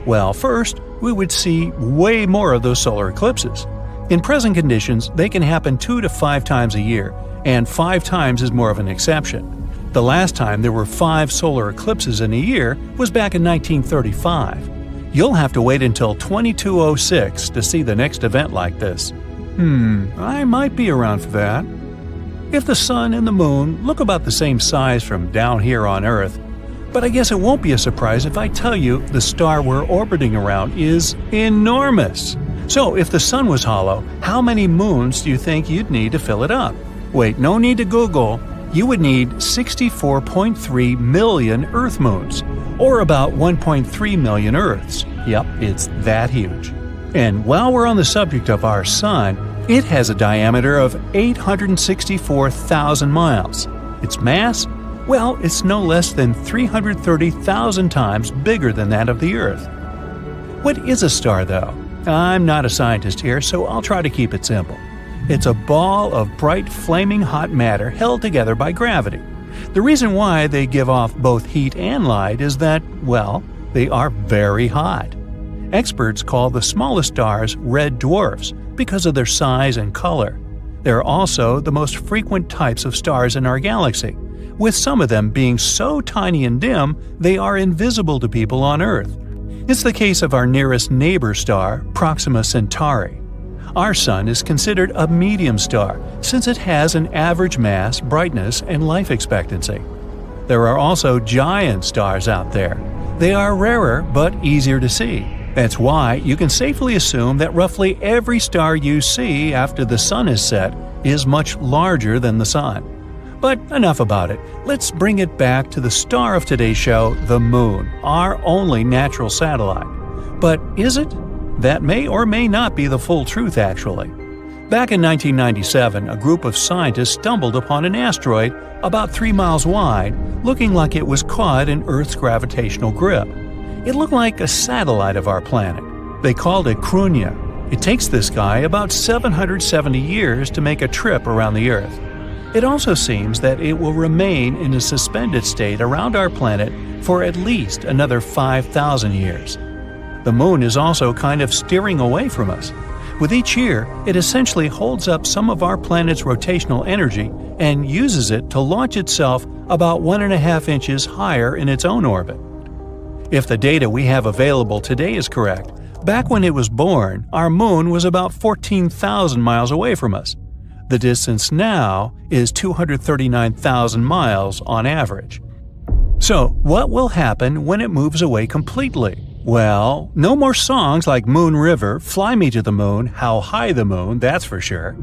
Well, first, we would see way more of those solar eclipses. In present conditions, they can happen 2 to 5 times a year, and 5 times is more of an exception. The last time there were 5 solar eclipses in a year was back in 1935. You'll have to wait until 2206 to see the next event like this. I might be around for that. If the sun and the moon look about the same size from down here on Earth, but I guess it won't be a surprise if I tell you the star we're orbiting around is enormous. So if the sun was hollow, how many moons do you think you'd need to fill it up? Wait, no need to Google. You would need 64.3 million Earth moons, or about 1.3 million Earths. Yep, it's that huge. And while we're on the subject of our sun, it has a diameter of 864,000 miles. Its mass? Well, it's no less than 330,000 times bigger than that of the Earth. What is a star, though? I'm not a scientist here, so I'll try to keep it simple. It's a ball of bright, flaming hot matter held together by gravity. The reason why they give off both heat and light is that, well, they are very hot. Experts call the smallest stars red dwarfs because of their size and color. They're also the most frequent types of stars in our galaxy, with some of them being so tiny and dim they are invisible to people on Earth. It's the case of our nearest neighbor star, Proxima Centauri. Our Sun is considered a medium star since it has an average mass, brightness, and life expectancy. There are also giant stars out there. They are rarer but easier to see. That's why you can safely assume that roughly every star you see after the Sun is set is much larger than the Sun. But enough about it. Let's bring it back to the star of today's show, the Moon, our only natural satellite. But is it? That may or may not be the full truth, actually. Back in 1997, a group of scientists stumbled upon an asteroid about 3 miles wide, looking like it was caught in Earth's gravitational grip. It looked like a satellite of our planet. They called it Crunia. It takes this guy about 770 years to make a trip around the Earth. It also seems that it will remain in a suspended state around our planet for at least another 5,000 years. The Moon is also kind of steering away from us. With each year, it essentially holds up some of our planet's rotational energy and uses it to launch itself about 1.5 inches higher in its own orbit. If the data we have available today is correct, back when it was born, our Moon was about 14,000 miles away from us. The distance now is 239,000 miles on average. So, what will happen when it moves away completely? Well, no more songs like Moon River, Fly Me to the Moon, How High the Moon, that's for sure.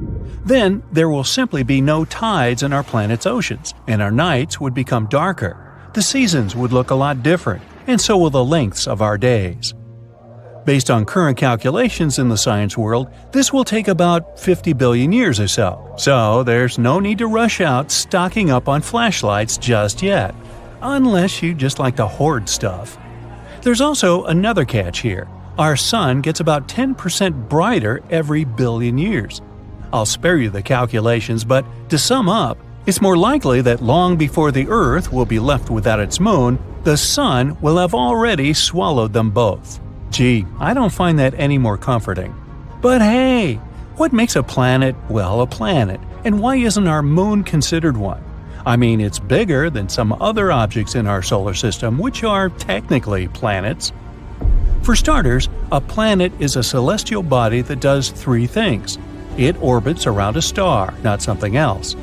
Then there will simply be no tides in our planet's oceans, and our nights would become darker. The seasons would look a lot different, and so will the lengths of our days. Based on current calculations in the science world, this will take about 50 billion years or so. So there's no need to rush out stocking up on flashlights just yet, unless you just like to hoard stuff. There's also another catch here. Our Sun gets about 10% brighter every billion years. I'll spare you the calculations, but to sum up, it's more likely that long before the Earth will be left without its moon, the Sun will have already swallowed them both. Gee, I don't find that any more comforting. But hey, what makes a planet, well, a planet? And why isn't our Moon considered one? I mean, it's bigger than some other objects in our solar system, which are technically planets. For starters, a planet is a celestial body that does 3 things. It orbits around a star, not something else.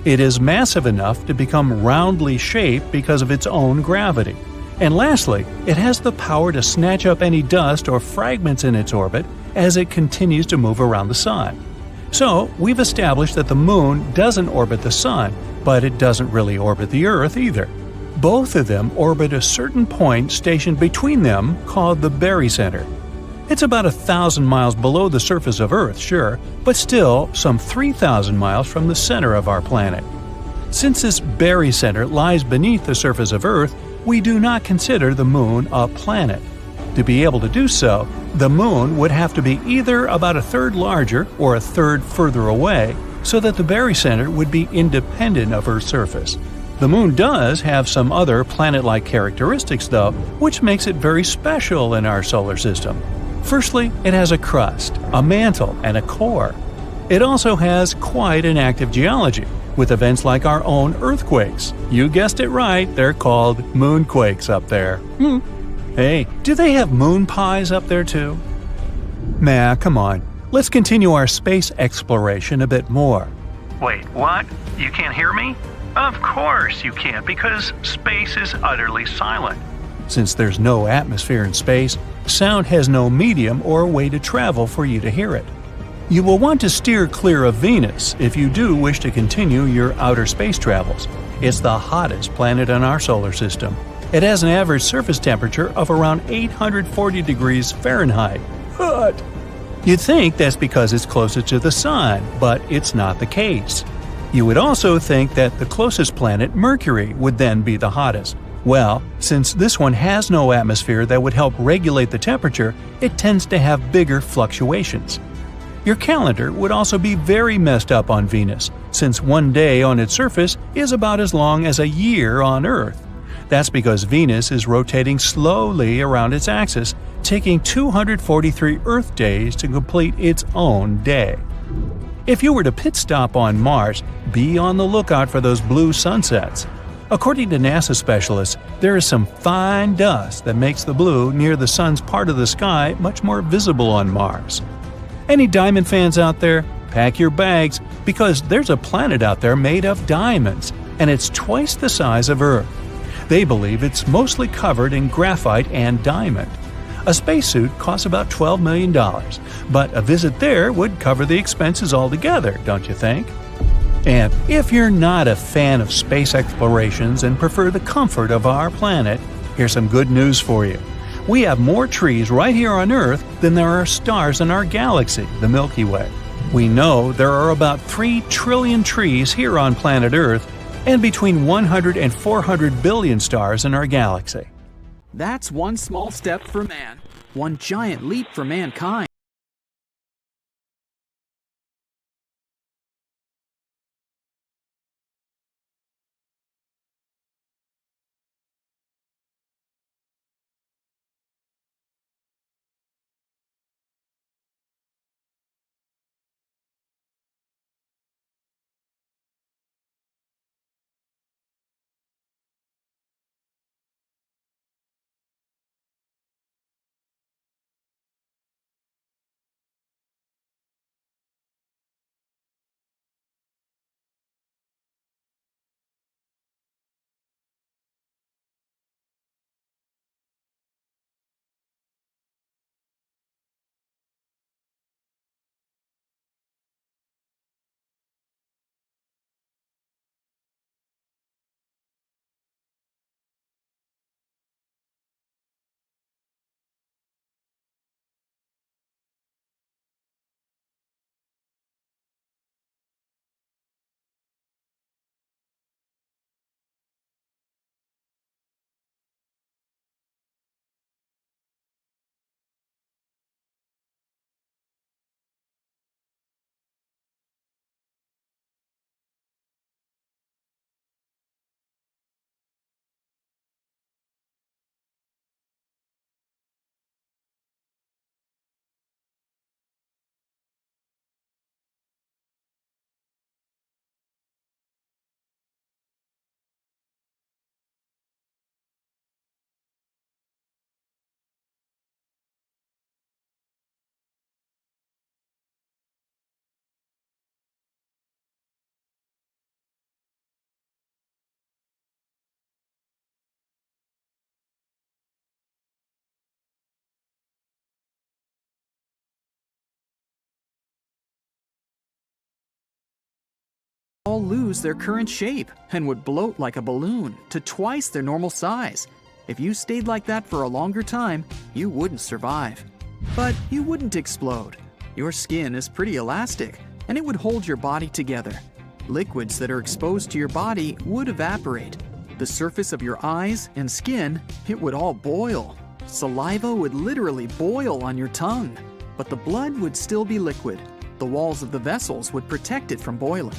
It is massive enough to become roundly shaped because of its own gravity. And lastly, it has the power to snatch up any dust or fragments in its orbit as it continues to move around the Sun. So, we've established that the Moon doesn't orbit the Sun, but it doesn't really orbit the Earth either. Both of them orbit a certain point stationed between them called the barycenter. It's about 1,000 miles below the surface of Earth, sure, but still some 3,000 miles from the center of our planet. Since this barycenter lies beneath the surface of Earth, we do not consider the Moon a planet. To be able to do so, the Moon would have to be either about 1/3 larger or 1/3 further away, so that the barycenter would be independent of Earth's surface. The Moon does have some other planet-like characteristics, though, which makes it very special in our solar system. Firstly, it has a crust, a mantle, and a core. It also has quite an active geology, with events like our own earthquakes. You guessed it right, they're called moonquakes up there. Hey, do they have moon pies up there too? Nah, come on. Let's continue our space exploration a bit more. Wait, what? You can't hear me? Of course you can't, because space is utterly silent. Since there's no atmosphere in space, sound has no medium or way to travel for you to hear it. You will want to steer clear of Venus if you do wish to continue your outer space travels. It's the hottest planet in our solar system. It has an average surface temperature of around 840 degrees Fahrenheit. Hot! You'd think that's because it's closest to the Sun, but it's not the case. You would also think that the closest planet, Mercury, would then be the hottest. Well, since this one has no atmosphere that would help regulate the temperature, it tends to have bigger fluctuations. Your calendar would also be very messed up on Venus, since one day on its surface is about as long as a year on Earth. That's because Venus is rotating slowly around its axis, taking 243 Earth days to complete its own day. If you were to pit stop on Mars, be on the lookout for those blue sunsets. According to NASA specialists, there is some fine dust that makes the blue near the Sun's part of the sky much more visible on Mars. Any diamond fans out there? Pack your bags, because there's a planet out there made of diamonds, and it's twice the size of Earth. They believe it's mostly covered in graphite and diamond. A spacesuit costs about $12 million, but a visit there would cover the expenses altogether, don't you think? And if you're not a fan of space explorations and prefer the comfort of our planet, here's some good news for you. We have more trees right here on Earth than there are stars in our galaxy, the Milky Way. We know there are about 3 trillion trees here on planet Earth and between 100 and 400 billion stars in our galaxy. That's one small step for man, one giant leap for mankind. All lose their current shape and would bloat like a balloon to twice their normal size. If you stayed like that for a longer time, you wouldn't survive. But you wouldn't explode. Your skin is pretty elastic, and it would hold your body together. Liquids that are exposed to your body would evaporate. The surface of your eyes and skin, it would all boil. Saliva would literally boil on your tongue. But the blood would still be liquid. The walls of the vessels would protect it from boiling.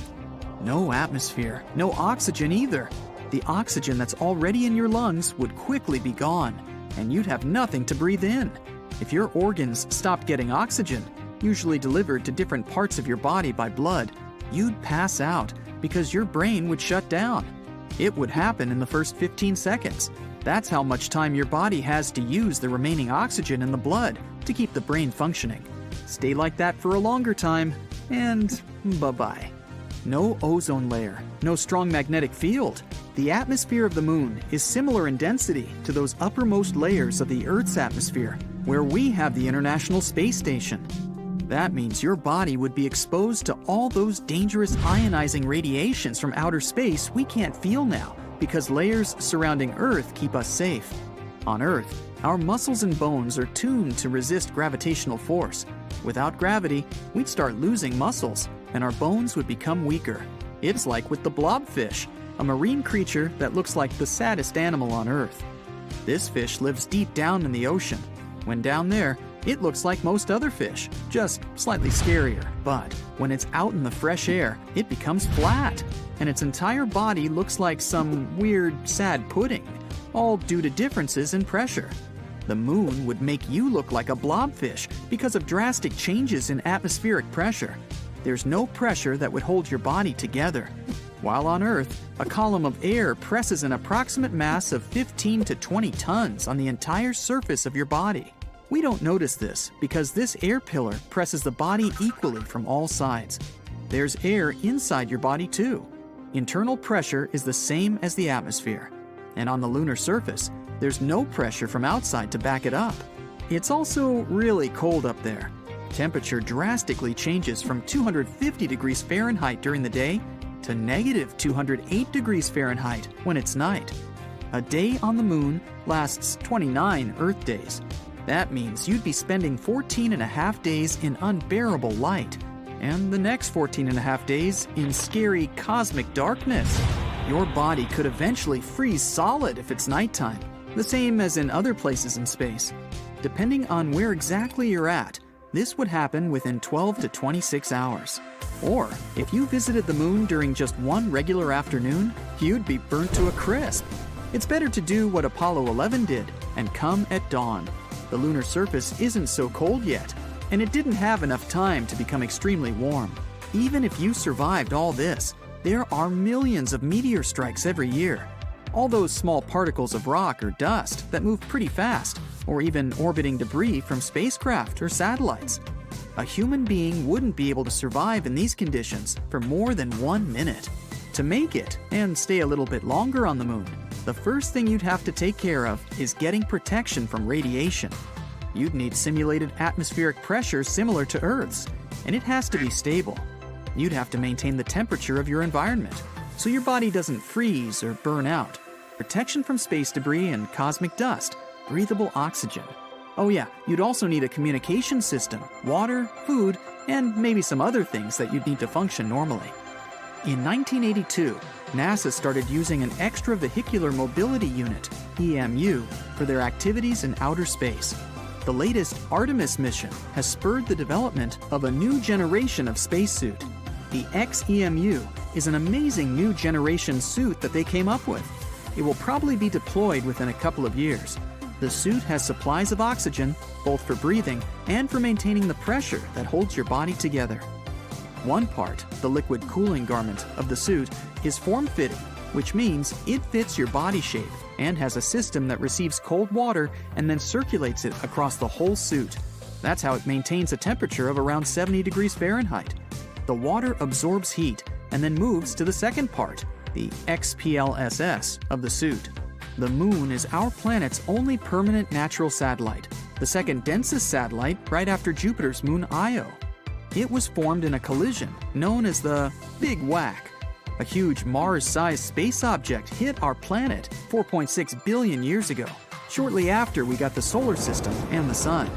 No atmosphere, no oxygen either. The oxygen that's already in your lungs would quickly be gone, and you'd have nothing to breathe in. If your organs stopped getting oxygen, usually delivered to different parts of your body by blood, you'd pass out because your brain would shut down. It would happen in the first 15 seconds. That's how much time your body has to use the remaining oxygen in the blood to keep the brain functioning. Stay like that for a longer time, and bye-bye. No ozone layer, no strong magnetic field. The atmosphere of the moon is similar in density to those uppermost layers of the Earth's atmosphere, where we have the International Space Station. That means your body would be exposed to all those dangerous ionizing radiations from outer space we can't feel now, because layers surrounding Earth keep us safe. On Earth, our muscles and bones are tuned to resist gravitational force. Without gravity, we'd start losing muscles, and our bones would become weaker. It's like with the blobfish, a marine creature that looks like the saddest animal on Earth. This fish lives deep down in the ocean. When down there, it looks like most other fish, just slightly scarier. But when it's out in the fresh air, it becomes flat, and its entire body looks like some weird, sad pudding, all due to differences in pressure. The moon would make you look like a blobfish because of drastic changes in atmospheric pressure. There's no pressure that would hold your body together. While on Earth, a column of air presses an approximate mass of 15 to 20 tons on the entire surface of your body. We don't notice this because this air pillar presses the body equally from all sides. There's air inside your body too. Internal pressure is the same as the atmosphere. And on the lunar surface, there's no pressure from outside to back it up. It's also really cold up there. Temperature drastically changes from 250 degrees Fahrenheit during the day to negative 208 degrees Fahrenheit when it's night. A day on the moon lasts 29 Earth days. That means you'd be spending 14 and a half days in unbearable light, and the next 14 and a half days in scary cosmic darkness. Your body could eventually freeze solid if it's nighttime, the same as in other places in space. Depending on where exactly you're at, this would happen within 12 to 26 hours. Or, if you visited the moon during just one regular afternoon, you'd be burnt to a crisp. It's better to do what Apollo 11 did and come at dawn. The lunar surface isn't so cold yet, and it didn't have enough time to become extremely warm. Even if you survived all this, there are millions of meteor strikes every year. All those small particles of rock or dust that move pretty fast, or even orbiting debris from spacecraft or satellites. A human being wouldn't be able to survive in these conditions for more than 1 minute. To make it, and stay a little bit longer on the moon, the first thing you'd have to take care of is getting protection from radiation. You'd need simulated atmospheric pressure similar to Earth's, and it has to be stable. You'd have to maintain the temperature of your environment, so your body doesn't freeze or burn out. Protection from space debris and cosmic dust, breathable oxygen. Oh yeah, you'd also need a communication system, water, food, and maybe some other things that you'd need to function normally. In 1982, NASA started using an extravehicular mobility unit, EMU, for their activities in outer space. The latest Artemis mission has spurred the development of a new generation of spacesuit. The XEMU is an amazing new generation suit that they came up with. It will probably be deployed within a couple of years. The suit has supplies of oxygen, both for breathing and for maintaining the pressure that holds your body together. One part, the liquid cooling garment of the suit, is form-fitting, which means it fits your body shape and has a system that receives cold water and then circulates it across the whole suit. That's how it maintains a temperature of around 70 degrees Fahrenheit. The water absorbs heat and then moves to the second part, the XPLSS of the suit. The Moon is our planet's only permanent natural satellite, the second densest satellite right after Jupiter's moon Io. It was formed in a collision known as the Big Whack. A huge Mars-sized space object hit our planet 4.6 billion years ago, shortly after we got the solar system and the sun.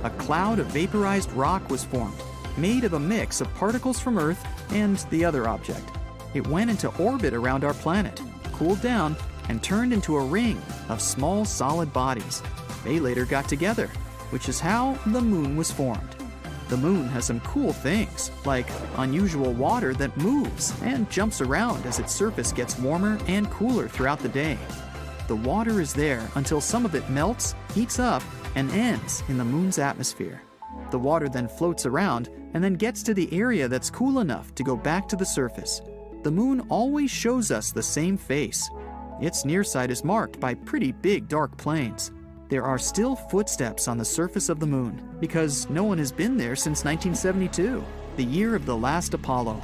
A cloud of vaporized rock was formed, made of a mix of particles from Earth and the other object. It went into orbit around our planet, cooled down, and turned into a ring of small solid bodies. They later got together, which is how the Moon was formed. The Moon has some cool things, like unusual water that moves and jumps around as its surface gets warmer and cooler throughout the day. The water is there until some of it melts, heats up, and ends in the Moon's atmosphere. The water then floats around and then gets to the area that's cool enough to go back to the surface. The Moon always shows us the same face. Its near side is marked by pretty big dark plains. There are still footsteps on the surface of the Moon because no one has been there since 1972, the year of the last Apollo.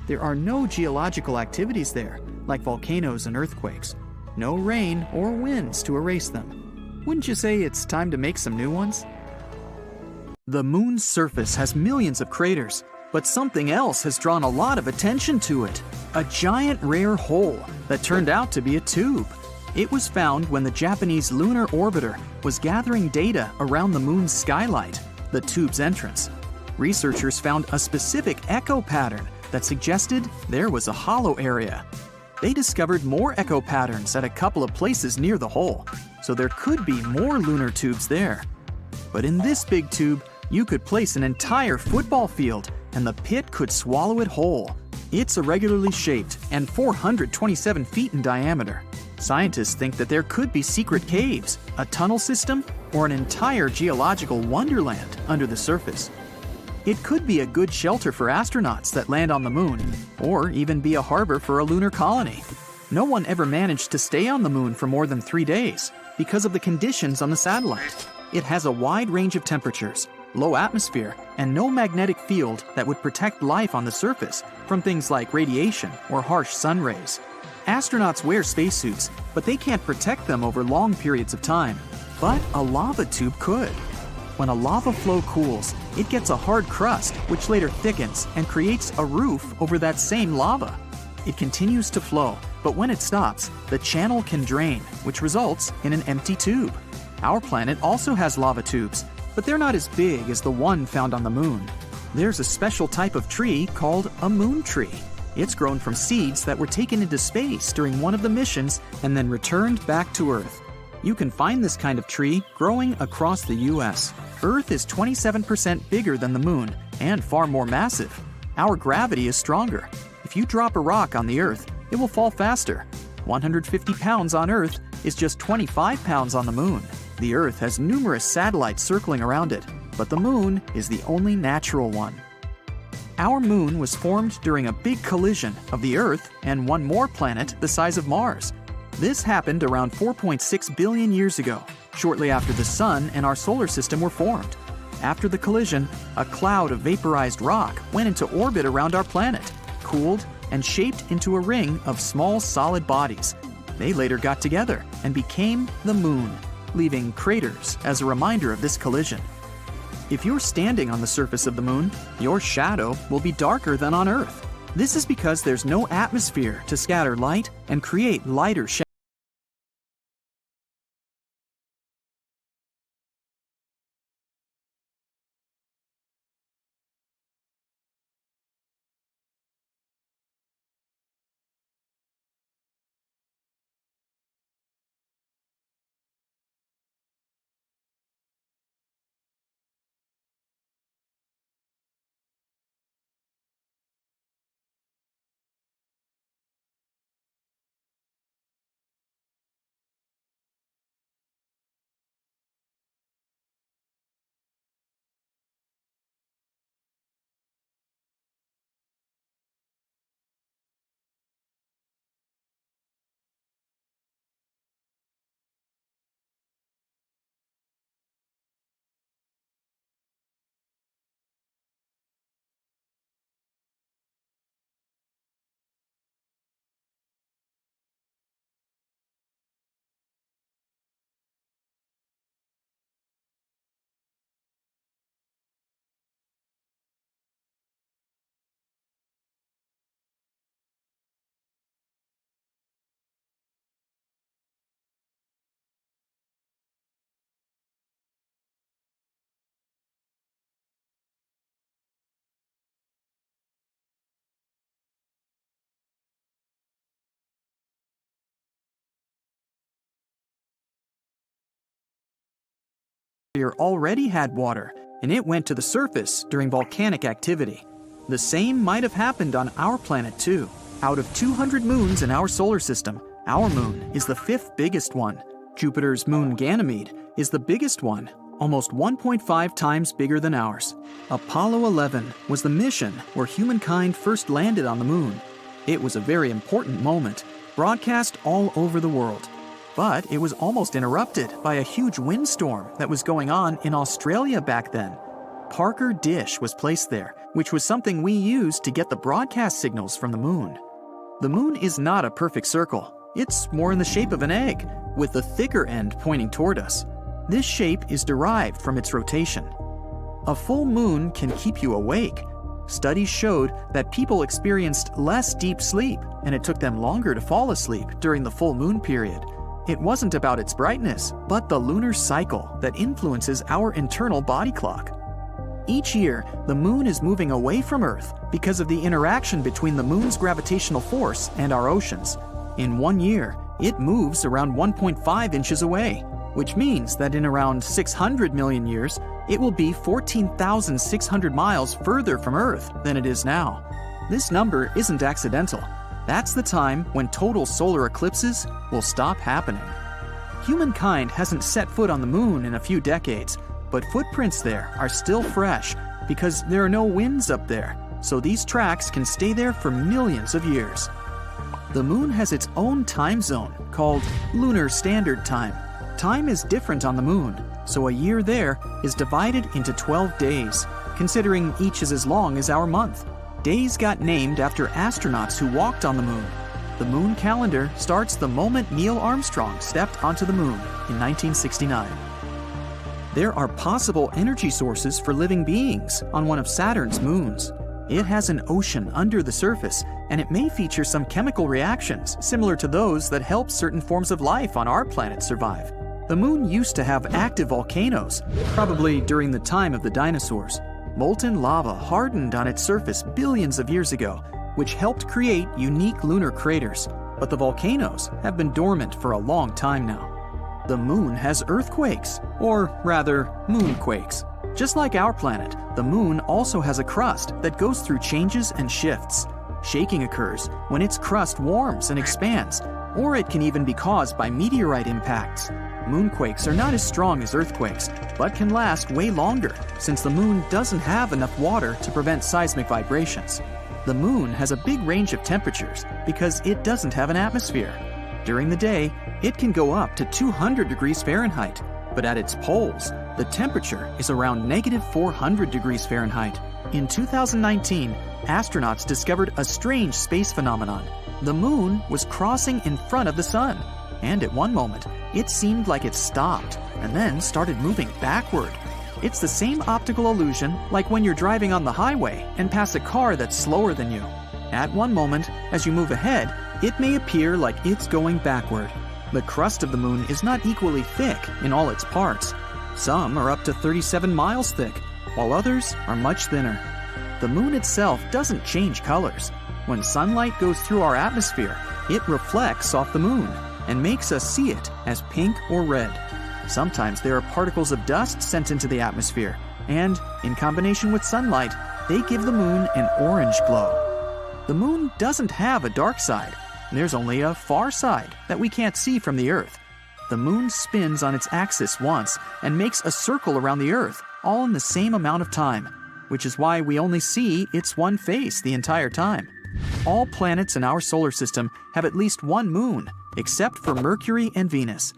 There are no geological activities there, like volcanoes and earthquakes. No rain or winds to erase them. Wouldn't you say it's time to make some new ones? The Moon's surface has millions of craters, but something else has drawn a lot of attention to it. A giant rare hole that turned out to be a tube. It was found when the Japanese Lunar orbiter was gathering data around the Moon's skylight, the tube's entrance. Researchers found a specific echo pattern that suggested there was a hollow area. They discovered more echo patterns at a couple of places near the hole, so there could be more lunar tubes there. But in this big tube, you could place an entire football field and the pit could swallow it whole. It's irregularly shaped and 427 feet in diameter. Scientists think that there could be secret caves, a tunnel system, or an entire geological wonderland under the surface. It could be a good shelter for astronauts that land on the Moon, or even be a harbor for a lunar colony. No one ever managed to stay on the Moon for more than 3 days because of the conditions on the satellite. It has a wide range of temperatures, low atmosphere, and no magnetic field that would protect life on the surface from things like radiation or harsh sun rays. Astronauts wear spacesuits, but they can't protect them over long periods of time. But a lava tube could. When a lava flow cools, it gets a hard crust, which later thickens and creates a roof over that same lava. It continues to flow, but when it stops, the channel can drain, which results in an empty tube. Our planet also has lava tubes, but they're not as big as the one found on the moon. There's a special type of tree called a moon tree. It's grown from seeds that were taken into space during one of the missions and then returned back to Earth. You can find this kind of tree growing across the US. Earth is 27% bigger than the moon and far more massive. Our gravity is stronger. If you drop a rock on the Earth, it will fall faster. 150 pounds on Earth is just 25 pounds on the moon. The Earth has numerous satellites circling around it, but the moon is the only natural one. Our moon was formed during a big collision of the Earth and one more planet the size of Mars. This happened around 4.6 billion years ago, shortly after the Sun and our solar system were formed. After the collision, a cloud of vaporized rock went into orbit around our planet, cooled, and shaped into a ring of small solid bodies. They later got together and became the moon, leaving craters as a reminder of this collision. If you're standing on the surface of the moon, your shadow will be darker than on Earth. This is because there's no atmosphere to scatter light and create lighter shadows. Already had water, and it went to the surface during volcanic activity. The same might have happened on our planet too. Out of 200 moons in our solar system, our moon is the fifth biggest one. Jupiter's moon Ganymede is the biggest one, almost 1.5 times bigger than ours. Apollo 11 was the mission where humankind first landed on the moon. It was a very important moment, broadcast all over the world. But it was almost interrupted by a huge windstorm that was going on in Australia back then. Parker Dish was placed there, which was something we used to get the broadcast signals from the moon. The moon is not a perfect circle. It's more in the shape of an egg, with the thicker end pointing toward us. This shape is derived from its rotation. A full moon can keep you awake. Studies showed that people experienced less deep sleep, and it took them longer to fall asleep during the full moon period. It wasn't about its brightness, but the lunar cycle that influences our internal body clock. Each year, the moon is moving away from Earth because of the interaction between the moon's gravitational force and our oceans. In 1 year, it moves around 1.5 inches away, which means that in around 600 million years, it will be 14,600 miles further from Earth than it is now. This number isn't accidental. That's the time when total solar eclipses will stop happening. Humankind hasn't set foot on the moon in a few decades, but footprints there are still fresh because there are no winds up there, so these tracks can stay there for millions of years. The moon has its own time zone called Lunar Standard Time. Time is different on the moon, so a year there is divided into 12 days, considering each is as long as our month. Days got named after astronauts who walked on the moon. The moon calendar starts the moment Neil Armstrong stepped onto the moon in 1969. There are possible energy sources for living beings on one of Saturn's moons. It has an ocean under the surface, and it may feature some chemical reactions similar to those that help certain forms of life on our planet survive. The moon used to have active volcanoes, probably during the time of the dinosaurs. Molten lava hardened on its surface billions of years ago, which helped create unique lunar craters, but the volcanoes have been dormant for a long time now. The moon has earthquakes, or rather, moonquakes. Just like our planet, the moon also has a crust that goes through changes and shifts. Shaking occurs when its crust warms and expands, or it can even be caused by meteorite impacts. Moonquakes are not as strong as earthquakes, but can last way longer since the moon doesn't have enough water to prevent seismic vibrations. The moon has a big range of temperatures because it doesn't have an atmosphere. During the day, it can go up to 200 degrees Fahrenheit, but at its poles, the temperature is around -400 degrees Fahrenheit. In 2019, astronauts discovered a strange space phenomenon. The moon was crossing in front of the sun, and at one moment, it seemed like it stopped and then started moving backward. It's the same optical illusion like when you're driving on the highway and pass a car that's slower than you. At one moment, as you move ahead, it may appear like it's going backward. The crust of the moon is not equally thick in all its parts. Some are up to 37 miles thick, while others are much thinner. The moon itself doesn't change colors. When sunlight goes through our atmosphere, it reflects off the moon and makes us see it as pink or red. Sometimes there are particles of dust sent into the atmosphere, and in combination with sunlight, they give the moon an orange glow. The moon doesn't have a dark side. There's only a far side that we can't see from the Earth. The moon spins on its axis once and makes a circle around the Earth, all in the same amount of time, which is why we only see its one face the entire time. All planets in our solar system have at least one moon, except for Mercury and Venus.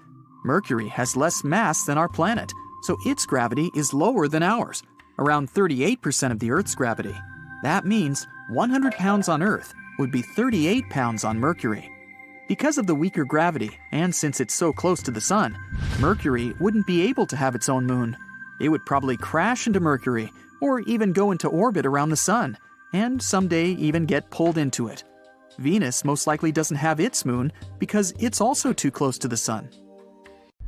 Mercury has less mass than our planet, so its gravity is lower than ours, around 38% of the Earth's gravity. That means 100 pounds on Earth would be 38 pounds on Mercury. Because of the weaker gravity, and since it's so close to the Sun, Mercury wouldn't be able to have its own moon. It would probably crash into Mercury, or even go into orbit around the Sun, and someday even get pulled into it. Venus most likely doesn't have its moon because it's also too close to the Sun.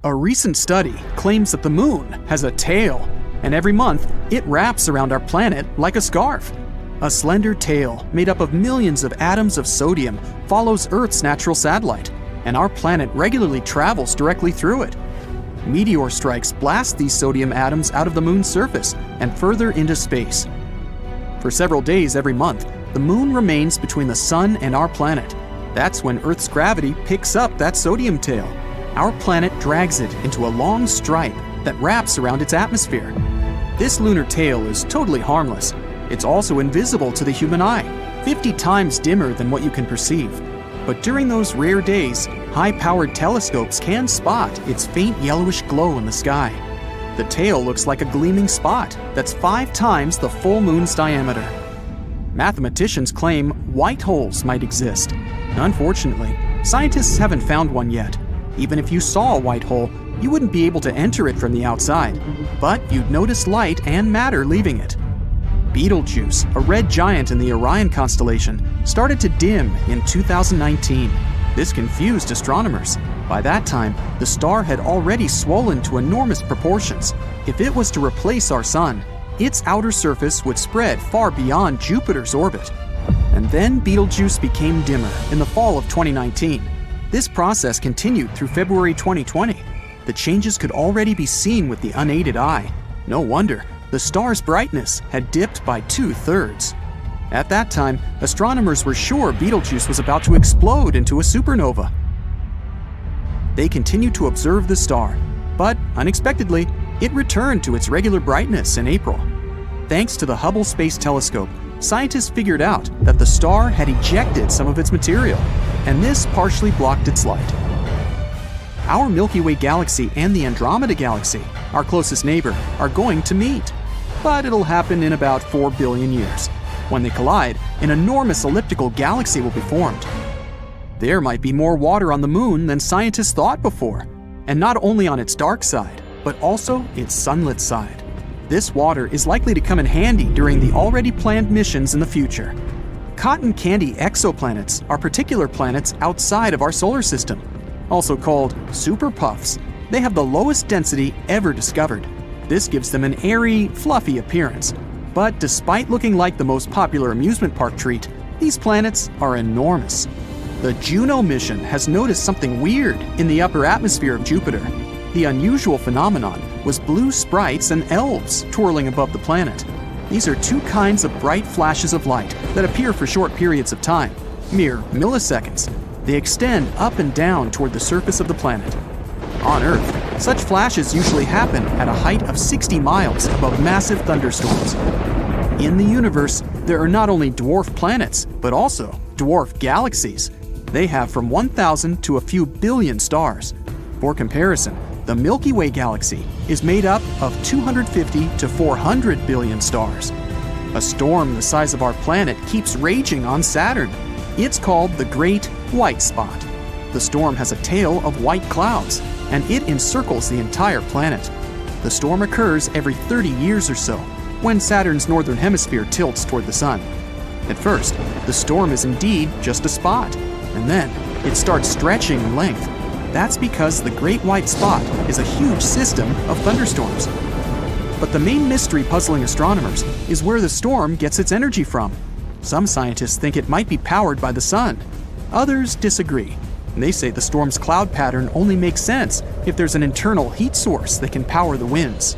A recent study claims that the moon has a tail, and every month it wraps around our planet like a scarf. A slender tail made up of millions of atoms of sodium follows Earth's natural satellite, and our planet regularly travels directly through it. Meteor strikes blast these sodium atoms out of the moon's surface and further into space. For several days every month, the moon remains between the sun and our planet. That's when Earth's gravity picks up that sodium tail. Our planet drags it into a long stripe that wraps around its atmosphere. This lunar tail is totally harmless. It's also invisible to the human eye, 50 times dimmer than what you can perceive. But during those rare days, high-powered telescopes can spot its faint yellowish glow in the sky. The tail looks like a gleaming spot that's 5 times the full moon's diameter. Mathematicians claim white holes might exist. Unfortunately, scientists haven't found one yet. Even if you saw a white hole, you wouldn't be able to enter it from the outside, but you'd notice light and matter leaving it. Betelgeuse, a red giant in the Orion constellation, started to dim in 2019. This confused astronomers. By that time, the star had already swollen to enormous proportions. If it was to replace our sun, its outer surface would spread far beyond Jupiter's orbit. And then Betelgeuse became dimmer in the fall of 2019. This process continued through February 2020. The changes could already be seen with the unaided eye. No wonder, the star's brightness had dipped by 2/3. At that time, astronomers were sure Betelgeuse was about to explode into a supernova. They continued to observe the star, but unexpectedly, it returned to its regular brightness in April. Thanks to the Hubble Space Telescope, scientists figured out that the star had ejected some of its material, and this partially blocked its light. our Milky Way galaxy and the Andromeda galaxy, our closest neighbor, are going to meet. But it'll happen in about 4 billion years. When they collide, an enormous elliptical galaxy will be formed. There might be more water on the moon than scientists thought before, and not only on its dark side, but also its sunlit side. This water is likely to come in handy during the already planned missions in the future. Cotton candy exoplanets are particular planets outside of our solar system, also called super puffs. They have the lowest density ever discovered. This gives them an airy, fluffy appearance. But despite looking like the most popular amusement park treat, these planets are enormous. The Juno mission has noticed something weird in the upper atmosphere of Jupiter. The unusual phenomenon was blue sprites and elves twirling above the planet. These are two kinds of bright flashes of light that appear for short periods of time, mere milliseconds. They extend up and down toward the surface of the planet. On Earth, such flashes usually happen at a height of 60 miles above massive thunderstorms. In the universe, there are not only dwarf planets, but also dwarf galaxies. They have from 1,000 to a few billion stars. For comparison, the Milky Way galaxy is made up of 250 to 400 billion stars. A storm the size of our planet keeps raging on Saturn. It's called the Great White Spot. The storm has a tail of white clouds, and it encircles the entire planet. The storm occurs every 30 years or so, when Saturn's northern hemisphere tilts toward the sun. At first, the storm is indeed just a spot, and then it starts stretching in length. That's because the Great White Spot is a huge system of thunderstorms. But the main mystery puzzling astronomers is where the storm gets its energy from. Some scientists think it might be powered by the sun. Others disagree. They say the storm's cloud pattern only makes sense if there's an internal heat source that can power the winds.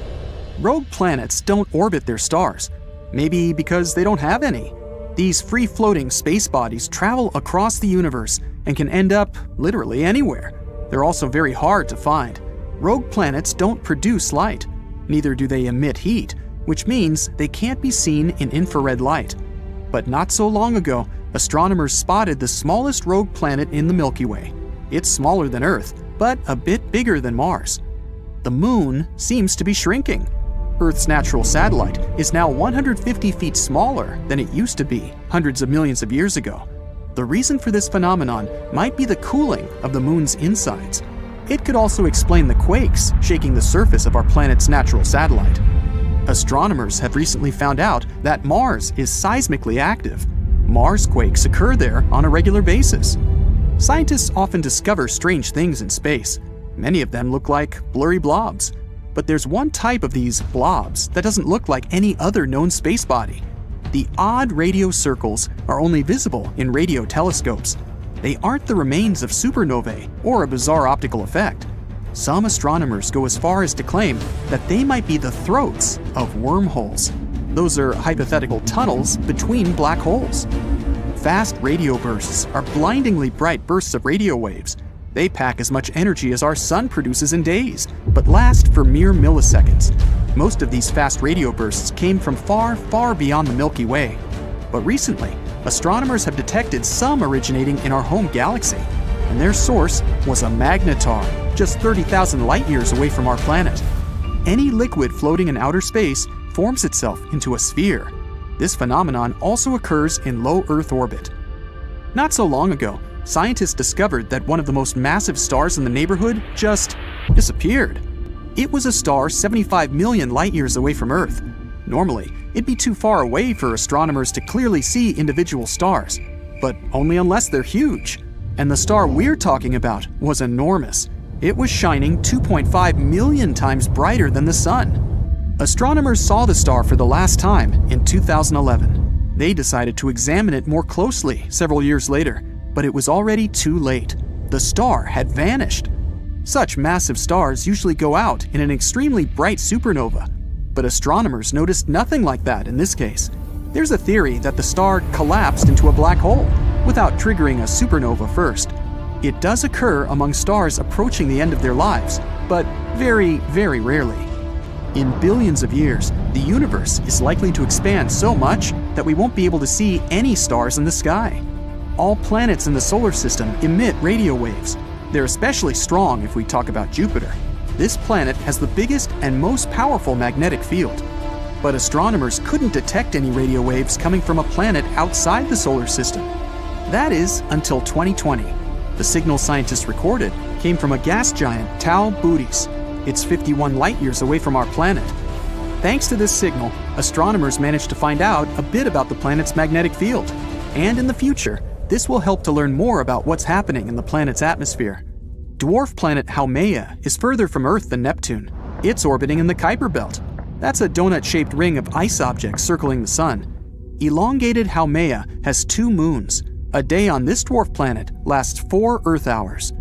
Rogue planets don't orbit their stars, maybe because they don't have any. These free-floating space bodies travel across the universe and can end up literally anywhere. They're also very hard to find. Rogue planets don't produce light. Neither do they emit heat, which means they can't be seen in infrared light. But not so long ago, astronomers spotted the smallest rogue planet in the Milky Way. It's smaller than Earth, but a bit bigger than Mars. The Moon seems to be shrinking. Earth's natural satellite is now 150 feet smaller than it used to be hundreds of millions of years ago. The reason for this phenomenon might be the cooling of the Moon's insides. It could also explain the quakes shaking the surface of our planet's natural satellite. Astronomers have recently found out that Mars is seismically active. Mars quakes occur there on a regular basis. Scientists often discover strange things in space. Many of them look like blurry blobs. But there's one type of these blobs that doesn't look like any other known space body. The odd radio circles are only visible in radio telescopes. They aren't the remains of supernovae or a bizarre optical effect. Some astronomers go as far as to claim that they might be the throats of wormholes. Those are hypothetical tunnels between black holes. Fast radio bursts are blindingly bright bursts of radio waves. They pack as much energy as our sun produces in days, but last for mere milliseconds. Most of these fast radio bursts came from far, far beyond the Milky Way. But recently, astronomers have detected some originating in our home galaxy, and their source was a magnetar, just 30,000 light-years away from our planet. Any liquid floating in outer space forms itself into a sphere. This phenomenon also occurs in low Earth orbit. Not so long ago, scientists discovered that one of the most massive stars in the neighborhood just disappeared. It was a star 75 million light-years away from Earth. Normally, it'd be too far away for astronomers to clearly see individual stars, but only unless they're huge. And the star we're talking about was enormous. It was shining 2.5 million times brighter than the sun. Astronomers saw the star for the last time in 2011. They decided to examine it more closely several years later, but it was already too late. The star had vanished. Such massive stars usually go out in an extremely bright supernova, but astronomers noticed nothing like that in this case. There's a theory that the star collapsed into a black hole without triggering a supernova first. It does occur among stars approaching the end of their lives, but very, very rarely. In billions of years, the universe is likely to expand so much that we won't be able to see any stars in the sky. All planets in the solar system emit radio waves. They're especially strong if we talk about Jupiter. This planet has the biggest and most powerful magnetic field. But astronomers couldn't detect any radio waves coming from a planet outside the solar system. That is, until 2020. The signal scientists recorded came from a gas giant, Tau Bootes. It's 51 light-years away from our planet. Thanks to this signal, astronomers managed to find out a bit about the planet's magnetic field. And in the future, this will help to learn more about what's happening in the planet's atmosphere. Dwarf planet Haumea is further from Earth than Neptune. It's orbiting in the Kuiper Belt. That's a donut-shaped ring of ice objects circling the Sun. Elongated Haumea has 2 moons. A day on this dwarf planet lasts 4 Earth hours.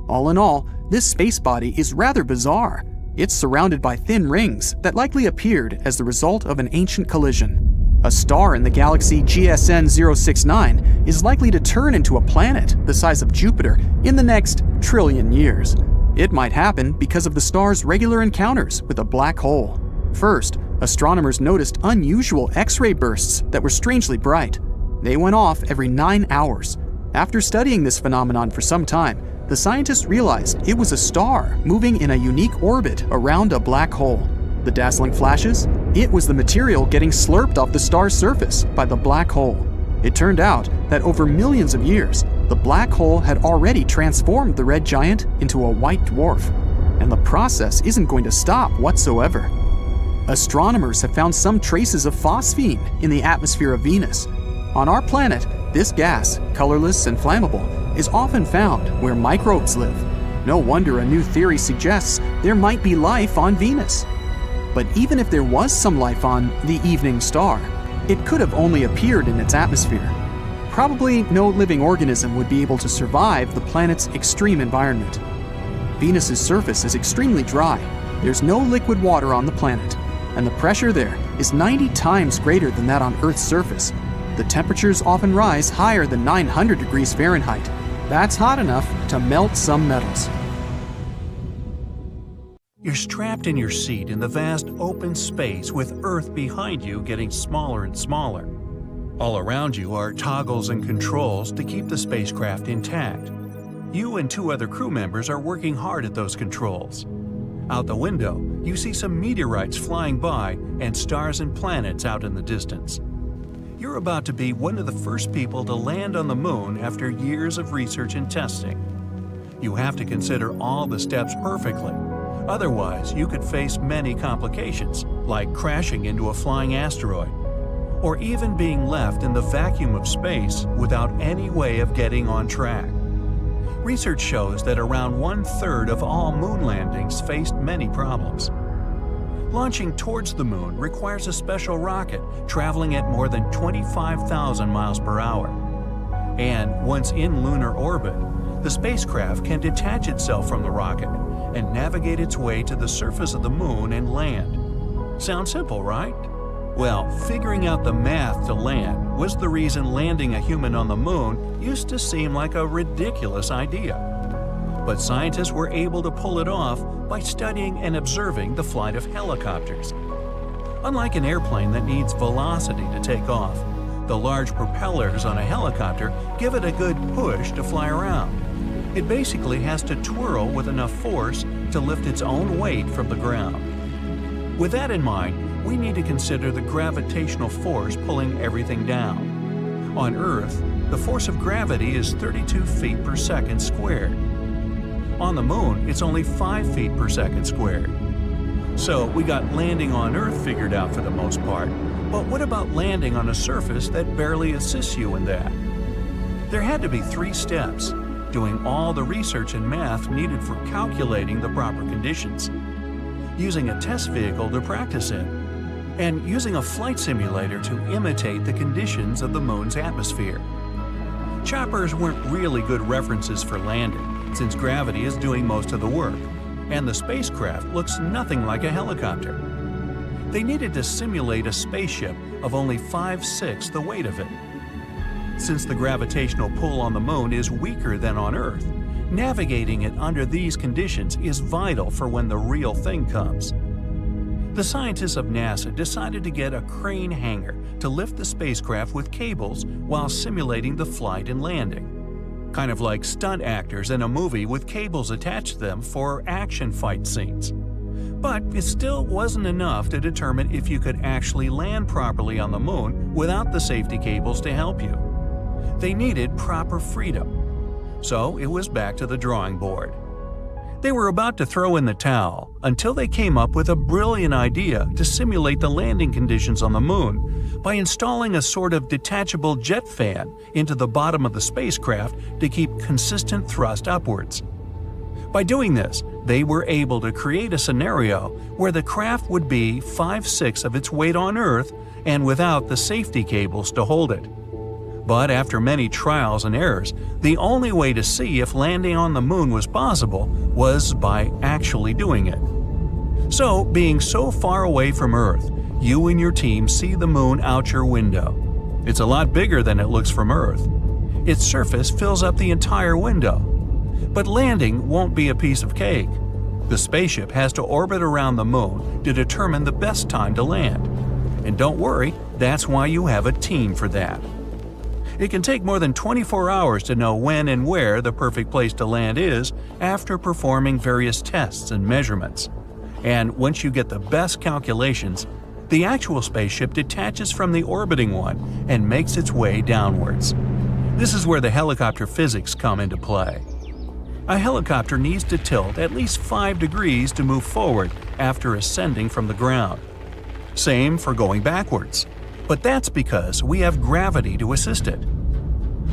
All in all, this space body is rather bizarre. It's surrounded by thin rings that likely appeared as the result of an ancient collision. A star in the galaxy GSN 069 is likely to turn into a planet the size of Jupiter in the next trillion years. It might happen because of the star's regular encounters with a black hole. First, astronomers noticed unusual X-ray bursts that were strangely bright. They went off every 9 hours. After studying this phenomenon for some time, the scientists realized it was a star moving in a unique orbit around a black hole. The dazzling flashes? It was the material getting slurped off the star's surface by the black hole. It turned out that over millions of years, the black hole had already transformed the red giant into a white dwarf. And the process isn't going to stop whatsoever. Astronomers have found some traces of phosphine in the atmosphere of Venus. On our planet, this gas, colorless and flammable, is often found where microbes live. No wonder a new theory suggests there might be life on Venus. But even if there was some life on the evening star, it could have only appeared in its atmosphere. Probably no living organism would be able to survive the planet's extreme environment. Venus's surface is extremely dry. There's no liquid water on the planet, and the pressure there is 90 times greater than that on Earth's surface. The temperatures often rise higher than 900 degrees Fahrenheit. That's hot enough to melt some metals. You're strapped in your seat in the vast open space with Earth behind you getting smaller and smaller. All around you are toggles and controls to keep the spacecraft intact. You and 2 other crew members are working hard at those controls. Out the window, you see some meteorites flying by and stars and planets out in the distance. You're about to be one of the first people to land on the moon after years of research and testing. You have to consider all the steps perfectly. Otherwise, you could face many complications, like crashing into a flying asteroid, or even being left in the vacuum of space without any way of getting on track. Research shows that around 1/3 of all moon landings faced many problems. Launching towards the moon requires a special rocket traveling at more than 25,000 miles per hour. And once in lunar orbit, the spacecraft can detach itself from the rocket and navigate its way to the surface of the moon and land. Sounds simple, right? Well, figuring out the math to land was the reason landing a human on the moon used to seem like a ridiculous idea. But scientists were able to pull it off by studying and observing the flight of helicopters. Unlike an airplane that needs velocity to take off, the large propellers on a helicopter give it a good push to fly around. It basically has to twirl with enough force to lift its own weight from the ground. With that in mind, we need to consider the gravitational force pulling everything down. On Earth, the force of gravity is 32 feet per second squared. On the moon, it's only 5 feet per second squared. So we got landing on Earth figured out for the most part, but what about landing on a surface that barely assists you in that? There had to be 3 steps, doing all the research and math needed for calculating the proper conditions, using a test vehicle to practice in, and using a flight simulator to imitate the conditions of the moon's atmosphere. Choppers weren't really good references for landing, since gravity is doing most of the work, and the spacecraft looks nothing like a helicopter. They needed to simulate a spaceship of only 5/6 the weight of it. Since the gravitational pull on the moon is weaker than on Earth, navigating it under these conditions is vital for when the real thing comes. The scientists of NASA decided to get a crane hanger to lift the spacecraft with cables while simulating the flight and landing. kind of like stunt actors in a movie with cables attached to them for action fight scenes. But it still wasn't enough to determine if you could actually land properly on the moon without the safety cables to help you. They needed proper freedom. So it was back to the drawing board. They were about to throw in the towel until they came up with a brilliant idea to simulate the landing conditions on the moon by installing a sort of detachable jet fan into the bottom of the spacecraft to keep consistent thrust upwards. By doing this, they were able to create a scenario where the craft would be 5/6 of its weight on Earth and without the safety cables to hold it. But after many trials and errors, the only way to see if landing on the moon was possible was by actually doing it. So, being so far away from Earth, you and your team see the moon out your window. It's a lot bigger than it looks from Earth. Its surface fills up the entire window. But landing won't be a piece of cake. The spaceship has to orbit around the moon to determine the best time to land. And don't worry, that's why you have a team for that. It can take more than 24 hours to know when and where the perfect place to land is after performing various tests and measurements. And once you get the best calculations, the actual spaceship detaches from the orbiting one and makes its way downwards. This is where the helicopter physics come into play. A helicopter needs to tilt at least 5 degrees to move forward after ascending from the ground. Same for going backwards. But that's because we have gravity to assist it.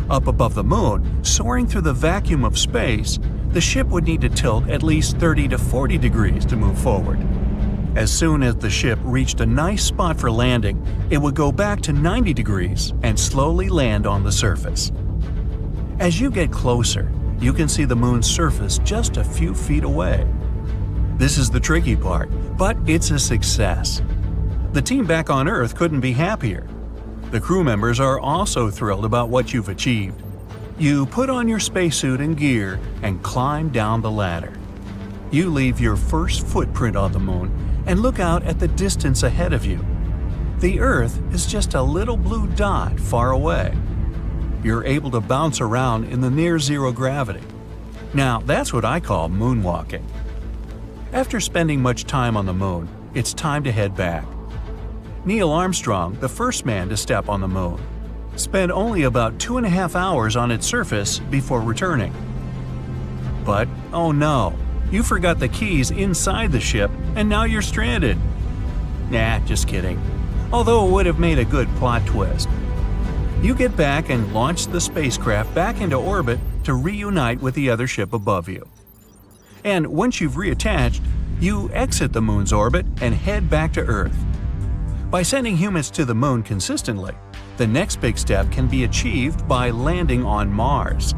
Up above the moon, soaring through the vacuum of space, the ship would need to tilt at least 30 to 40 degrees to move forward. As soon as the ship reached a nice spot for landing, it would go back to 90 degrees and slowly land on the surface. As you get closer, you can see the moon's surface just a few feet away. This is the tricky part, but it's a success. The team back on Earth couldn't be happier. The crew members are also thrilled about what you've achieved. You put on your spacesuit and gear and climb down the ladder. You leave your first footprint on the moon and look out at the distance ahead of you. The Earth is just a little blue dot far away. You're able to bounce around in the near-zero gravity. Now, that's what I call moonwalking. After spending much time on the moon, it's time to head back. Neil Armstrong, the first man to step on the moon, spent only about 2.5 hours on its surface before returning. But, oh no, you forgot the keys inside the ship and now you're stranded. Nah, just kidding. Although it would have made a good plot twist. You get back and launch the spacecraft back into orbit to reunite with the other ship above you. And once you've reattached, you exit the moon's orbit and head back to Earth. By sending humans to the moon consistently, the next big step can be achieved by landing on Mars.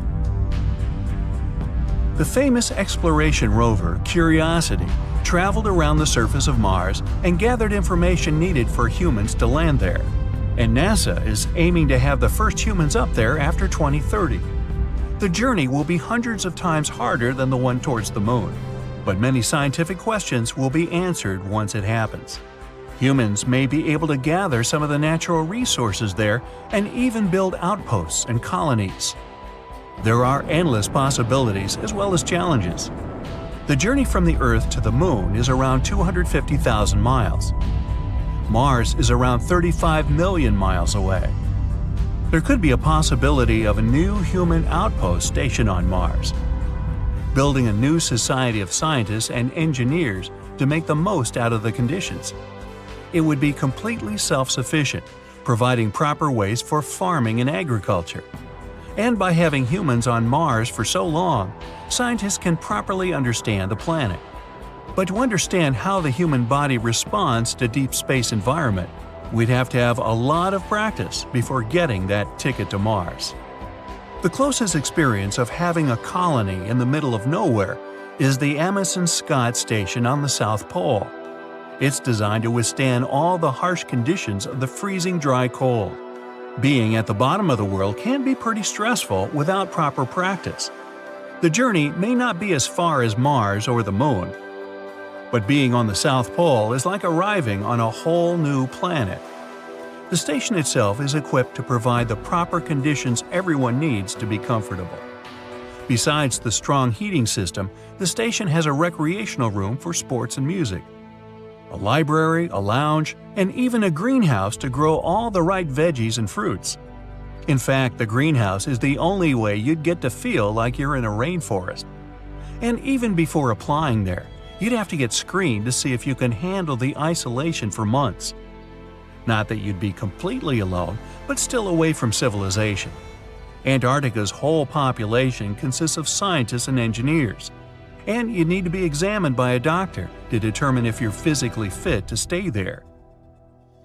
The famous exploration rover Curiosity traveled around the surface of Mars and gathered information needed for humans to land there. And NASA is aiming to have the first humans up there after 2030. The journey will be hundreds of times harder than the one towards the moon, but many scientific questions will be answered once it happens. Humans may be able to gather some of the natural resources there and even build outposts and colonies. There are endless possibilities as well as challenges. The journey from the Earth to the Moon is around 250,000 miles. Mars is around 35 million miles away. There could be a possibility of a new human outpost station on Mars, building a new society of scientists and engineers to make the most out of the conditions. It would be completely self-sufficient, providing proper ways for farming and agriculture. And by having humans on Mars for so long, scientists can properly understand the planet. But to understand how the human body responds to deep space environment, we'd have to have a lot of practice before getting that ticket to Mars. The closest experience of having a colony in the middle of nowhere is the Amundsen Scott Station on the South Pole. It's designed to withstand all the harsh conditions of the freezing dry cold. Being at the bottom of the world can be pretty stressful without proper practice. The journey may not be as far as Mars or the Moon, but being on the South Pole is like arriving on a whole new planet. The station itself is equipped to provide the proper conditions everyone needs to be comfortable. Besides the strong heating system, the station has a recreational room for sports and music, a library, a lounge, and even a greenhouse to grow all the right veggies and fruits. In fact, the greenhouse is the only way you'd get to feel like you're in a rainforest. And even before applying there, you'd have to get screened to see if you can handle the isolation for months. Not that you'd be completely alone, but still away from civilization. Antarctica's whole population consists of scientists and engineers, and you need to be examined by a doctor to determine if you're physically fit to stay there.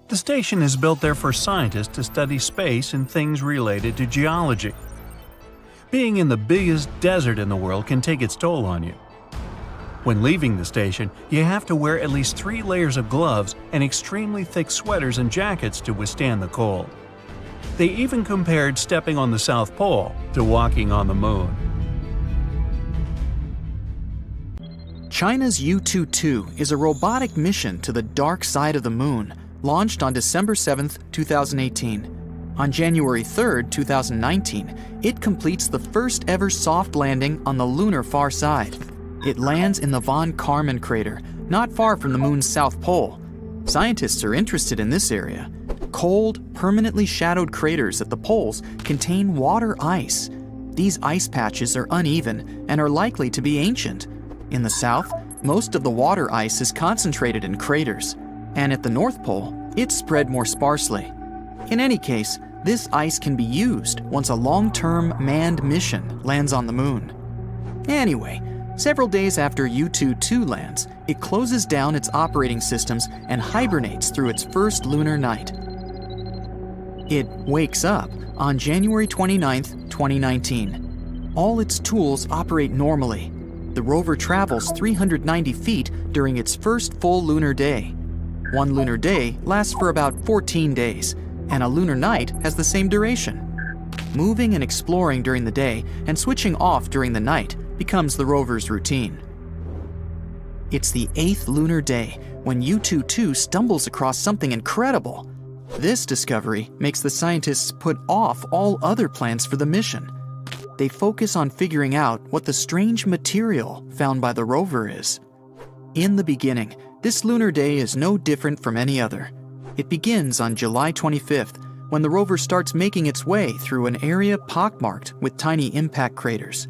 The station is built there for scientists to study space and things related to geology. Being in the biggest desert in the world can take its toll on you. When leaving the station, you have to wear at least 3 layers of gloves and extremely thick sweaters and jackets to withstand the cold. They even compared stepping on the South Pole to walking on the moon. China's Yutu-2 is a robotic mission to the dark side of the moon, launched on December 7, 2018. On January 3, 2019, it completes the first ever soft landing on the lunar far side. It lands in the von Karman crater, not far from the moon's south pole. Scientists are interested in this area. Cold, permanently shadowed craters at the poles contain water ice. These ice patches are uneven and are likely to be ancient. In the south, most of the water ice is concentrated in craters, and at the North Pole, it's spread more sparsely. In any case, this ice can be used once a long-term manned mission lands on the moon. Anyway, several days after Yutu-2 lands, it closes down its operating systems and hibernates through its first lunar night. It wakes up on January 29, 2019. All its tools operate normally. The rover travels 390 feet during its first full lunar day. One lunar day lasts for about 14 days, and a lunar night has the same duration. Moving and exploring during the day and switching off during the night becomes the rover's routine. It's the 8th lunar day when Yutu-2 stumbles across something incredible. This discovery makes the scientists put off all other plans for the mission. They focus on figuring out what the strange material found by the rover is. In the beginning, this lunar day is no different from any other. It begins on July 25th, when the rover starts making its way through an area pockmarked with tiny impact craters.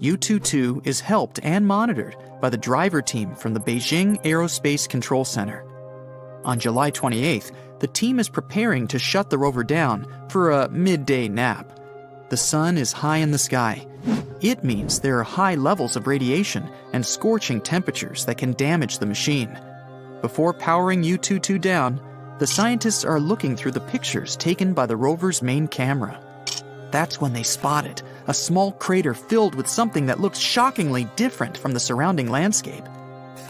Yutu-2 is helped and monitored by the driver team from the Beijing Aerospace Control Center. On July 28th, the team is preparing to shut the rover down for a midday nap. The sun is high in the sky. It means there are high levels of radiation and scorching temperatures that can damage the machine. Before powering Yutu-2 down, the scientists are looking through the pictures taken by the rover's main camera. That's when they spot it, a small crater filled with something that looks shockingly different from the surrounding landscape.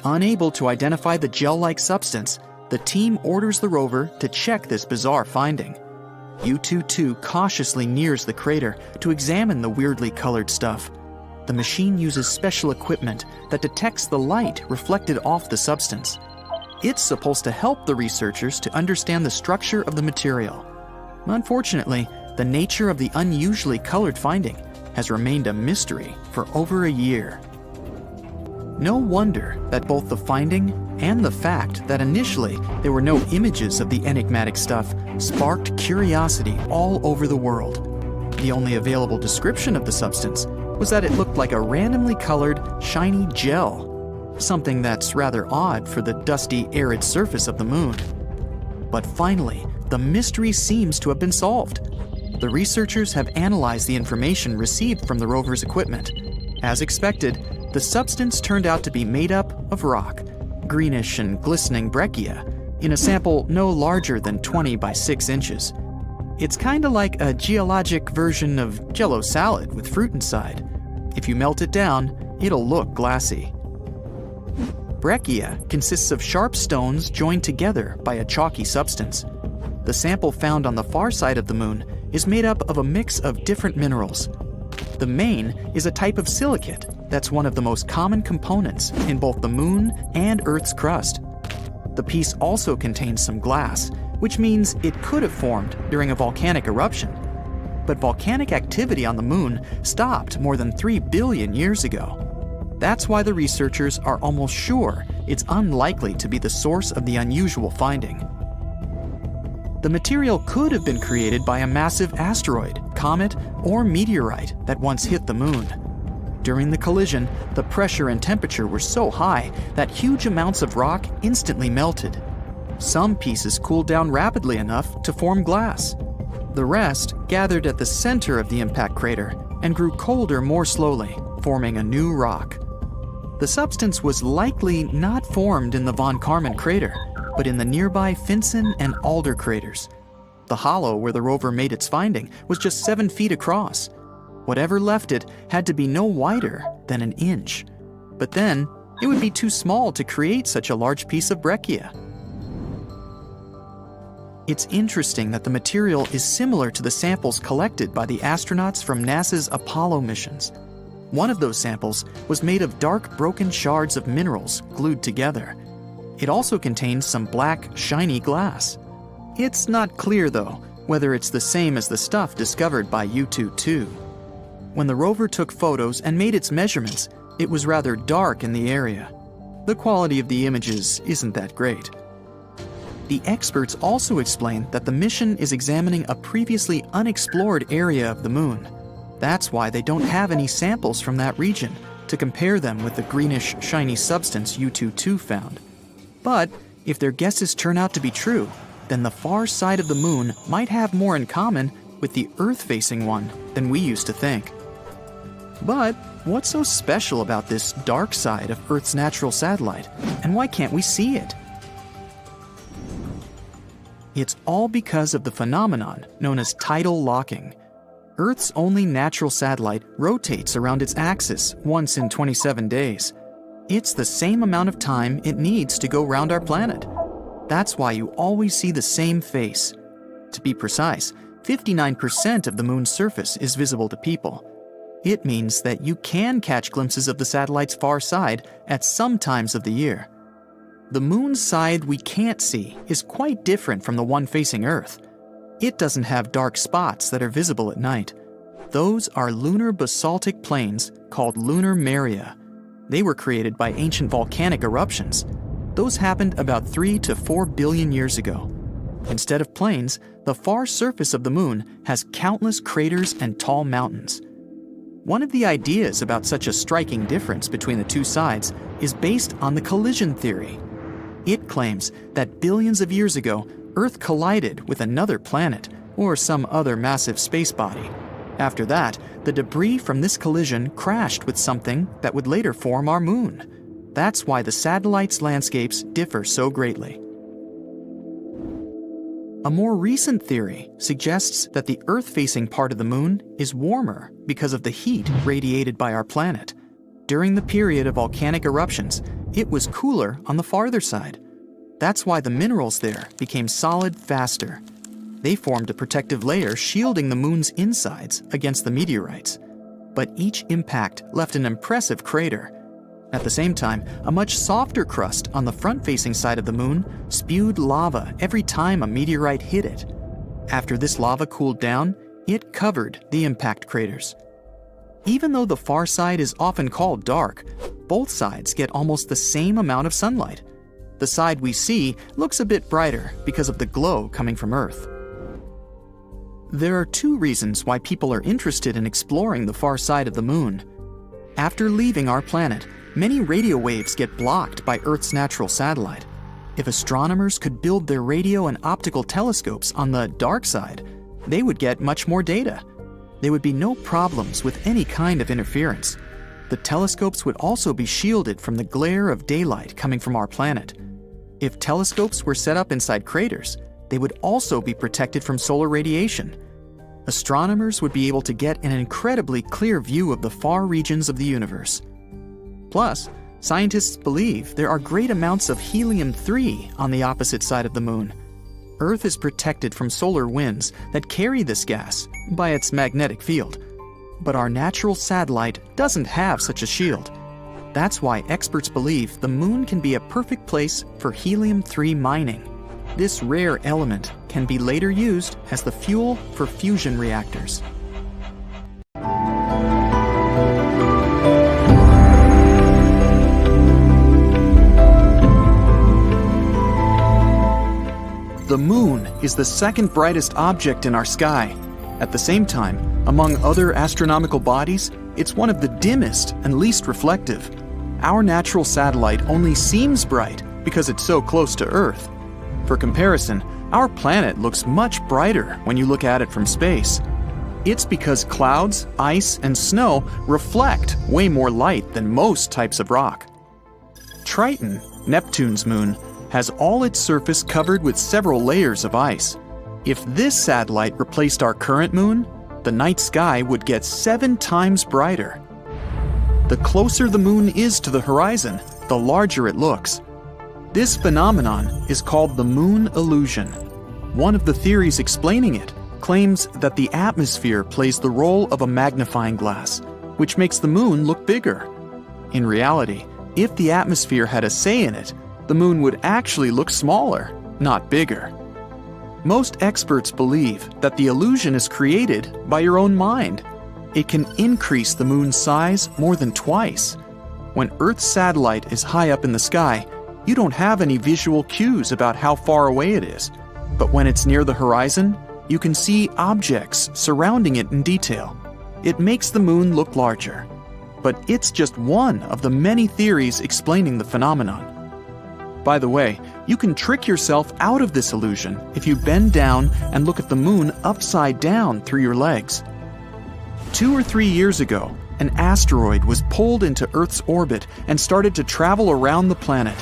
Unable to identify the gel-like substance, the team orders the rover to check this bizarre finding. Yutu-2 cautiously nears the crater to examine the weirdly colored stuff. The machine uses special equipment that detects the light reflected off the substance. It's supposed to help the researchers to understand the structure of the material. Unfortunately, the nature of the unusually colored finding has remained a mystery for over a year. No wonder that both the finding and the fact that initially there were no images of the enigmatic stuff sparked curiosity all over the world. The only available description of the substance was that it looked like a randomly colored, shiny gel, something that's rather odd for the dusty, arid surface of the moon. But finally, the mystery seems to have been solved. The researchers have analyzed the information received from the rover's equipment. As expected, the substance turned out to be made up of rock, greenish and glistening breccia, in a sample no larger than 20 by 6 inches. It's kinda like a geologic version of Jell-O salad with fruit inside. If you melt it down, it'll look glassy. Breccia consists of sharp stones joined together by a chalky substance. The sample found on the far side of the moon is made up of a mix of different minerals. The main is a type of silicate that's one of the most common components in both the moon and Earth's crust. The piece also contains some glass, which means it could have formed during a volcanic eruption. but volcanic activity on the moon stopped more than 3 billion years ago. That's why the researchers are almost sure it's unlikely to be the source of the unusual finding. The material could have been created by a massive asteroid, comet, or meteorite that once hit the moon. During the collision, the pressure and temperature were so high that huge amounts of rock instantly melted. Some pieces cooled down rapidly enough to form glass. The rest gathered at the center of the impact crater and grew colder more slowly, forming a new rock. The substance was likely not formed in the Von Karman crater, but in the nearby Finsen and Alder craters. The hollow where the rover made its finding was just 7 feet across. Whatever left it had to be no wider than an inch. But then, it would be too small to create such a large piece of breccia. It's interesting that the material is similar to the samples collected by the astronauts from NASA's Apollo missions. One of those samples was made of dark, broken shards of minerals glued together. It also contains some black, shiny glass. It's not clear, though, whether it's the same as the stuff discovered by U-22. When the rover took photos and made its measurements, it was rather dark in the area. The quality of the images isn't that great. The experts also explained that the mission is examining a previously unexplored area of the moon. That's why they don't have any samples from that region to compare them with the greenish, shiny substance U-22 found. But if their guesses turn out to be true, then the far side of the moon might have more in common with the Earth-facing one than we used to think. But what's so special about this dark side of Earth's natural satellite, and why can't we see it? It's all because of the phenomenon known as tidal locking. Earth's only natural satellite rotates around its axis once in 27 days. It's the same amount of time it needs to go round our planet. That's why you always see the same face. To be precise, 59% of the moon's surface is visible to people. It means that you can catch glimpses of the satellite's far side at some times of the year. The moon's side we can't see is quite different from the one facing Earth. It doesn't have dark spots that are visible at night. Those are lunar basaltic plains called lunar maria. They were created by ancient volcanic eruptions. Those happened about 3 to 4 billion years ago. Instead of plains, the far surface of the moon has countless craters and tall mountains. One of the ideas about such a striking difference between the two sides is based on the collision theory. It claims that billions of years ago, Earth collided with another planet or some other massive space body. After that, the debris from this collision crashed with something that would later form our moon. That's why the satellite's landscapes differ so greatly. A more recent theory suggests that the Earth-facing part of the moon is warmer because of the heat radiated by our planet. During the period of volcanic eruptions, it was cooler on the farther side. That's why the minerals there became solid faster. They formed a protective layer shielding the moon's insides against the meteorites. But each impact left an impressive crater. At the same time, a much softer crust on the front-facing side of the moon spewed lava every time a meteorite hit it. After this lava cooled down, it covered the impact craters. Even though the far side is often called dark, both sides get almost the same amount of sunlight. The side we see looks a bit brighter because of the glow coming from Earth. There are 2 reasons why people are interested in exploring the far side of the moon. After leaving our planet, many radio waves get blocked by Earth's natural satellite. If astronomers could build their radio and optical telescopes on the dark side, they would get much more data. There would be no problems with any kind of interference. The telescopes would also be shielded from the glare of daylight coming from our planet. If telescopes were set up inside craters, they would also be protected from solar radiation. Astronomers would be able to get an incredibly clear view of the far regions of the universe. Plus, scientists believe there are great amounts of helium-3 on the opposite side of the moon. Earth is protected from solar winds that carry this gas by its magnetic field. But our natural satellite doesn't have such a shield. That's why experts believe the moon can be a perfect place for helium-3 mining. This rare element can be later used as the fuel for fusion reactors. The moon is the second brightest object in our sky. At the same time, among other astronomical bodies, it's one of the dimmest and least reflective. Our natural satellite only seems bright because it's so close to Earth. For comparison, our planet looks much brighter when you look at it from space. It's because clouds, ice, and snow reflect way more light than most types of rock. Triton, Neptune's moon, has all its surface covered with several layers of ice. If this satellite replaced our current moon, the night sky would get 7 times brighter. The closer the moon is to the horizon, the larger it looks. This phenomenon is called the moon illusion. One of the theories explaining it claims that the atmosphere plays the role of a magnifying glass, which makes the moon look bigger. In reality, if the atmosphere had a say in it, the moon would actually look smaller, not bigger. Most experts believe that the illusion is created by your own mind. It can increase the moon's size more than twice. When Earth's satellite is high up in the sky, you don't have any visual cues about how far away it is. But when it's near the horizon, you can see objects surrounding it in detail. It makes the moon look larger. But it's just one of the many theories explaining the phenomenon. By the way, you can trick yourself out of this illusion if you bend down and look at the moon upside down through your legs. 2 or 3 years ago, an asteroid was pulled into Earth's orbit and started to travel around the planet.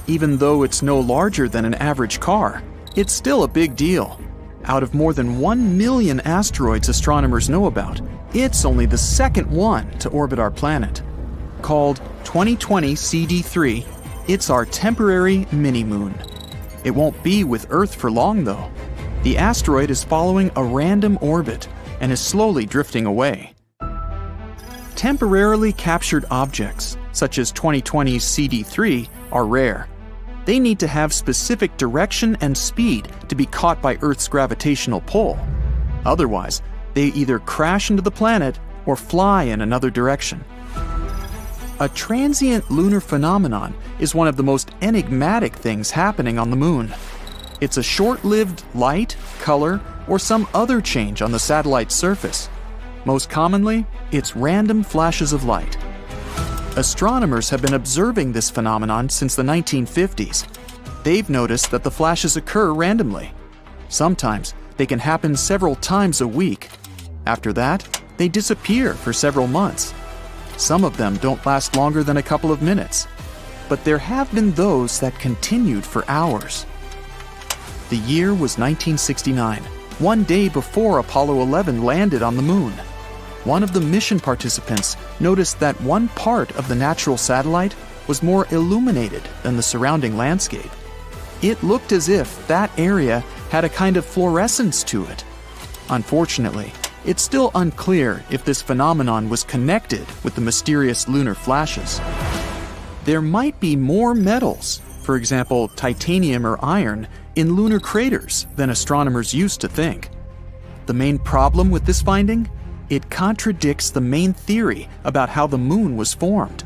Even though it's no larger than an average car, it's still a big deal. Out of more than 1 million asteroids astronomers know about, it's only the second one to orbit our planet. Called 2020 CD3, it's our temporary mini-moon. It won't be with Earth for long, though. The asteroid is following a random orbit and is slowly drifting away. Temporarily captured objects, such as 2020's CD3, are rare. They need to have specific direction and speed to be caught by Earth's gravitational pull. Otherwise, they either crash into the planet or fly in another direction. A transient lunar phenomenon is one of the most enigmatic things happening on the moon. It's a short-lived light, color, or some other change on the satellite's surface. Most commonly, it's random flashes of light. Astronomers have been observing this phenomenon since the 1950s. They've noticed that the flashes occur randomly. Sometimes they can happen several times a week. After that, they disappear for several months. Some of them don't last longer than a couple of minutes. But there have been those that continued for hours. The year was 1969, one day before Apollo 11 landed on the moon. One of the mission participants noticed that one part of the natural satellite was more illuminated than the surrounding landscape. It looked as if that area had a kind of fluorescence to it. Unfortunately, it's still unclear if this phenomenon was connected with the mysterious lunar flashes. There might be more metals, for example titanium or iron, in lunar craters than astronomers used to think. The main problem with this finding? It contradicts the main theory about how the moon was formed.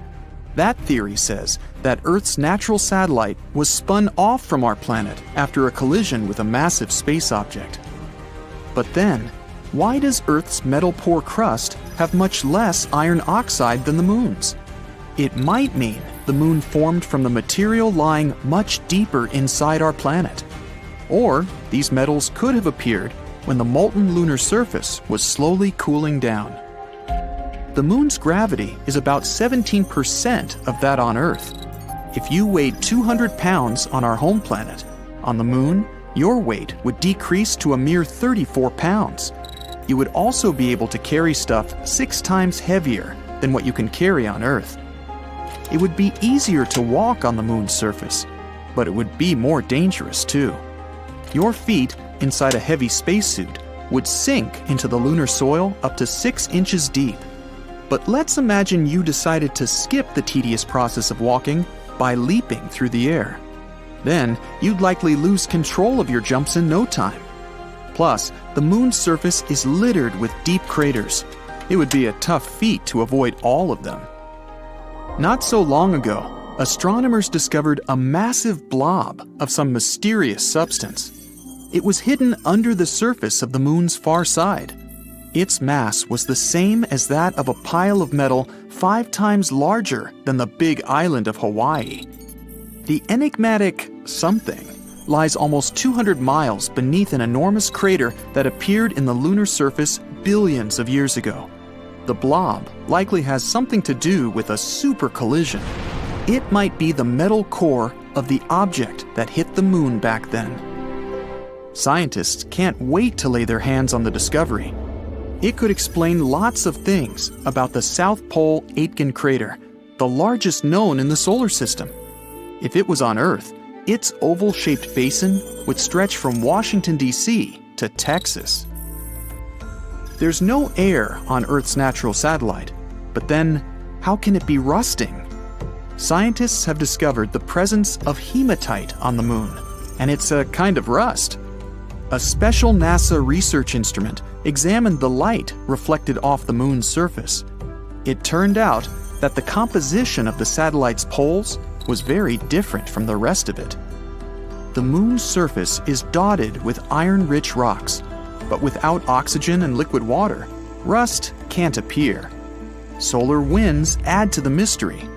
That theory says that Earth's natural satellite was spun off from our planet after a collision with a massive space object. But then, why does Earth's metal-poor crust have much less iron oxide than the moon's? It might mean the moon formed from the material lying much deeper inside our planet. Or these metals could have appeared when the molten lunar surface was slowly cooling down. The moon's gravity is about 17% of that on Earth. If you weighed 200 pounds on our home planet, on the moon, your weight would decrease to a mere 34 pounds. You would also be able to carry stuff 6 times heavier than what you can carry on Earth. It would be easier to walk on the moon's surface, but it would be more dangerous too. Your feet inside a heavy spacesuit would sink into the lunar soil up to 6 inches deep. But let's imagine you decided to skip the tedious process of walking by leaping through the air. Then you'd likely lose control of your jumps in no time. Plus, the moon's surface is littered with deep craters. It would be a tough feat to avoid all of them. Not so long ago, astronomers discovered a massive blob of some mysterious substance. It was hidden under the surface of the moon's far side. Its mass was the same as that of a pile of metal 5 times larger than the big island of Hawaii. The enigmatic something lies almost 200 miles beneath an enormous crater that appeared in the lunar surface billions of years ago. The blob likely has something to do with a super collision. It might be the metal core of the object that hit the moon back then. Scientists can't wait to lay their hands on the discovery. It could explain lots of things about the South Pole Aitken crater, the largest known in the solar system. If it was on Earth, its oval-shaped basin would stretch from Washington, D.C. to Texas. There's no air on Earth's natural satellite, but then how can it be rusting? Scientists have discovered the presence of hematite on the moon, and it's a kind of rust. A special NASA research instrument examined the light reflected off the moon's surface. It turned out that the composition of the satellite's poles was very different from the rest of it. The moon's surface is dotted with iron-rich rocks, but without oxygen and liquid water, rust can't appear. Solar winds add to the mystery.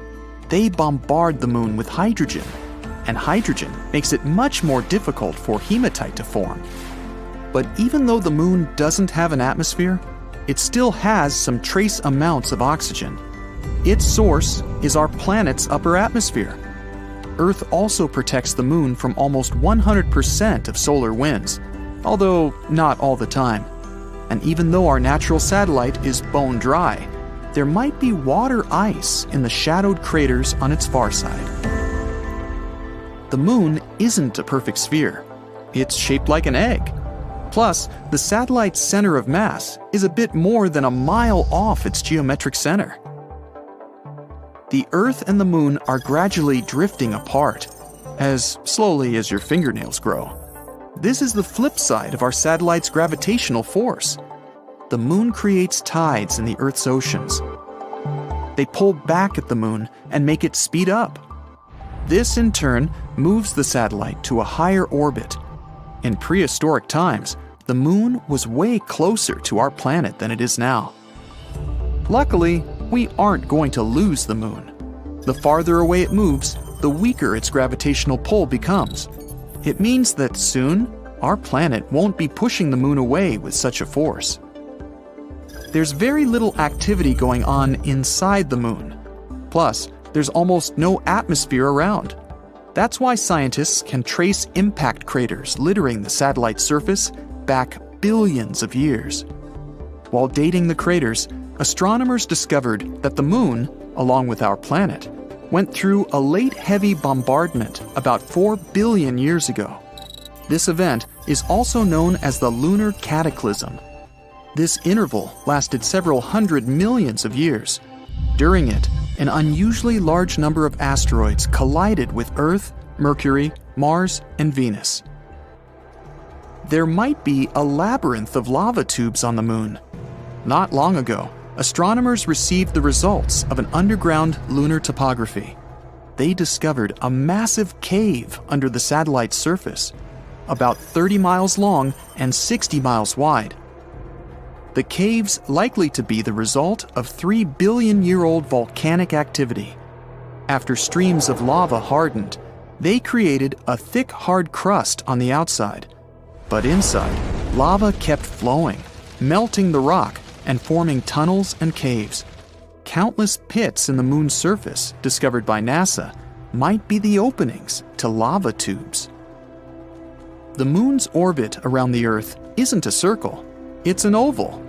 They bombard the moon with hydrogen, and hydrogen makes it much more difficult for hematite to form. But even though the moon doesn't have an atmosphere, it still has some trace amounts of oxygen. Its source is our planet's upper atmosphere. Earth also protects the moon from almost 100% of solar winds, although not all the time. And even though our natural satellite is bone dry, there might be water ice in the shadowed craters on its far side. The moon isn't a perfect sphere. It's shaped like an egg. Plus, the satellite's center of mass is a bit more than a mile off its geometric center. The Earth and the moon are gradually drifting apart, as slowly as your fingernails grow. This is the flip side of our satellite's gravitational force. The moon creates tides in the Earth's oceans. They pull back at the moon and make it speed up. This, in turn, moves the satellite to a higher orbit. In prehistoric times, the moon was way closer to our planet than it is now. Luckily, we aren't going to lose the moon. The farther away it moves, the weaker its gravitational pull becomes. It means that soon, our planet won't be pushing the moon away with such a force. There's very little activity going on inside the moon. Plus, there's almost no atmosphere around. That's why scientists can trace impact craters littering the satellite's surface back billions of years. While dating the craters, astronomers discovered that the moon, along with our planet, went through a late heavy bombardment about 4 billion years ago. This event is also known as the Lunar Cataclysm. This interval lasted several hundred millions of years. During it, an unusually large number of asteroids collided with Earth, Mercury, Mars, and Venus. There might be a labyrinth of lava tubes on the moon. Not long ago, astronomers received the results of an underground lunar topography. They discovered a massive cave under the satellite's surface, about 30 miles long and 60 miles wide. The cave's likely to be the result of 3 billion-year-old volcanic activity. After streams of lava hardened, they created a thick, hard crust on the outside. But inside, lava kept flowing, melting the rock and forming tunnels and caves. Countless pits in the moon's surface, discovered by NASA, might be the openings to lava tubes. The moon's orbit around the Earth isn't a circle, it's an oval.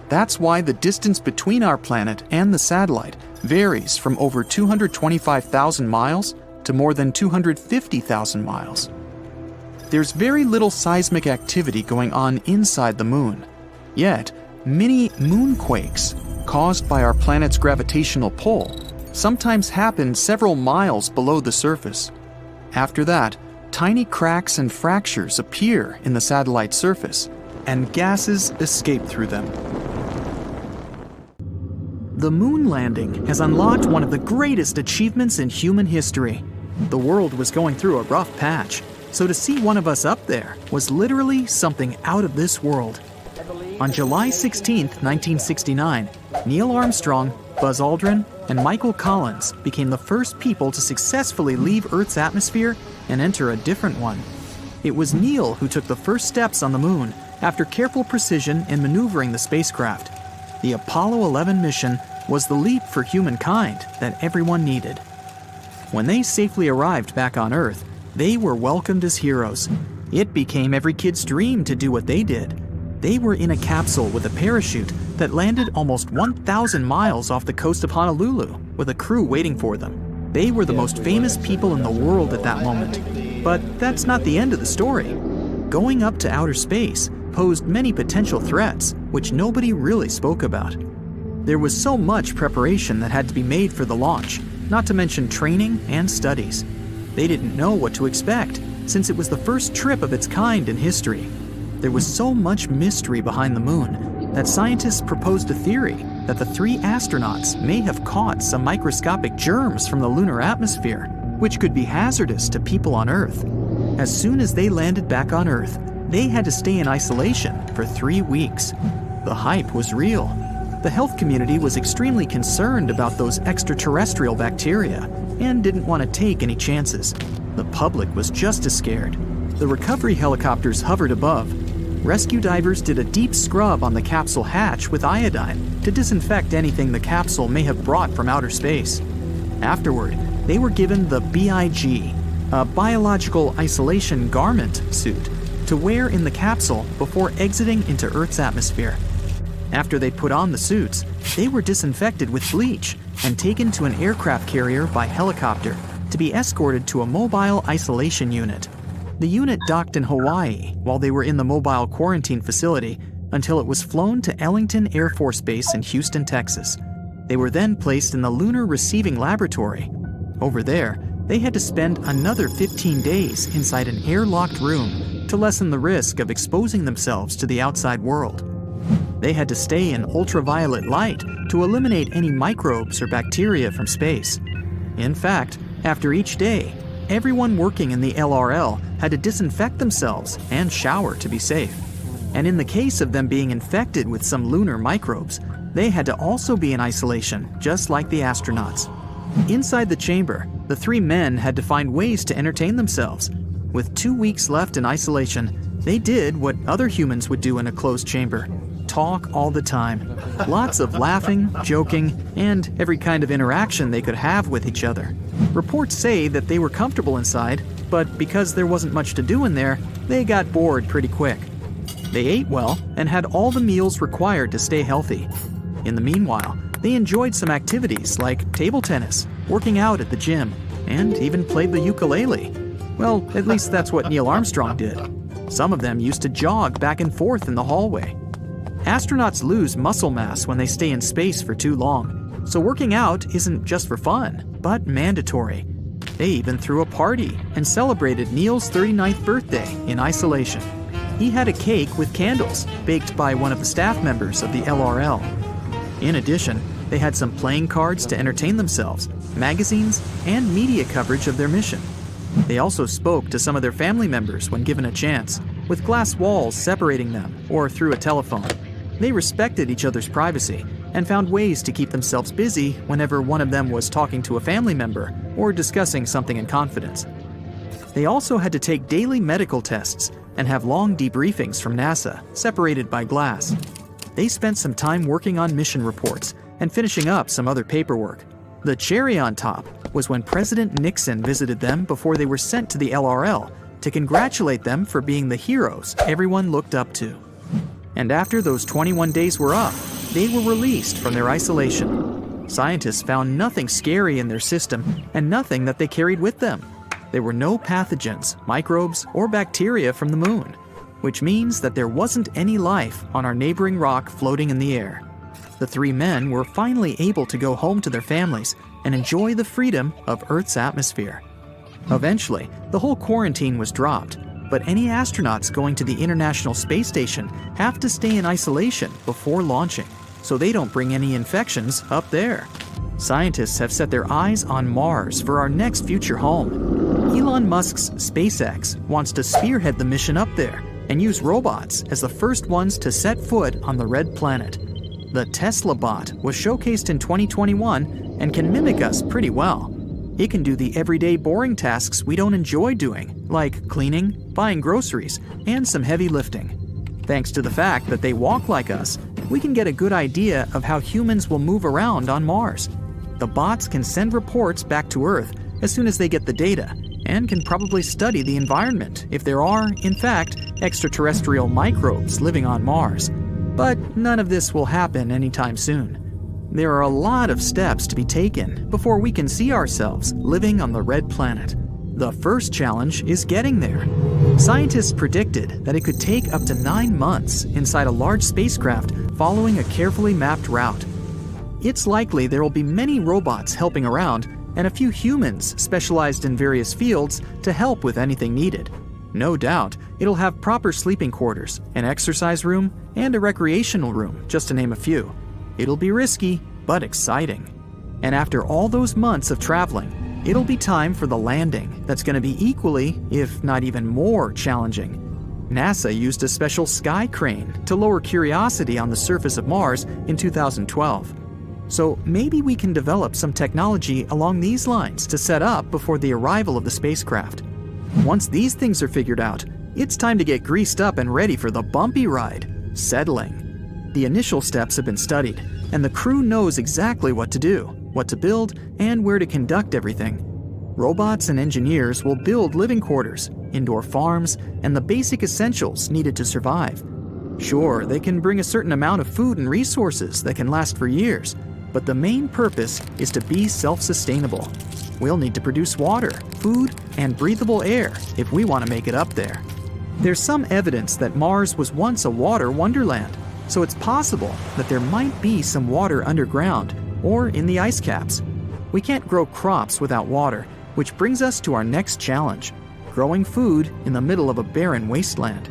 That's why the distance between our planet and the satellite varies from over 225,000 miles to more than 250,000 miles. There's very little seismic activity going on inside the moon. Yet, many moonquakes, caused by our planet's gravitational pull, sometimes happen several miles below the surface. After that, tiny cracks and fractures appear in the satellite's surface, and gases escape through them. The moon landing has unlocked one of the greatest achievements in human history. The world was going through a rough patch, so to see one of us up there was literally something out of this world. On July 16, 1969, Neil Armstrong, Buzz Aldrin, and Michael Collins became the first people to successfully leave Earth's atmosphere and enter a different one. It was Neil who took the first steps on the moon after careful precision in maneuvering the spacecraft. The Apollo 11 mission was the leap for humankind that everyone needed. When they safely arrived back on Earth, they were welcomed as heroes. It became every kid's dream to do what they did. They were in a capsule with a parachute that landed almost 1,000 miles off the coast of Honolulu with a crew waiting for them. They were the most famous people in the world at that moment. But that's not the end of the story. Going up to outer space posed many potential threats, which nobody really spoke about. There was so much preparation that had to be made for the launch, not to mention training and studies. They didn't know what to expect, since it was the first trip of its kind in history. There was so much mystery behind the moon that scientists proposed a theory that the 3 astronauts may have caught some microscopic germs from the lunar atmosphere, which could be hazardous to people on Earth. As soon as they landed back on Earth, they had to stay in isolation for 3 weeks. The hype was real. The health community was extremely concerned about those extraterrestrial bacteria and didn't want to take any chances. The public was just as scared. The recovery helicopters hovered above. Rescue divers did a deep scrub on the capsule hatch with iodine to disinfect anything the capsule may have brought from outer space. Afterward, they were given the BIG, a biological isolation garment suit, to wear in the capsule before exiting into Earth's atmosphere. After they put on the suits, they were disinfected with bleach and taken to an aircraft carrier by helicopter to be escorted to a mobile isolation unit. The unit docked in Hawaii while they were in the mobile quarantine facility until it was flown to Ellington Air Force Base in Houston, Texas. They were then placed in the Lunar Receiving Laboratory. Over there, they had to spend another 15 days inside an airlocked room to lessen the risk of exposing themselves to the outside world. They had to stay in ultraviolet light to eliminate any microbes or bacteria from space. In fact, after each day, everyone working in the LRL had to disinfect themselves and shower to be safe. And in the case of them being infected with some lunar microbes, they had to also be in isolation, just like the astronauts. Inside the chamber, the 3 men had to find ways to entertain themselves. With 2 weeks left in isolation, they did what other humans would do in a closed chamber: talk all the time. Lots of laughing, joking, and every kind of interaction they could have with each other. Reports say that they were comfortable inside, but because there wasn't much to do in there, they got bored pretty quick. They ate well and had all the meals required to stay healthy. In the meanwhile, they enjoyed some activities like table tennis, working out at the gym, and even played the ukulele. Well, at least that's what Neil Armstrong did. Some of them used to jog back and forth in the hallway. Astronauts lose muscle mass when they stay in space for too long, so working out isn't just for fun, but mandatory. They even threw a party and celebrated Neil's 39th birthday in isolation. He had a cake with candles baked by one of the staff members of the LRL. In addition, they had some playing cards to entertain themselves, magazines, and media coverage of their mission. They also spoke to some of their family members when given a chance, with glass walls separating them or through a telephone. They respected each other's privacy and found ways to keep themselves busy whenever one of them was talking to a family member or discussing something in confidence. They also had to take daily medical tests and have long debriefings from NASA, separated by glass. They spent some time working on mission reports and finishing up some other paperwork. The cherry on top was when President Nixon visited them before they were sent to the LRL to congratulate them for being the heroes everyone looked up to. And after those 21 days were up, they were released from their isolation. Scientists found nothing scary in their system and nothing that they carried with them. There were no pathogens, microbes, or bacteria from the moon, which means that there wasn't any life on our neighboring rock floating in the air. The 3 men were finally able to go home to their families and enjoy the freedom of Earth's atmosphere. Eventually, the whole quarantine was dropped, but any astronauts going to the International Space Station have to stay in isolation before launching. so they don't bring any infections up there. Scientists have set their eyes on Mars for our next future home. Elon Musk's SpaceX wants to spearhead the mission up there and use robots as the first ones to set foot on the red planet. The Tesla bot was showcased in 2021 and can mimic us pretty well. It can do the everyday boring tasks we don't enjoy doing, like cleaning, buying groceries, and some heavy lifting. Thanks to the fact that they walk like us, we can get a good idea of how humans will move around on Mars. The bots can send reports back to Earth as soon as they get the data, and can probably study the environment if there are, in fact, extraterrestrial microbes living on Mars. But none of this will happen anytime soon. There are a lot of steps to be taken before we can see ourselves living on the red planet. The first challenge is getting there. Scientists predicted that it could take up to 9 months inside a large spacecraft following a carefully mapped route. It's likely there will be many robots helping around and a few humans specialized in various fields to help with anything needed. No doubt, it'll have proper sleeping quarters, an exercise room, and a recreational room, just to name a few. It'll be risky, but exciting. And after all those months of traveling, it'll be time for the landing that's going to be equally, if not even more, challenging. NASA used a special sky crane to lower Curiosity on the surface of Mars in 2012. So maybe we can develop some technology along these lines to set up before the arrival of the spacecraft. Once these things are figured out, it's time to get greased up and ready for the bumpy ride, settling. The initial steps have been studied, and the crew knows exactly what to do, what to build, and where to conduct everything. Robots and engineers will build living quarters, indoor farms, and the basic essentials needed to survive. Sure, they can bring a certain amount of food and resources that can last for years, but the main purpose is to be self-sustainable. We'll need to produce water, food, and breathable air if we want to make it up there. There's some evidence that Mars was once a water wonderland, so it's possible that there might be some water underground or in the ice caps. We can't grow crops without water, which brings us to our next challenge: growing food in the middle of a barren wasteland.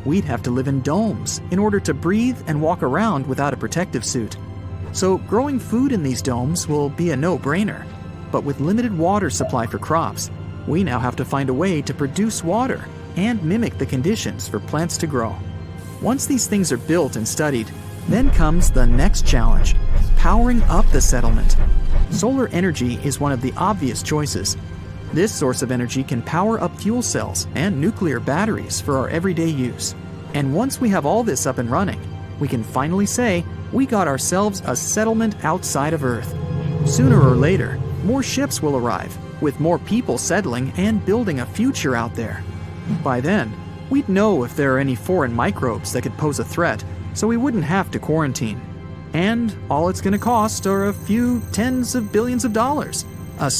We'd have to live in domes in order to breathe and walk around without a protective suit. So growing food in these domes will be a no-brainer. But with limited water supply for crops, we now have to find a way to produce water and mimic the conditions for plants to grow. Once these things are built and studied, then comes the next challenge: powering up the settlement. Solar energy is one of the obvious choices. This source of energy can power up fuel cells and nuclear batteries for our everyday use. And once we have all this up and running, we can finally say we got ourselves a settlement outside of Earth. Sooner or later, more ships will arrive, with more people settling and building a future out there. By then, we'd know if there are any foreign microbes that could pose a threat, so we wouldn't have to quarantine. And all it's going to cost are a few tens of billions of dollars. A